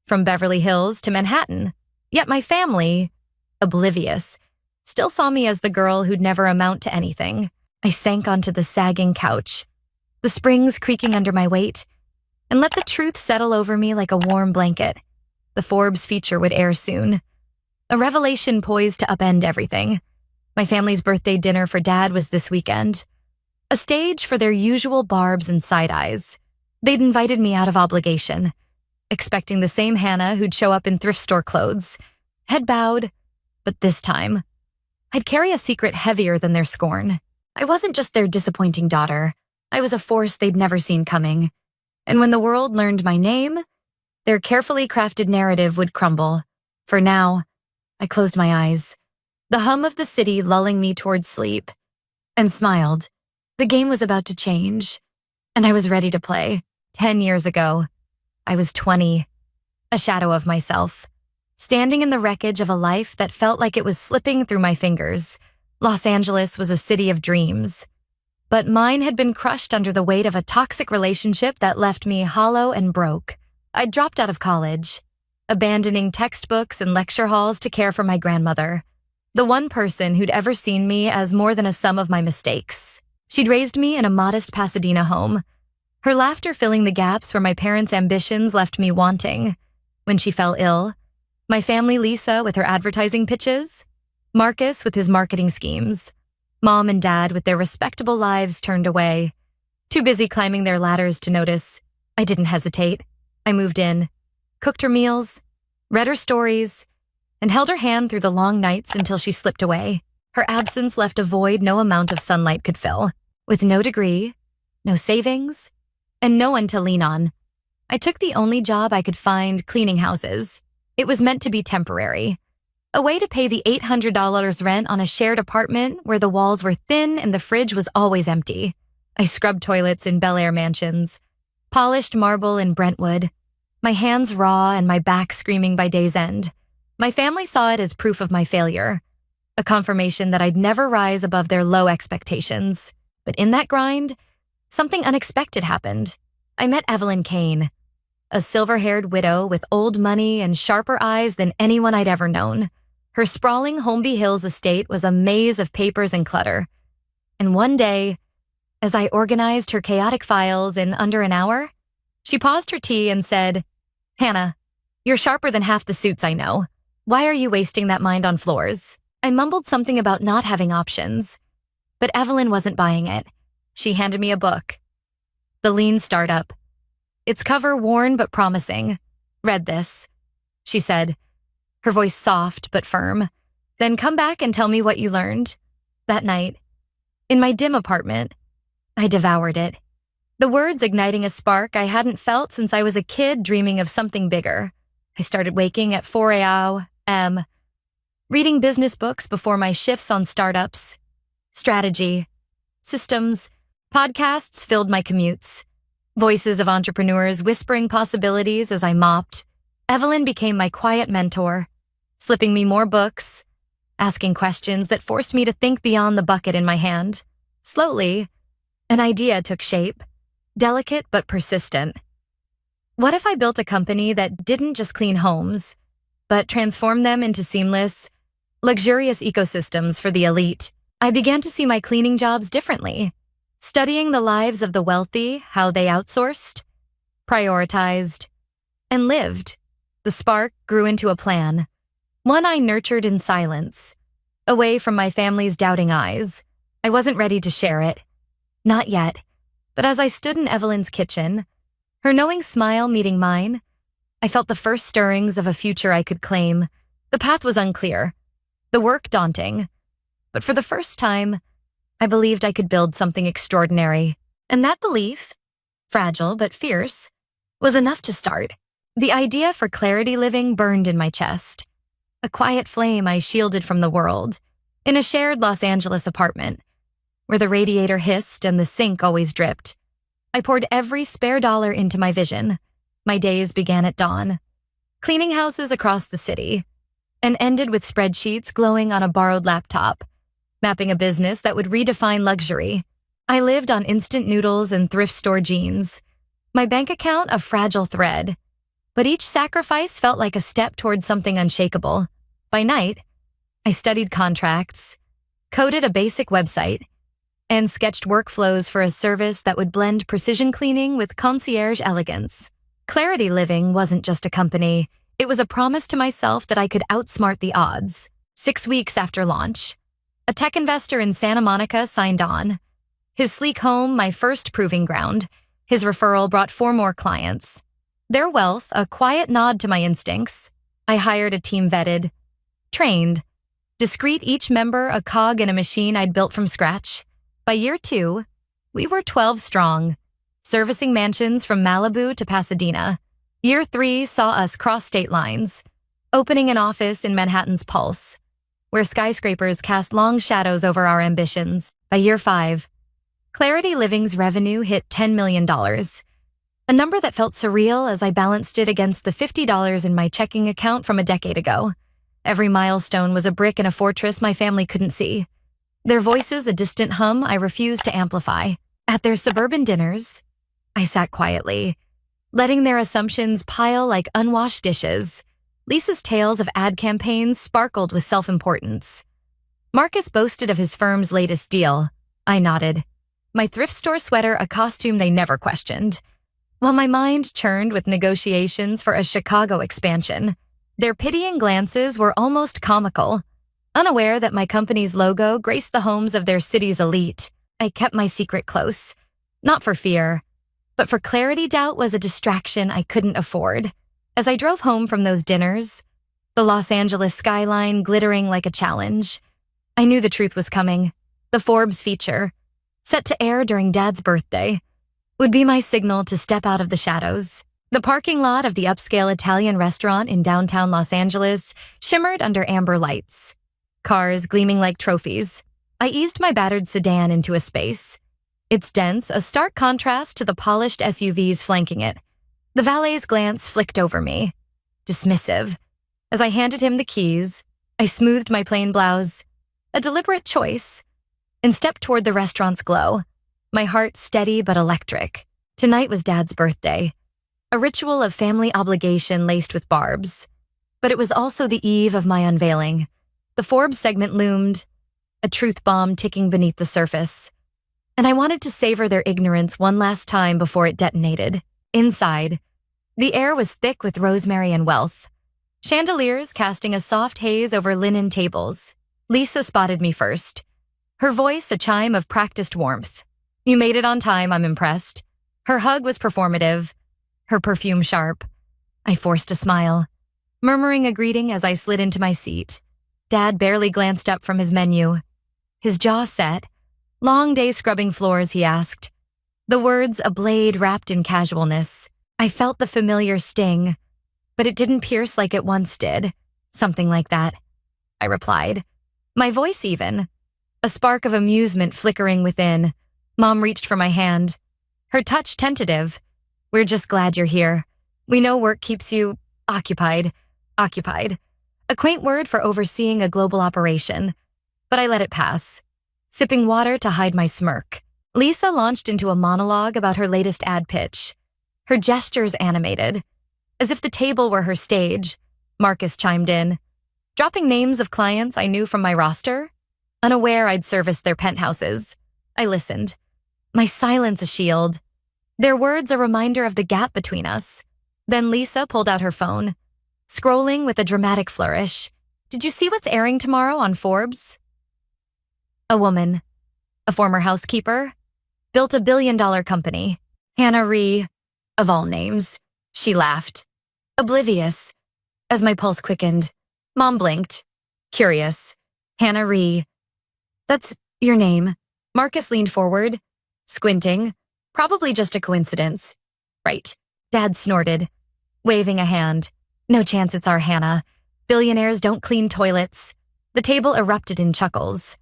from Beverly Hills to Manhattan. Yet my family, oblivious, still saw me as the girl who'd never amount to anything. I sank onto the sagging couch, the springs creaking under my weight, and let the truth settle over me like a warm blanket. The Forbes feature would air soon, a revelation poised to upend everything. My family's birthday dinner for Dad was this weekend, a stage for their usual barbs and side eyes. They'd invited me out of obligation, expecting the same Hannah who'd show up in thrift store clothes. Head bowed, but this time, I'd carry a secret heavier than their scorn. I wasn't just their disappointing daughter. I was a force they'd never seen coming. And when the world learned my name, their carefully crafted narrative would crumble. For now, I closed my eyes, the hum of the city lulling me towards sleep, and smiled. The game was about to change, and I was ready to play. 10 years ago, I was 20, a shadow of myself, standing in the wreckage of a life that felt like it was slipping through my fingers. Los Angeles was a city of dreams, but mine had been crushed under the weight of a toxic relationship that left me hollow and broke. I'd dropped out of college, abandoning textbooks and lecture halls to care for my grandmother, the one person who'd ever seen me as more than a sum of my mistakes. She'd raised me in a modest Pasadena home, her laughter filling the gaps where my parents' ambitions left me wanting. When she fell ill, my family Lisa with her advertising pitches, Marcus with his marketing schemes, Mom and Dad with their respectable lives turned away, too busy climbing their ladders to notice. I didn't hesitate. I moved in, cooked her meals, read her stories, and held her hand through the long nights until she slipped away. Her absence left a void no amount of sunlight could fill. With no degree, no savings, and no one to lean on, I took the only job I could find, cleaning houses. It was meant to be temporary, a way to pay the $800 rent on a shared apartment where the walls were thin and the fridge was always empty. I scrubbed toilets in Bel Air mansions, polished marble in Brentwood, my hands raw and my back screaming by day's end. My family saw it as proof of my failure, a confirmation that I'd never rise above their low expectations. But in that grind, something unexpected happened. I met Evelyn Kane, a silver-haired widow with old money and sharper eyes than anyone I'd ever known. Her sprawling Holmby Hills estate was a maze of papers and clutter. And one day, as I organized her chaotic files in under an hour, she paused her tea and said, "Hannah, you're sharper than half the suits I know. Why are you wasting that mind on floors?" I mumbled something about not having options, but Evelyn wasn't buying it. She handed me a book, The Lean Startup. Its cover worn but promising. "Read this," she said, her voice soft but firm. "Then come back and tell me what you learned." That night, in my dim apartment, I devoured it. The words igniting a spark I hadn't felt since I was a kid dreaming of something bigger. I started waking at 4 a.m., reading business books before my shifts on startups. Strategy, systems, podcasts filled my commutes. Voices of entrepreneurs whispering possibilities as I mopped. Evelyn became my quiet mentor, slipping me more books, asking questions that forced me to think beyond the bucket in my hand. Slowly, an idea took shape, delicate but persistent. What if I built a company that didn't just clean homes, but transformed them into seamless, luxurious ecosystems for the elite? I began to see my cleaning jobs differently, studying the lives of the wealthy, how they outsourced, prioritized, and lived. The spark grew into a plan, one I nurtured in silence, away from my family's doubting eyes. I wasn't ready to share it. Not yet. But as I stood in Evelyn's kitchen, her knowing smile meeting mine, I felt the first stirrings of a future I could claim. The path was unclear, the work daunting, but for the first time, I believed I could build something extraordinary. And that belief, fragile but fierce, was enough to start. The idea for Clarity Living burned in my chest, a quiet flame I shielded from the world, in a shared Los Angeles apartment, where the radiator hissed and the sink always dripped. I poured every spare dollar into my vision. My days began at dawn, cleaning houses across the city, and ended with spreadsheets glowing on a borrowed laptop, mapping a business that would redefine luxury. I lived on instant noodles and thrift store jeans, my bank account a fragile thread, but each sacrifice felt like a step towards something unshakable. By night, I studied contracts, coded a basic website, and sketched workflows for a service that would blend precision cleaning with concierge elegance. Clarity Living wasn't just a company, it was a promise to myself that I could outsmart the odds. 6 weeks after launch, a tech investor in Santa Monica signed on, His sleek home, my first proving ground. His referral brought 4 more clients. Their wealth, a quiet nod to my instincts. I hired a team vetted, trained, discreet, each member a cog in a machine I'd built from scratch. By year 2, we were 12 strong, servicing mansions from Malibu to Pasadena. Year 3 saw us cross state lines, opening an office in Manhattan's Pulse, where skyscrapers cast long shadows over our ambitions. By year 5, Clarity Living's revenue hit $10 million, a number that felt surreal as I balanced it against the $50 in my checking account from a decade ago. Every milestone was a brick in a fortress my family couldn't see. Their voices a distant hum I refused to amplify. At their suburban dinners, I sat quietly, letting their assumptions pile like unwashed dishes. Lisa's tales of ad campaigns sparkled with self-importance. Marcus boasted of his firm's latest deal. I nodded. My thrift store sweater a costume they never questioned. While my mind churned with negotiations for a Chicago expansion, their pitying glances were almost comical. Unaware that my company's logo graced the homes of their city's elite, I kept my secret close. Not for fear, but for clarity. Doubt was a distraction I couldn't afford. As I drove home from those dinners, the Los Angeles skyline glittering like a challenge, I knew the truth was coming. The Forbes feature, set to air during Dad's birthday, would be my signal to step out of the shadows. The parking lot of the upscale Italian restaurant in downtown Los Angeles shimmered under amber lights, cars gleaming like trophies. I eased my battered sedan into a space. Its dense, a stark contrast to the polished SUVs flanking it. The valet's glance flicked over me, dismissive. As I handed him the keys, I smoothed my plain blouse, a deliberate choice, and stepped toward the restaurant's glow, my heart steady but electric. Tonight was Dad's birthday, a ritual of family obligation laced with barbs. But it was also the eve of my unveiling. The Forbes segment loomed, a truth bomb ticking beneath the surface, and I wanted to savor their ignorance one last time before it detonated. Inside, the air was thick with rosemary and wealth, chandeliers casting a soft haze over linen tables. Lisa spotted me first, her voice a chime of practiced warmth. You made it on time, I'm impressed. Her hug was performative, her perfume sharp. I forced a smile, murmuring a greeting as I slid into my seat. Dad barely glanced up from his menu. His jaw set. Long day scrubbing floors, he asked. The words a blade wrapped in casualness. I felt the familiar sting, but it didn't pierce like it once did. Something like that, I replied, my voice even, a spark of amusement flickering within. Mom reached for my hand, her touch tentative. We're just glad you're here. We know work keeps you occupied. A quaint word for overseeing a global operation, but I let it pass, sipping water to hide my smirk. Lisa launched into a monologue about her latest ad pitch, her gestures animated, as if the table were her stage. Marcus chimed in, dropping names of clients I knew from my roster, unaware I'd serviced their penthouses. I listened, my silence a shield, their words a reminder of the gap between us. Then Lisa pulled out her phone, scrolling with a dramatic flourish. Did you see what's airing tomorrow on Forbes? A woman, a former housekeeper, built a billion-dollar company. Hannah Rhee, of all names. She laughed, oblivious, as my pulse quickened. Mom blinked, curious. Hannah Rhee. That's your name. Marcus leaned forward, squinting. Probably just a coincidence. Right. Dad snorted, waving a hand. No chance it's our Hannah. Billionaires don't clean toilets. The table erupted in chuckles.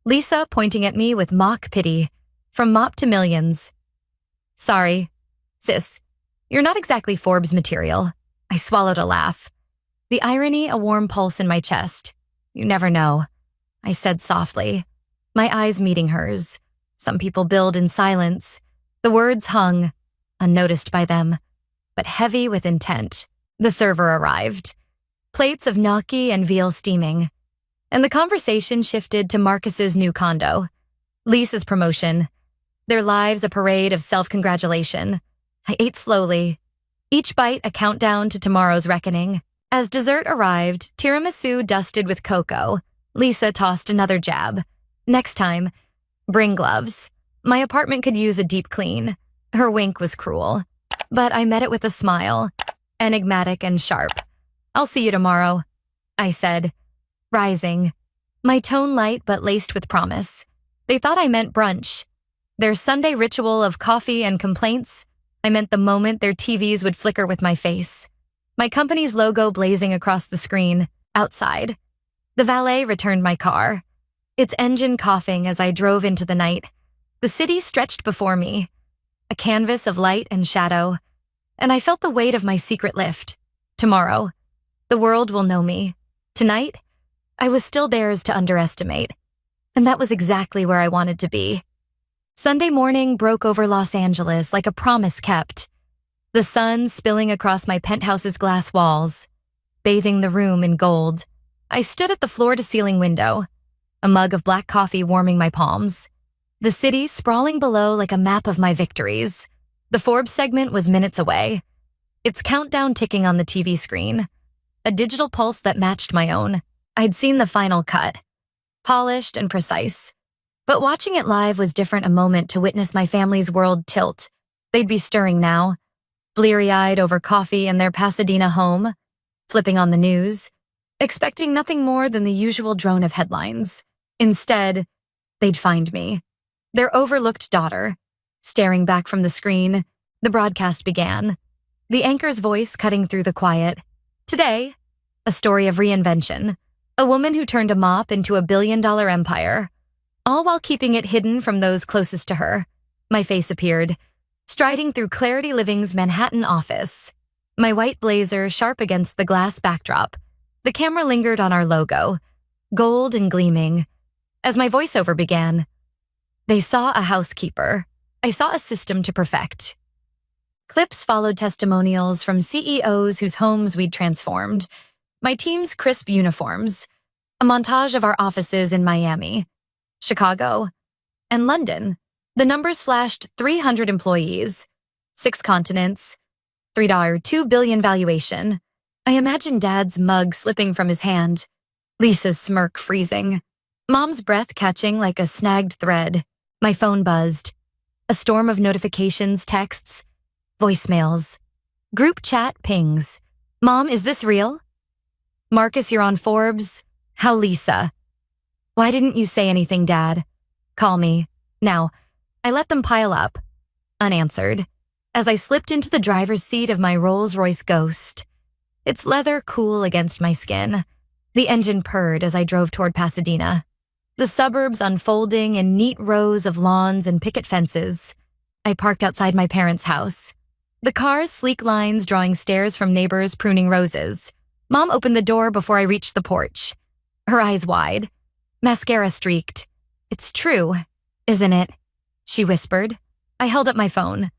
Lisa pointing at me with mock pity, from mop to millions. Sorry, sis, you're not exactly Forbes material. I swallowed a laugh, the irony a warm pulse in my chest. You never know, I said softly, my eyes meeting hers. Some people build in silence. The words hung, unnoticed by them, but heavy with intent. The server arrived, plates of gnocchi and veal steaming, and the conversation shifted to Marcus's new condo, Lisa's promotion, their lives a parade of self-congratulation. I ate slowly, each bite a countdown to tomorrow's reckoning. As dessert arrived, tiramisu dusted with cocoa, Lisa tossed another jab. Next time, bring gloves. My apartment could use a deep clean. Her wink was cruel, but I met it with a smile, enigmatic and sharp. I'll see you tomorrow, I said, rising, my tone light but laced with promise. They thought I meant brunch. Their Sunday ritual of coffee and complaints, I meant the moment their TVs would flicker with my face. My company's logo blazing across the screen, outside. The valet returned my car, its engine coughing as I drove into the night. The city stretched before me, a canvas of light and shadow, and I felt the weight of my secret lift. Tomorrow, the world will know me. Tonight, I was still theirs to underestimate, and that was exactly where I wanted to be. Sunday morning broke over Los Angeles like a promise kept, the sun spilling across my penthouse's glass walls, bathing the room in gold. I stood at the floor-to-ceiling window, a mug of black coffee warming my palms. The city sprawling below like a map of my victories. The Forbes segment was minutes away, its countdown ticking on the TV screen, a digital pulse that matched my own. I'd seen the final cut, polished and precise. But watching it live was different, a moment to witness my family's world tilt. They'd be stirring now, bleary-eyed over coffee in their Pasadena home, flipping on the news, expecting nothing more than the usual drone of headlines. Instead, they'd find me, their overlooked daughter. Staring back from the screen, the broadcast began, the anchor's voice cutting through the quiet. Today, a story of reinvention, a woman who turned a mop into a billion-dollar empire, all while keeping it hidden from those closest to her. My face appeared, striding through Clarity Living's Manhattan office, my white blazer sharp against the glass backdrop. The camera lingered on our logo, gold and gleaming. As my voiceover began, they saw a housekeeper. I saw a system to perfect. Clips followed testimonials from CEOs whose homes we'd transformed, my team's crisp uniforms, a montage of our offices in Miami, Chicago, and London. The numbers flashed: 300 employees, 6 continents, $2 billion valuation. I imagined Dad's mug slipping from his hand, Lisa's smirk freezing, Mom's breath catching like a snagged thread. My phone buzzed. A storm of notifications, texts, voicemails, group chat pings. Mom, is this real? Marcus, you're on Forbes. How Lisa? Why didn't you say anything, Dad? Call me. Now, I let them pile up, unanswered, as I slipped into the driver's seat of my Rolls-Royce Ghost. Its leather cool against my skin. The engine purred as I drove toward Pasadena, the suburbs unfolding in neat rows of lawns and picket fences. I parked outside my parents' house, the car's sleek lines drawing stares from neighbors pruning roses. Mom opened the door before I reached the porch, her eyes wide, mascara streaked. It's true, isn't it? She whispered. I held up my phone.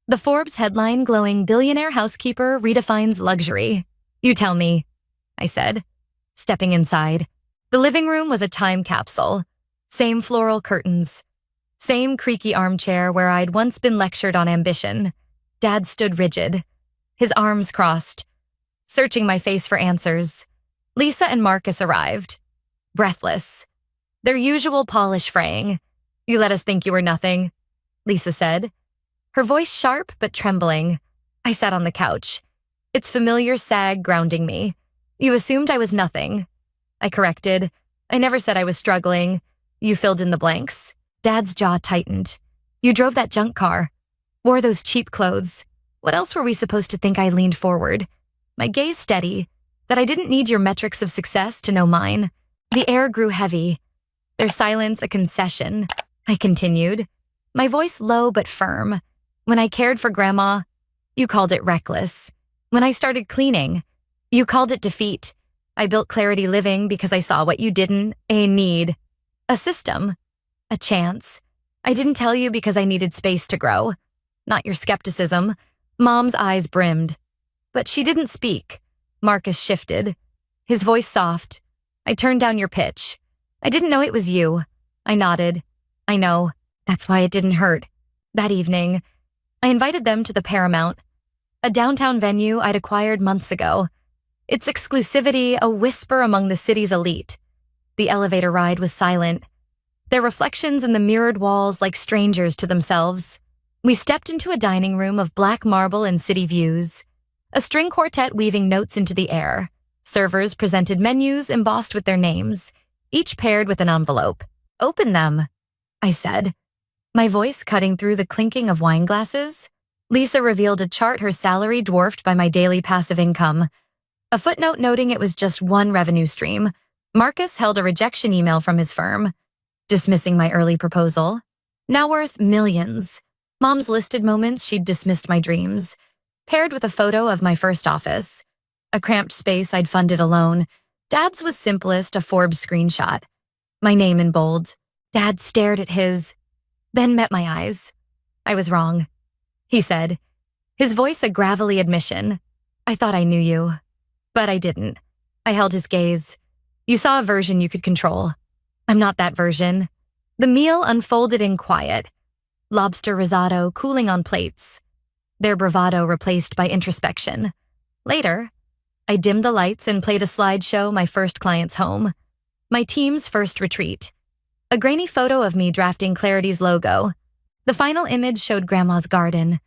The Forbes headline glowing, "Billionaire Housekeeper Redefines Luxury." You tell me, I said, stepping inside. The living room was a time capsule. Same floral curtains. Same creaky armchair where I'd once been lectured on ambition. Dad stood rigid, his arms crossed, searching my face for answers. Lisa and Marcus arrived, breathless, their usual polish fraying. You let us think you were nothing, Lisa said, her voice sharp but trembling. I sat on the couch, its familiar sag grounding me. You assumed I was nothing. I corrected. I never said I was struggling. You filled in the blanks. Dad's jaw tightened. You drove that junk car, wore those cheap clothes. What else were we supposed to think? I leaned forward, my gaze steady, that I didn't need your metrics of success to know mine. The air grew heavy, their silence a concession. I continued, my voice low but firm. When I cared for Grandma, you called it reckless. When I started cleaning, you called it defeat. I built Clarity Living because I saw what you didn't, a need, a system, a chance. I didn't tell you because I needed space to grow. Not your skepticism. Mom's eyes brimmed. But she didn't speak. Marcus shifted, his voice soft. I turned down your pitch. I didn't know it was you. I nodded. I know. That's why it didn't hurt. That evening, I invited them to the Paramount, a downtown venue I'd acquired months ago. Its exclusivity a whisper among the city's elite. The elevator ride was silent. their reflections in the mirrored walls like strangers to themselves. We stepped into a dining room of black marble and city views, a string quartet weaving notes into the air. Servers presented menus embossed with their names, each paired with an envelope. "Open them," I said, my voice cutting through the clinking of wine glasses. Lisa revealed a chart, her salary dwarfed by my daily passive income. A footnote noting it was just one revenue stream. Marcus held a rejection email from his firm, dismissing my early proposal. Now worth millions. Mom's listed moments she'd dismissed my dreams, paired with a photo of my first office. A cramped space I'd funded alone. Dad's was simplest, a Forbes screenshot. My name in bold. Dad stared at his, then met my eyes. "I was wrong," he said, his voice a gravelly admission. "I thought I knew you, but I didn't." I held his gaze. "You saw a version you could control. I'm not that version." The meal unfolded in quiet. Lobster risotto cooling on plates, their bravado replaced by introspection. Later, I dimmed the lights and played a slideshow, my first client's home, my team's first retreat. A grainy photo of me drafting Clarity's logo. The final image showed Grandma's garden,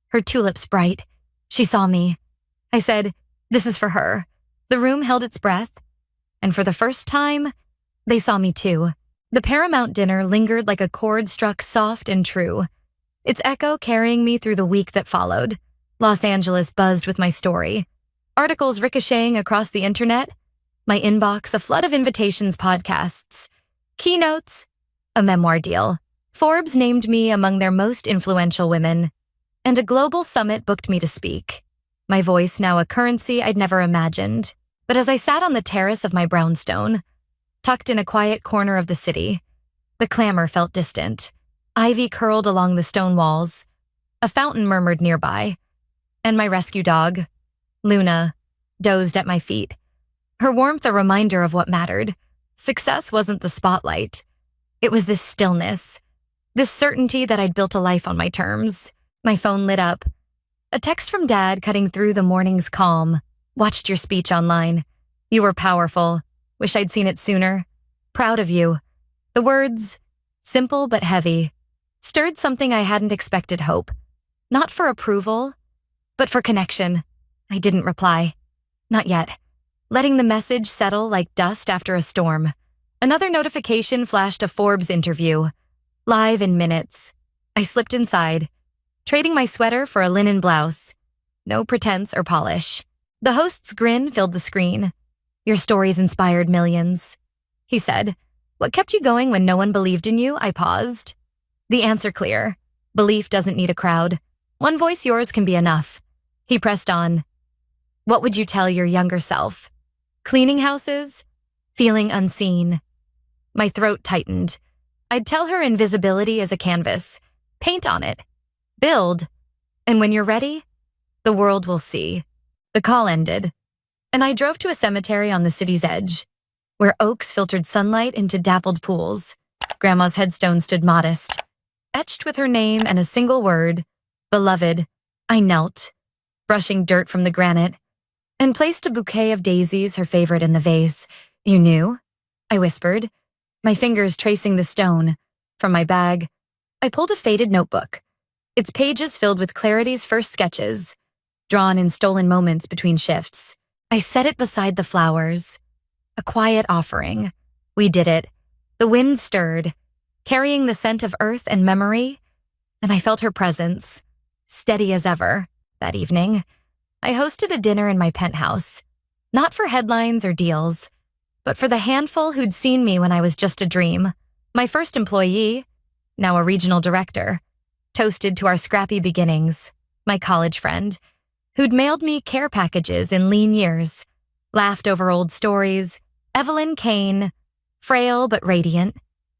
her tulips bright. She saw me. I said, "This is for her." The room held its breath, and for the first time, they saw me too. The Paramount dinner lingered like a chord struck soft and true, its echo carrying me through the week that followed. Los Angeles buzzed with my story. Articles ricocheting across the internet, my inbox a flood of invitations, podcasts, keynotes, a memoir deal. Forbes named me among their most influential women, and a global summit booked me to speak. My voice now a currency I'd never imagined. But as I sat on the terrace of my brownstone, tucked in a quiet corner of the city, the clamor felt distant. Ivy curled along the stone walls, a fountain murmured nearby, and my rescue dog, Luna, dozed at my feet, her warmth a reminder of what mattered. Success wasn't the spotlight. It was this stillness, this certainty that I'd built a life on my terms. My phone lit up. A text from Dad cutting through the morning's calm. "Watched your speech online. You were powerful. Wish I'd seen it sooner. Proud of you." The words, simple but heavy, stirred something I hadn't expected. Hope. Not for approval, but for connection. I didn't reply. Not yet. Letting the message settle like dust after a storm. Another notification flashed, a Forbes interview. Live in minutes. I slipped inside, trading my sweater for a linen blouse. No pretense or polish. The host's grin filled the screen. "Your stories inspired millions," he said. "What kept you going when no one believed in you?" I paused. The answer clear. Belief doesn't need a crowd. One voice yours can be enough. He pressed on. "What would you tell your younger self?" Cleaning houses? Feeling unseen. My throat tightened. I'd tell her invisibility is a canvas. Paint on it. Build. And when you're ready, the world will see. The call ended, and I drove to a cemetery on the city's edge, where oaks filtered sunlight into dappled pools. Grandma's headstone stood modest, etched with her name and a single word, beloved. I knelt, brushing dirt from the granite, and placed a bouquet of daisies, her favorite, in the vase. "You knew?" I whispered, my fingers tracing the stone. From my bag, I pulled a faded notebook, its pages filled with Clarity's first sketches, drawn in stolen moments between shifts. I set it beside the flowers, a quiet offering. We did it. The wind stirred, carrying the scent of earth and memory, and I felt her presence, steady as ever. That evening, I hosted a dinner in my penthouse, not for headlines or deals, but for the handful who'd seen me when I was just a dream. My first employee, now a regional director, toasted to our scrappy beginnings. My college friend, who'd mailed me care packages in lean years, laughed over old stories. Evelyn Kane, frail but radiant,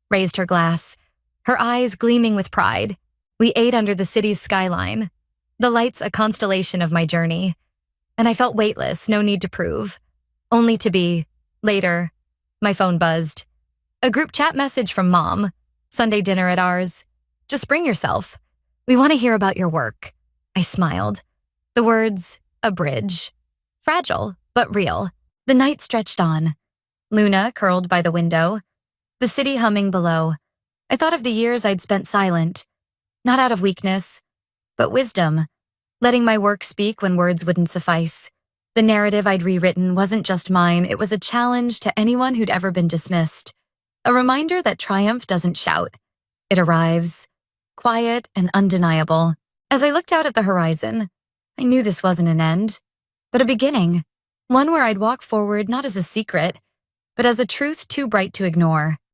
raised her glass, her eyes gleaming with pride. We ate under the city's skyline, the lights a constellation of my journey. And I felt weightless, no need to prove, only to be. Later, my phone buzzed. A group chat message from Mom. "Sunday dinner at ours. Just bring yourself. We want to hear about your work." I smiled. The words, a bridge. Fragile, but real. The night stretched on. Luna curled by the window, the city humming below. I thought of the years I'd spent silent, not out of weakness, but wisdom, letting my work speak when words wouldn't suffice. The narrative I'd rewritten wasn't just mine, it was a challenge to anyone who'd ever been dismissed. A reminder that triumph doesn't shout. It arrives, quiet and undeniable. As I looked out at the horizon, I knew this wasn't an end, but a beginning. One where I'd walk forward not as a secret, but as a truth too bright to ignore.